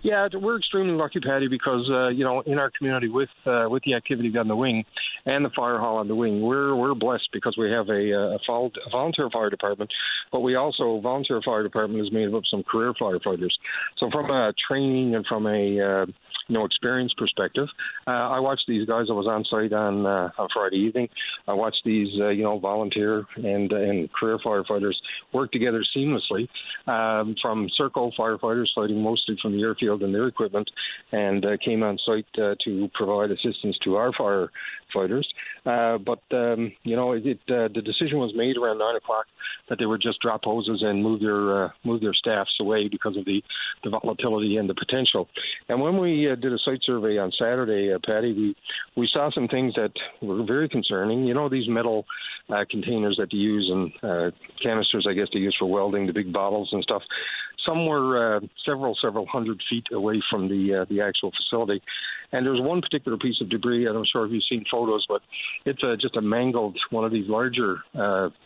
Speaker 16: Yeah, we're extremely lucky, Paddy, because in our community with the activity on the wing and the fire hall on the wing, we're blessed because we have a volunteer fire department, but we also volunteer fire department is made up of some career firefighters. So from a training and from a experience perspective, I watched these guys. I was on site on Friday evening. I watched these volunteer and career firefighters work together seamlessly. From Serco firefighters fighting mostly from the airfield and their equipment, and came on site to provide assistance to our firefighters. But the decision was made around 9 o'clock that they would just drop hoses and move their staffs away because of the volatility and the potential. And when we did a site survey on Saturday, Patty, we saw some things that were very concerning. These metal containers that they use and canisters, I guess, they use for welding, the big bottles and stuff. Some were several hundred feet away from the actual facility. And there's one particular piece of debris, I'm not sure if you've seen photos, but it's just a mangled, one of these larger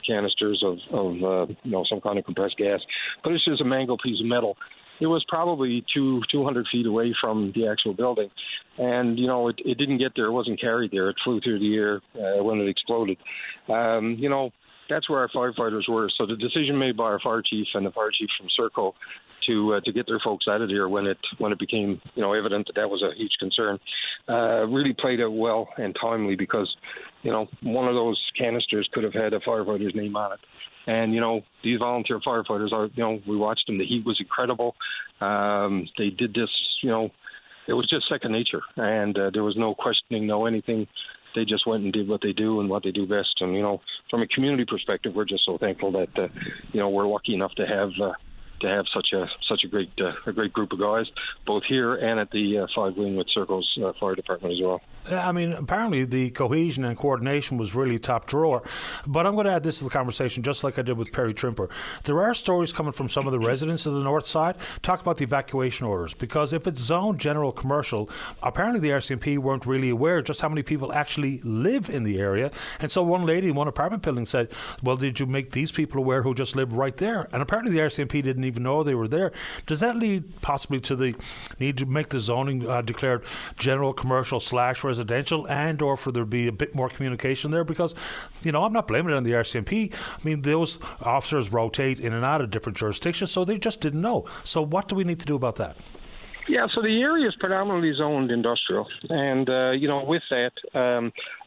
Speaker 16: canisters of some kind of compressed gas. But it's just a mangled piece of metal. It was probably 200 feet away from the actual building. And, it didn't get there. It wasn't carried there. It flew through the air when it exploded. That's where our firefighters were. So the decision made by our fire chief and the fire chief from Serco to get their folks out of there when it became evident that was a huge concern really played out well and timely because one of those canisters could have had a firefighter's name on it. And these volunteer firefighters we watched them. The heat was incredible. They did this. It was just second nature, and there was no questioning, no anything. They just went and did what they do and what they do best. And from a community perspective, we're just so thankful that we're lucky enough to have such a great group of guys, both here and at the Five Wing with Serco's fire department as well.
Speaker 4: I mean, apparently the cohesion and coordination was really top drawer. But I'm going to add this to the conversation, just like I did with Perry Trimper. There are stories coming from some of the residents of the north side. Talk about the evacuation orders, because if it's zoned general commercial, apparently the RCMP weren't really aware just how many people actually live in the area. And so one lady in one apartment building said, well, did you make these people aware who just live right there? And apparently the RCMP didn't even know they were there. Does that lead possibly to the need to make the zoning declared general commercial / residential, and or for there to be a bit more communication there? Because I'm not blaming it on the RCMP. I mean, those officers rotate in and out of different jurisdictions, so they just didn't know. So what do we need to do about that?
Speaker 16: Yeah, so the area is predominantly zoned industrial, and with that,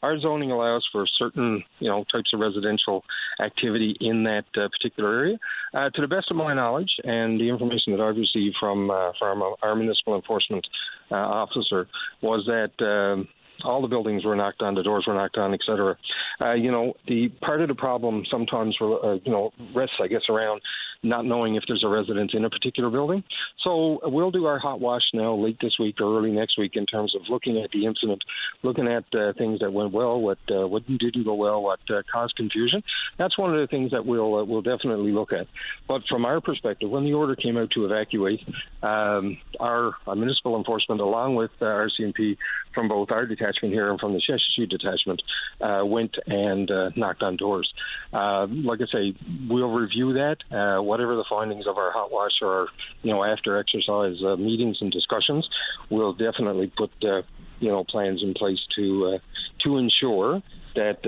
Speaker 16: our zoning allows for certain types of residential activity in that particular area. To the best of my knowledge, and the information that I've received from our municipal enforcement officer, was that all the buildings were knocked on, the doors were knocked on, etc. The part of the problem sometimes rests, I guess, around not knowing if there's a resident in a particular building. So we'll do our hot wash now late this week or early next week in terms of looking at the incident, looking at things that went well, what didn't go well, what caused confusion. That's one of the things that we'll definitely look at. But from our perspective, when the order came out to evacuate, our municipal enforcement, along with RCMP from both our detachment here and from the Sheshatshiu detachment, went and knocked on doors. Like I say, we'll review that. Whatever the findings of our hot wash or after exercise meetings and discussions, we'll definitely put plans in place to ensure that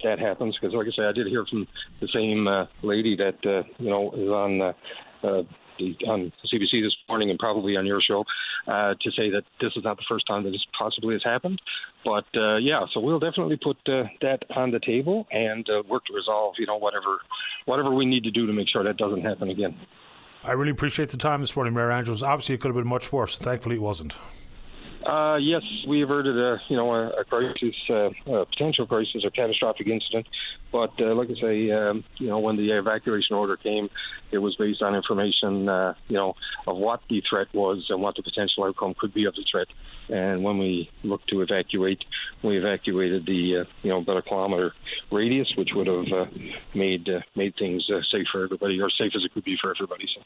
Speaker 16: that happens. Because like I say, I did hear from the same lady that is on CBC this morning and probably on your show to say that this is not the first time that this possibly has happened. But so we'll definitely put that on the table and work to resolve whatever we need to do to make sure that doesn't happen again.
Speaker 4: I really appreciate the time this morning, Mayor Andrews. Obviously, it could have been much worse. Thankfully, it wasn't.
Speaker 16: Yes, we averted a crisis, a potential crisis or catastrophic incident. But like I say, when the evacuation order came, it was based on information, of what the threat was and what the potential outcome could be of the threat. And when we looked to evacuate, we evacuated the, about a kilometre radius, which would have made things safe for everybody, or safe as it could be for everybody. So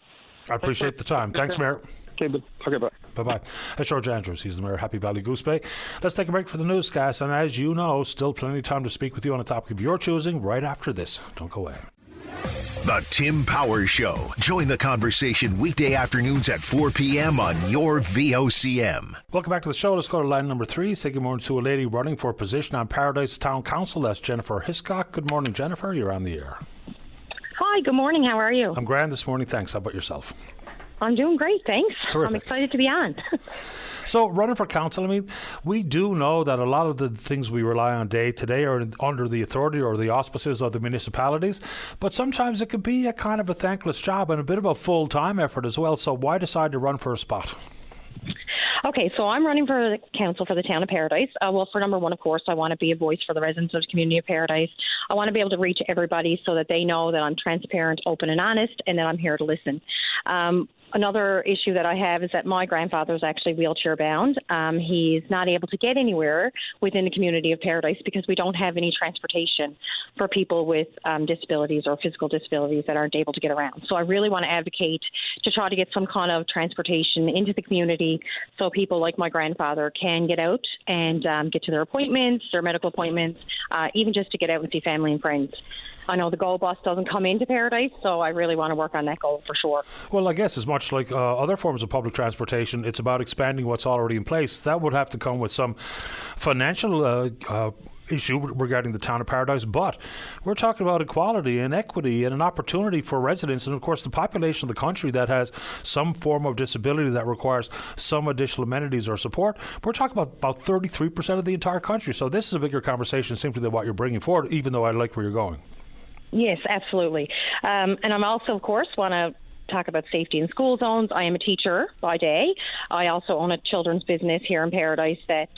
Speaker 4: I appreciate the time. Thanks, Mayor.
Speaker 16: Okay, bye.
Speaker 4: Bye-bye. That's George Andrews. He's the Mayor of Happy Valley Goose Bay. Let's take a break for the newscast. And as you know, still plenty of time to speak with you on a topic of your choosing right after this. Don't go away.
Speaker 3: The Tim Powers Show. Join the conversation weekday afternoons at 4 p.m. on your VOCM.
Speaker 4: Welcome back to the show. Let's go to line number 3. Say good morning to a lady running for a position on Paradise Town Council. That's Jennifer Hiscock. Good morning, Jennifer. You're on the air.
Speaker 17: Hi, good morning. How are you?
Speaker 4: I'm grand this morning. Thanks. How about yourself?
Speaker 17: I'm doing great, thanks.
Speaker 4: Terrific.
Speaker 17: I'm excited to be on.
Speaker 4: So, running for council, I mean, we do know that a lot of the things we rely on day to day are under the authority or the auspices of the municipalities, but sometimes it can be a kind of a thankless job and a bit of a full-time effort as well. So why decide to run for a spot?
Speaker 17: Okay, so I'm running for the council for the town of Paradise. Well, for number one, of course, I want to be a voice for the residents of the community of Paradise. I want to be able to reach everybody so that they know that I'm transparent, open, and honest, and that I'm here to listen. Another issue that I have is that my grandfather is actually wheelchair bound. He's not able to get anywhere within the community of Paradise because we don't have any transportation for people with disabilities or physical disabilities that aren't able to get around. So I really want to advocate to try to get some kind of transportation into the community so people like my grandfather can get out and get to their appointments, their medical appointments, even just to get out and see family and friends. I know the Gold Bus doesn't come into Paradise, so I really want to work on that goal for sure.
Speaker 4: Well, I guess as much like other forms of public transportation, it's about expanding what's already in place. That would have to come with some financial issue regarding the town of Paradise, but we're talking about equality and equity and an opportunity for residents and, of course, the population of the country that has some form of disability that requires some additional amenities or support. We're talking about 33% of the entire country, so this is a bigger conversation simply than what you're bringing forward, even though I like where you're going.
Speaker 17: Yes, absolutely. And I'm also, of course, want to talk about safety in school zones. I am a teacher by day. I also own a children's business here in Paradise that,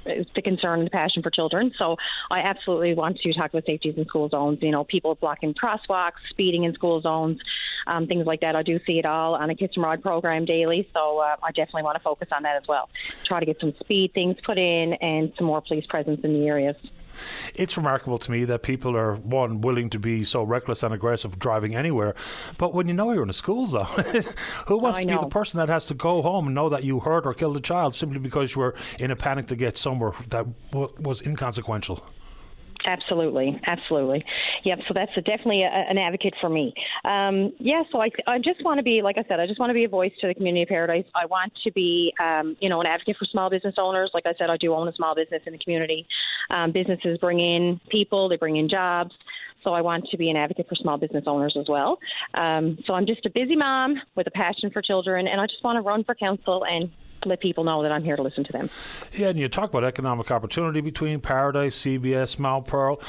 Speaker 17: is the concern and the passion for children. So I absolutely want to talk about safety in school zones, people blocking crosswalks, speeding in school zones, things like that. I do see it all on a Kiss and Ride program daily, so I definitely want to focus on that as well. Try to get some speed things put in and some more police presence in the areas.
Speaker 4: It's remarkable to me that people are, one, willing to be so reckless and aggressive driving anywhere, but when you know you're in a school zone, who wants to be the person that has to go home and know that you hurt or killed a child simply because you were in a panic to get somewhere that was inconsequential?
Speaker 17: Absolutely. Yep. So that's definitely an advocate for me. So I just want to be, like I said, I just want to be a voice to the community of Paradise. I want to be, an advocate for small business owners. Like I said, I do own a small business in the community. Businesses bring in people, they bring in jobs. So I want to be an advocate for small business owners as well. So I'm just a busy mom with a passion for children, and I just want to run for council and let people know that I'm here to listen to them.
Speaker 4: Yeah, and you talk about economic opportunity between Paradise, CBS, Mount Pearl,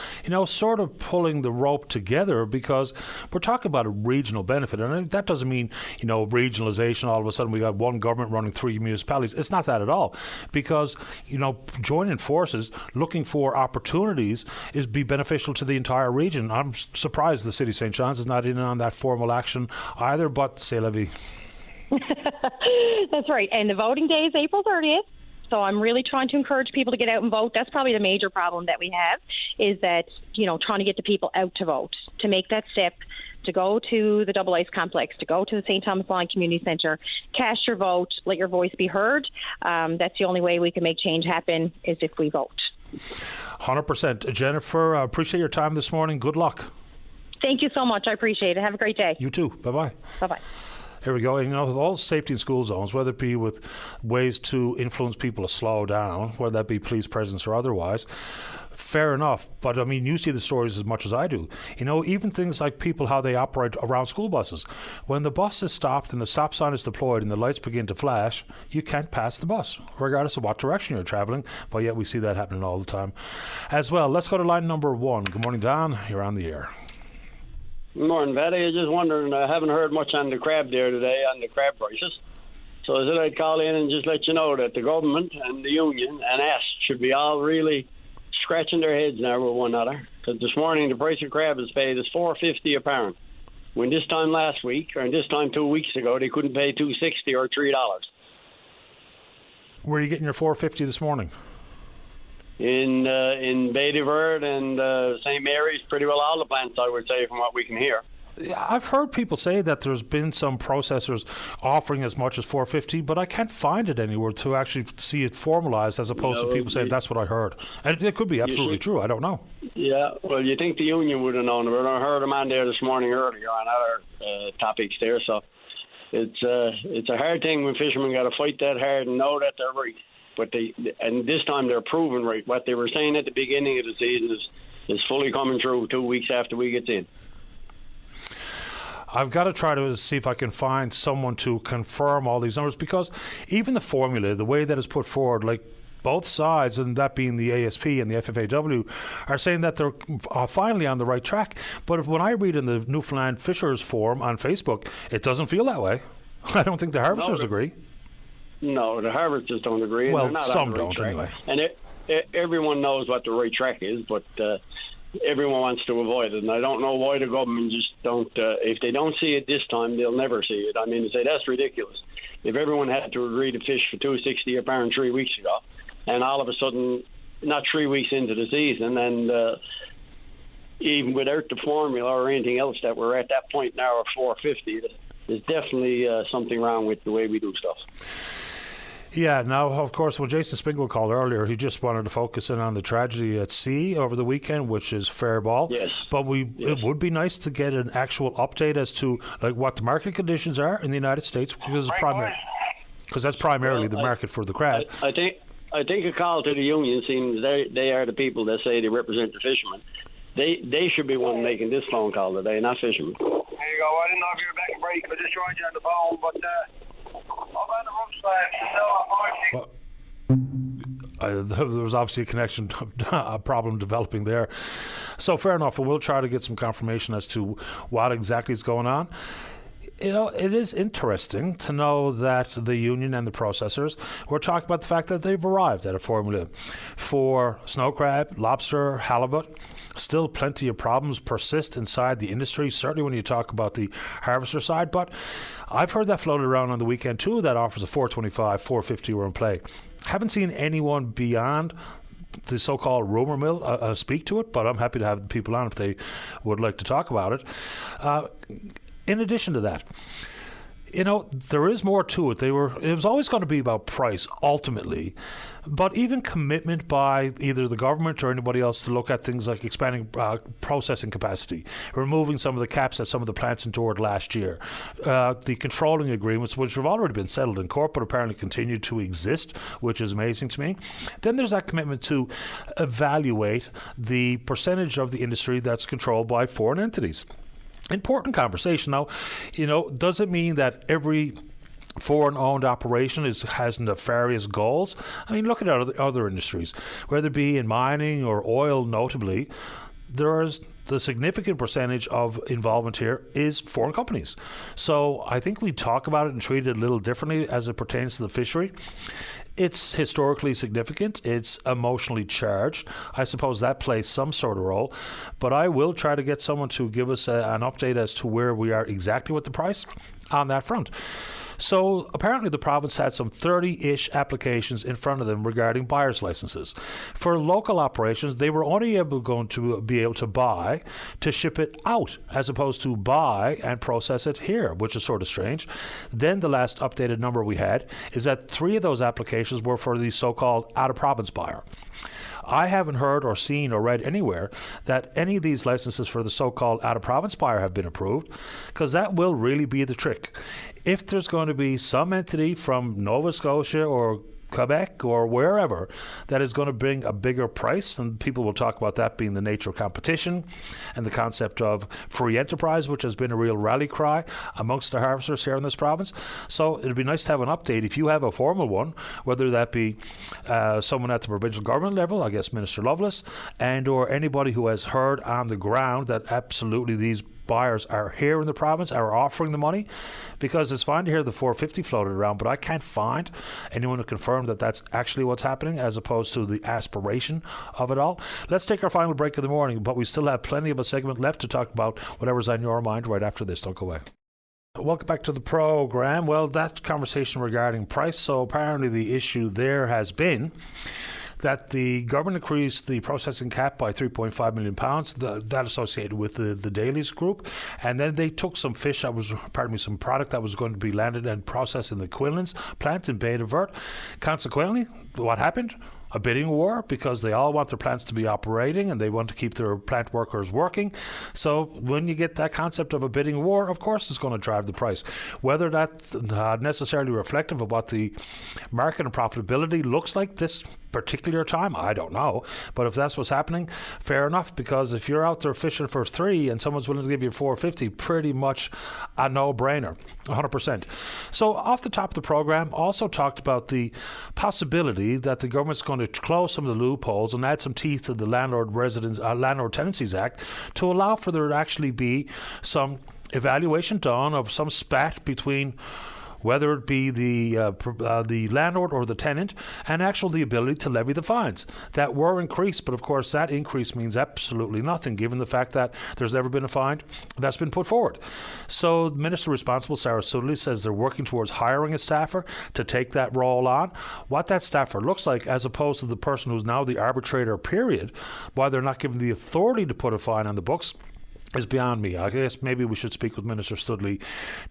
Speaker 4: sort of pulling the rope together because we're talking about a regional benefit. And that doesn't mean, regionalization, all of a sudden we got one government running 3 municipalities. It's not that at all because, joining forces, looking for opportunities is be beneficial to the entire region. I'm surprised the City of St. John's is not in on that formal action either, but c'est la vie.
Speaker 17: That's right. And the voting day is April 30th. So I'm really trying to encourage people to get out and vote. That's probably the major problem that we have is that, trying to get the people out to vote, to make that step, to go to the Double Ice Complex, to go to the St. Thomas Line Community Centre, cast your vote, let your voice be heard. That's the only way we can make change happen is if we vote.
Speaker 4: 100%. Jennifer, I appreciate your time this morning. Good luck.
Speaker 17: Thank you so much. I appreciate it. Have a great day.
Speaker 4: You too. Bye-bye.
Speaker 17: Bye-bye.
Speaker 4: Here we go. With all safety in school zones, whether it be with ways to influence people to slow down, whether that be police presence or otherwise, fair enough. But, you see the stories as much as I do. Even things like people, how they operate around school buses. When the bus is stopped and the stop sign is deployed and the lights begin to flash, you can't pass the bus, regardless of what direction you're traveling. But yet we see that happening all the time as well. Let's go to line number 1. Good morning, Don. You're on the air.
Speaker 18: Morning, Patty. I was just wondering, I haven't heard much on the crab there today, on the crab prices. So I said I'd call in and just let you know that the government and the union and us should be all really scratching their heads now with one another. Because this morning the price of crab is paid is $4.50 a pound. When this time last week, or this time 2 weeks ago, they couldn't pay $2.60 or $3.
Speaker 4: Where are you getting your $4.50 this morning?
Speaker 18: In Badeverde and St. Mary's, pretty well all the plants, I would say, from what we can hear.
Speaker 4: I've heard people say that there's been some processors offering as much as $4.50, but I can't find it anywhere to actually see it formalized, as opposed to people saying that's what I heard. And it could be absolutely true. I don't know.
Speaker 18: Yeah, well, you think the union would have known, but I heard them on there this morning earlier on other topics there. So it's a hard thing when fishermen got to fight that hard and know that they're right. But and this time they're proven right. What they were saying at the beginning of the season is fully coming true 2 weeks after we get in.
Speaker 4: I've got to try to see if I can find someone to confirm all these numbers, because even the formula, the way that is put forward, like both sides, and that being the ASP and the FFAW, are saying that they're finally on the right track. But when I read in the Newfoundland Fishers Forum on Facebook, it doesn't feel that way. I don't think the harvesters agree.
Speaker 18: No, the harvesters don't agree.
Speaker 4: Well,
Speaker 18: they're not
Speaker 4: some
Speaker 18: on the right
Speaker 4: don't
Speaker 18: track.
Speaker 4: anyway.
Speaker 18: And everyone knows what the right track is, but everyone wants to avoid it. And I don't know why the government just don't. If they don't see it this time, they'll never see it. I mean, they say that's ridiculous. If everyone had to agree to fish for $2.60 a pound 3 weeks ago, and all of a sudden, not 3 weeks into the season, and even without the formula or anything else, that we're at that point now of $4.50, there's definitely something wrong with the way we do stuff.
Speaker 4: Yeah, now, of course, when Jason Spingle called earlier, he just wanted to focus in on the tragedy at sea over the weekend, which is fair ball.
Speaker 18: Yes.
Speaker 4: But it would be nice to get an actual update as to like what the market conditions are in the United States, because that's primarily the market for the crab.
Speaker 18: I think a call to the union, seems they are the people that say they represent the fishermen. They should be one making this phone call today, not fishermen.
Speaker 19: There you go. I didn't know if you were back in break. I just tried you on the phone, but
Speaker 4: there was obviously a connection, a problem developing there. So fair enough, and we'll try to get some confirmation as to what exactly is going on. You know, it is interesting to know that the union and the processors were talking about the fact that they've arrived at a formula for snow crab, lobster, halibut. Still plenty of problems persist inside the industry, certainly when you talk about the harvester side. But I've heard that floated around on the weekend too, that offers of $4.25, $4.50 were in play. Haven't seen anyone beyond the so-called rumor mill speak to it, but I'm happy to have people on if they would like to talk about it. In addition to that, you know, there is more to it. It was always going to be about price, ultimately. But even commitment by either the government or anybody else to look at things like expanding processing capacity, removing some of the caps that some of the plants endured last year, the controlling agreements, which have already been settled in court but apparently continue to exist, which is amazing to me. Then there's that commitment to evaluate the percentage of the industry that's controlled by foreign entities. Important conversation. Now, you know, does it mean that every foreign-owned operation has nefarious goals? I mean, look at other industries, whether it be in mining or oil notably. There's the significant percentage of involvement here is foreign companies. So I think we talk about it and treat it a little differently as it pertains to the fishery. It's historically significant. It's emotionally charged. I suppose that plays some sort of role. But I will try to get someone to give us an update as to where we are exactly with the price on that front. So apparently the province had some 30-ish applications in front of them regarding buyer's licenses. For local operations, they were only going to be able to buy to ship it out, as opposed to buy and process it here, which is sort of strange. Then the last updated number we had is that 3 of those applications were for the so-called out-of-province buyer. I haven't heard or seen or read anywhere that any of these licenses for the so-called out-of-province buyer have been approved, because that will really be the trick. If there's going to be some entity from Nova Scotia or Quebec or wherever that is going to bring a bigger price, and people will talk about that being the nature of competition and the concept of free enterprise, which has been a real rally cry amongst the harvesters here in this province. So it'd be nice to have an update if you have a formal one, whether that be someone at the provincial government level, I guess Minister Lovelace, and or anybody who has heard on the ground that absolutely these buyers are here in the province, are offering the money, because it's fine to hear the 450 floated around, but I can't find anyone to confirm that that's actually what's happening as opposed to the aspiration of it all. Let's take our final break of the morning, but we still have plenty of a segment left to talk about whatever's on your mind right after this. Don't go away. Welcome back to the program. Well, that conversation regarding price. So apparently the issue there has been that the government increased the processing cap by £3.5 million, that associated with the Dailies group, and then they took some fish that was, some product that was going to be landed and processed in the Quinlan's plant in Bay de Vert. Consequently, what happened? A bidding war, because they all want their plants to be operating and they want to keep their plant workers working. So when you get that concept of a bidding war, of course it's going to drive the price. Whether that's necessarily reflective of what the market and profitability looks like this particular time, I don't know. But if that's what's happening, fair enough, because if you're out there fishing for $3 and someone's willing to give you $4.50, pretty much a no-brainer, 100%. So off the top of the program, also talked about the possibility that the government's going to close some of the loopholes and add some teeth to the Landlord Tenancies Act to allow for there to actually be some evaluation done of some spat between whether it be the landlord or the tenant, and actually the ability to levy the fines that were increased. But of course, that increase means absolutely nothing, given the fact that there's never been a fine that's been put forward. So the minister responsible, Sarah Sudley, says they're working towards hiring a staffer to take that role on. What that staffer looks like, as opposed to the person who's now the arbitrator, period, why they're not given the authority to put a fine on the books, is beyond me. I guess maybe we should speak with Minister Studley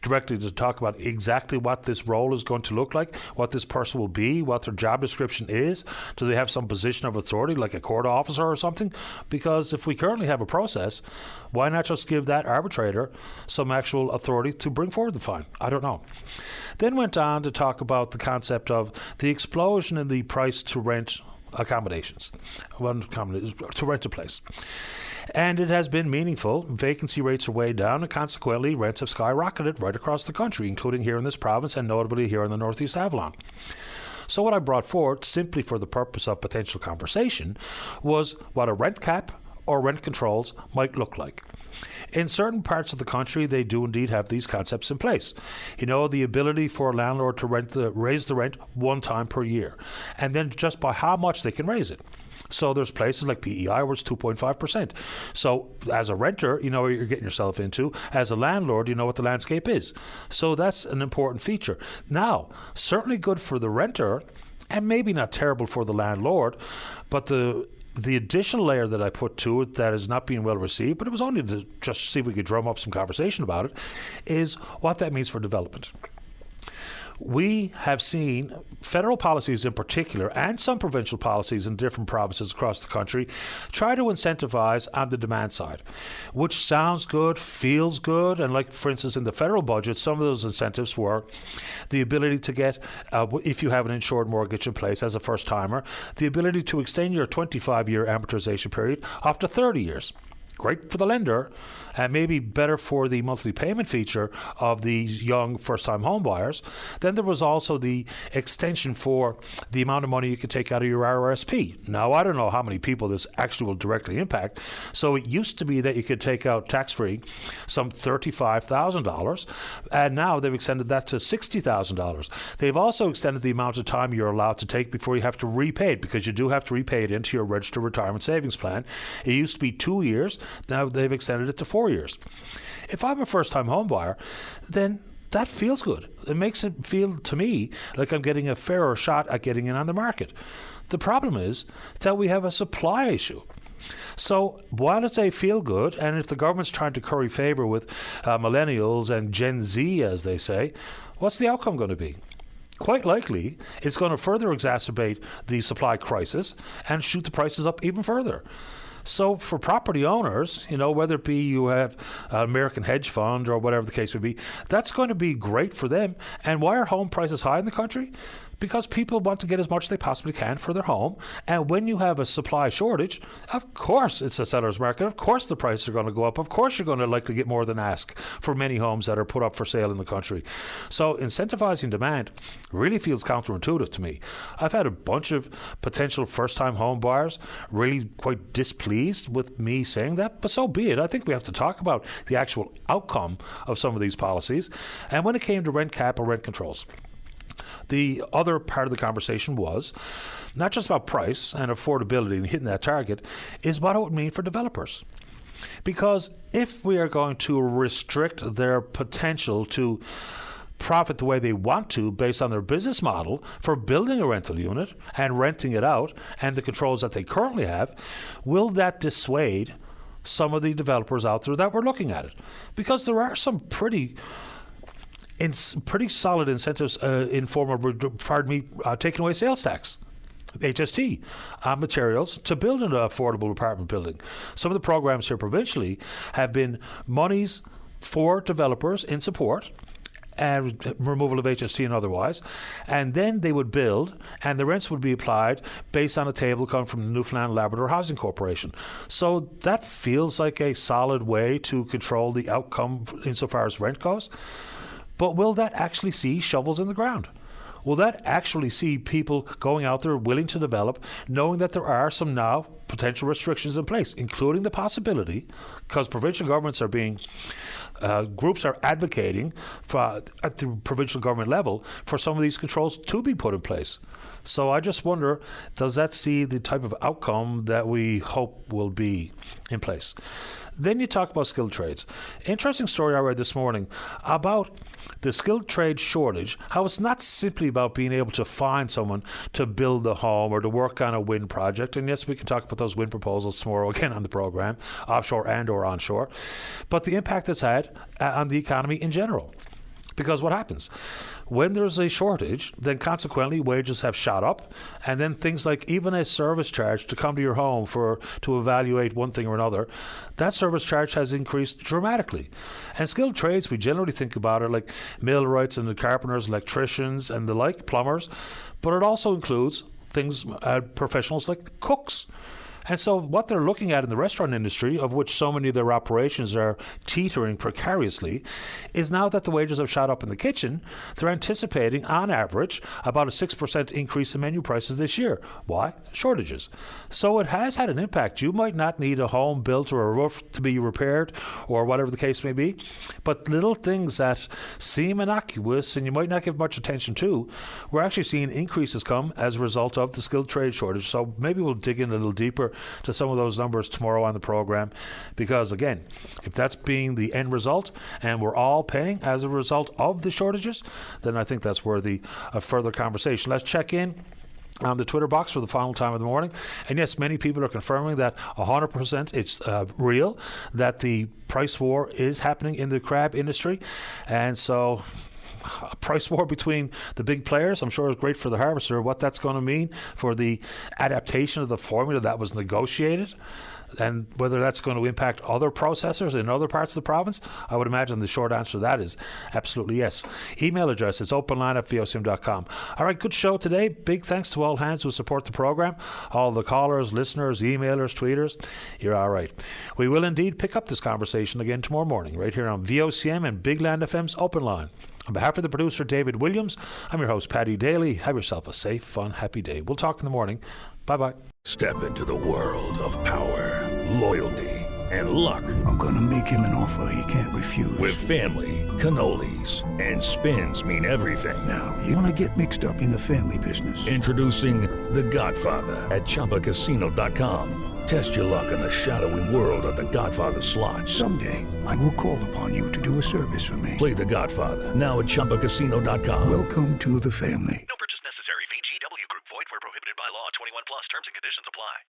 Speaker 4: directly to talk about exactly what this role is going to look like, what this person will be, what their job description is. Do they have some position of authority, like a court officer or something? Because if we currently have a process, why not just give that arbitrator some actual authority to bring forward the fine? I don't know. Then went on to talk about the concept of the explosion in the price to rent accommodations, to rent a place. And it has been meaningful. Vacancy rates are way down, and consequently, rents have skyrocketed right across the country, including here in this province and notably here in the Northeast Avalon. So what I brought forward, simply for the purpose of potential conversation, was what a rent cap or rent controls might look like. In certain parts of the country, they do indeed have these concepts in place. You know, the ability for a landlord to raise the rent one time per year, and then just by how much they can raise it. So there's places like PEI where it's 2.5%. So as a renter, you know what you're getting yourself into. As a landlord, you know what the landscape is. So that's an important feature. Now, certainly good for the renter, and maybe not terrible for the landlord, but the additional layer that I put to it that is not being well received, but it was only to just see if we could drum up some conversation about it, is what that means for development. We have seen federal policies in particular, and some provincial policies in different provinces across the country, try to incentivize on the demand side, which sounds good, feels good, and like, for instance, in the federal budget, some of those incentives were the ability to get, if you have an insured mortgage in place as a first-timer, the ability to extend your 25-year amortization period up to 30 years. Great for the lender, and maybe better for the monthly payment feature of these young first-time home buyers. Then there was also the extension for the amount of money you can take out of your RRSP. Now, I don't know how many people this actually will directly impact. So it used to be that you could take out tax-free some $35,000, and now they've extended that to $60,000. They've also extended the amount of time you're allowed to take before you have to repay it, because you do have to repay it into your registered retirement savings plan. It used to be 2 years. Now they've extended it to 4 years. If I'm a first-time home buyer, then that feels good. It makes it feel to me like I'm getting a fairer shot at getting in on the market. The problem is that we have a supply issue. So while it's a feel-good, and if the government's trying to curry favor with millennials and Gen Z, as they say, what's the outcome going to be? Quite likely, it's going to further exacerbate the supply crisis and shoot the prices up even further. So for property owners, you know, whether it be you have an American hedge fund or whatever the case would be, that's going to be great for them. And why are home prices high in the country? because people want to get as much as they possibly can for their home. And when you have a supply shortage, of course it's a seller's market. Of course the prices are going to go up. Of course you're going to like to get more than ask for many homes that are put up for sale in the country. So incentivizing demand really feels counterintuitive to me. I've had a bunch of potential first-time home buyers really quite displeased with me saying that, but so be it. I think we have to talk about the actual outcome of some of these policies. And when it came to rent cap or rent controls, the other part of the conversation was not just about price and affordability and hitting that target, is what it would mean for developers. Because if we are going to restrict their potential to profit the way they want to based on their business model for building a rental unit and renting it out and the controls that they currently have, will that dissuade some of the developers out there that were looking at it? Because there are some pretty solid incentives in form of, taking away sales tax, HST, on materials to build an affordable apartment building. Some of the programs here provincially have been monies for developers in support and removal of HST and otherwise, and then they would build, and the rents would be applied based on a table coming from the Newfoundland Labrador Housing Corporation. So that feels like a solid way to control the outcome insofar as rent goes. But will that actually see shovels in the ground? Will that actually see people going out there willing to develop, knowing that there are some now potential restrictions in place, including the possibility, because provincial governments are being, groups are advocating for, at the provincial government level, for some of these controls to be put in place. So I just wonder, does that see the type of outcome that we hope will be in place? Then you talk about skilled trades. Interesting story I read this morning about the skilled trade shortage, how it's not simply about being able to find someone to build a home or to work on a wind project. And yes, we can talk about those wind proposals tomorrow again on the program, offshore and or onshore. But the impact it's had on the economy in general. Because what happens? When there's a shortage, then consequently wages have shot up, and then things like even a service charge to come to your home to evaluate one thing or another, that service charge has increased dramatically. And skilled trades, we generally think about, are like millwrights and the carpenters, electricians and the like, plumbers, but it also includes things, professionals like cooks. And so what they're looking at in the restaurant industry, of which so many of their operations are teetering precariously, is now that the wages have shot up in the kitchen, they're anticipating, on average, about a 6% increase in menu prices this year. Why? Shortages. So it has had an impact. You might not need a home built or a roof to be repaired or whatever the case may be, but little things that seem innocuous and you might not give much attention to, we're actually seeing increases come as a result of the skilled trade shortage. So maybe we'll dig in a little deeper to some of those numbers tomorrow on the program, because again, if that's being the end result and we're all paying as a result of the shortages, then I think that's worthy of further conversation. Let's check in on the Twitter box for the final time of the morning. And yes, many people are confirming that 100% it's real, that the price war is happening in the crab industry. And so a price war between the big players, I'm sure is great for the harvester. What that's going to mean for the adaptation of the formula that was negotiated, and whether that's going to impact other processors in other parts of the province, I would imagine the short answer to that is absolutely yes. Email address is openline@vocm.com. All right, good show today. Big thanks to all hands who support the program, all the callers, listeners, emailers, tweeters. You're all right. We will indeed pick up this conversation again tomorrow morning right here on VOCM and Big Land FM's Open Line. On behalf of the producer, David Williams, I'm your host, Paddy Daly. Have yourself a safe, fun, happy day. We'll talk in the morning. Bye-bye.
Speaker 3: Step into the world of power, loyalty, and luck.
Speaker 20: I'm going to make him an offer he can't refuse.
Speaker 3: With family, cannolis, and spins mean everything.
Speaker 20: Now, you want to get mixed up in the family business.
Speaker 3: Introducing The Godfather at ChumbaCasino.com. Test your luck in the shadowy world of The Godfather slot.
Speaker 20: Someday, I will call upon you to do a service for me.
Speaker 3: Play The Godfather now at ChumbaCasino.com.
Speaker 20: Welcome to the family.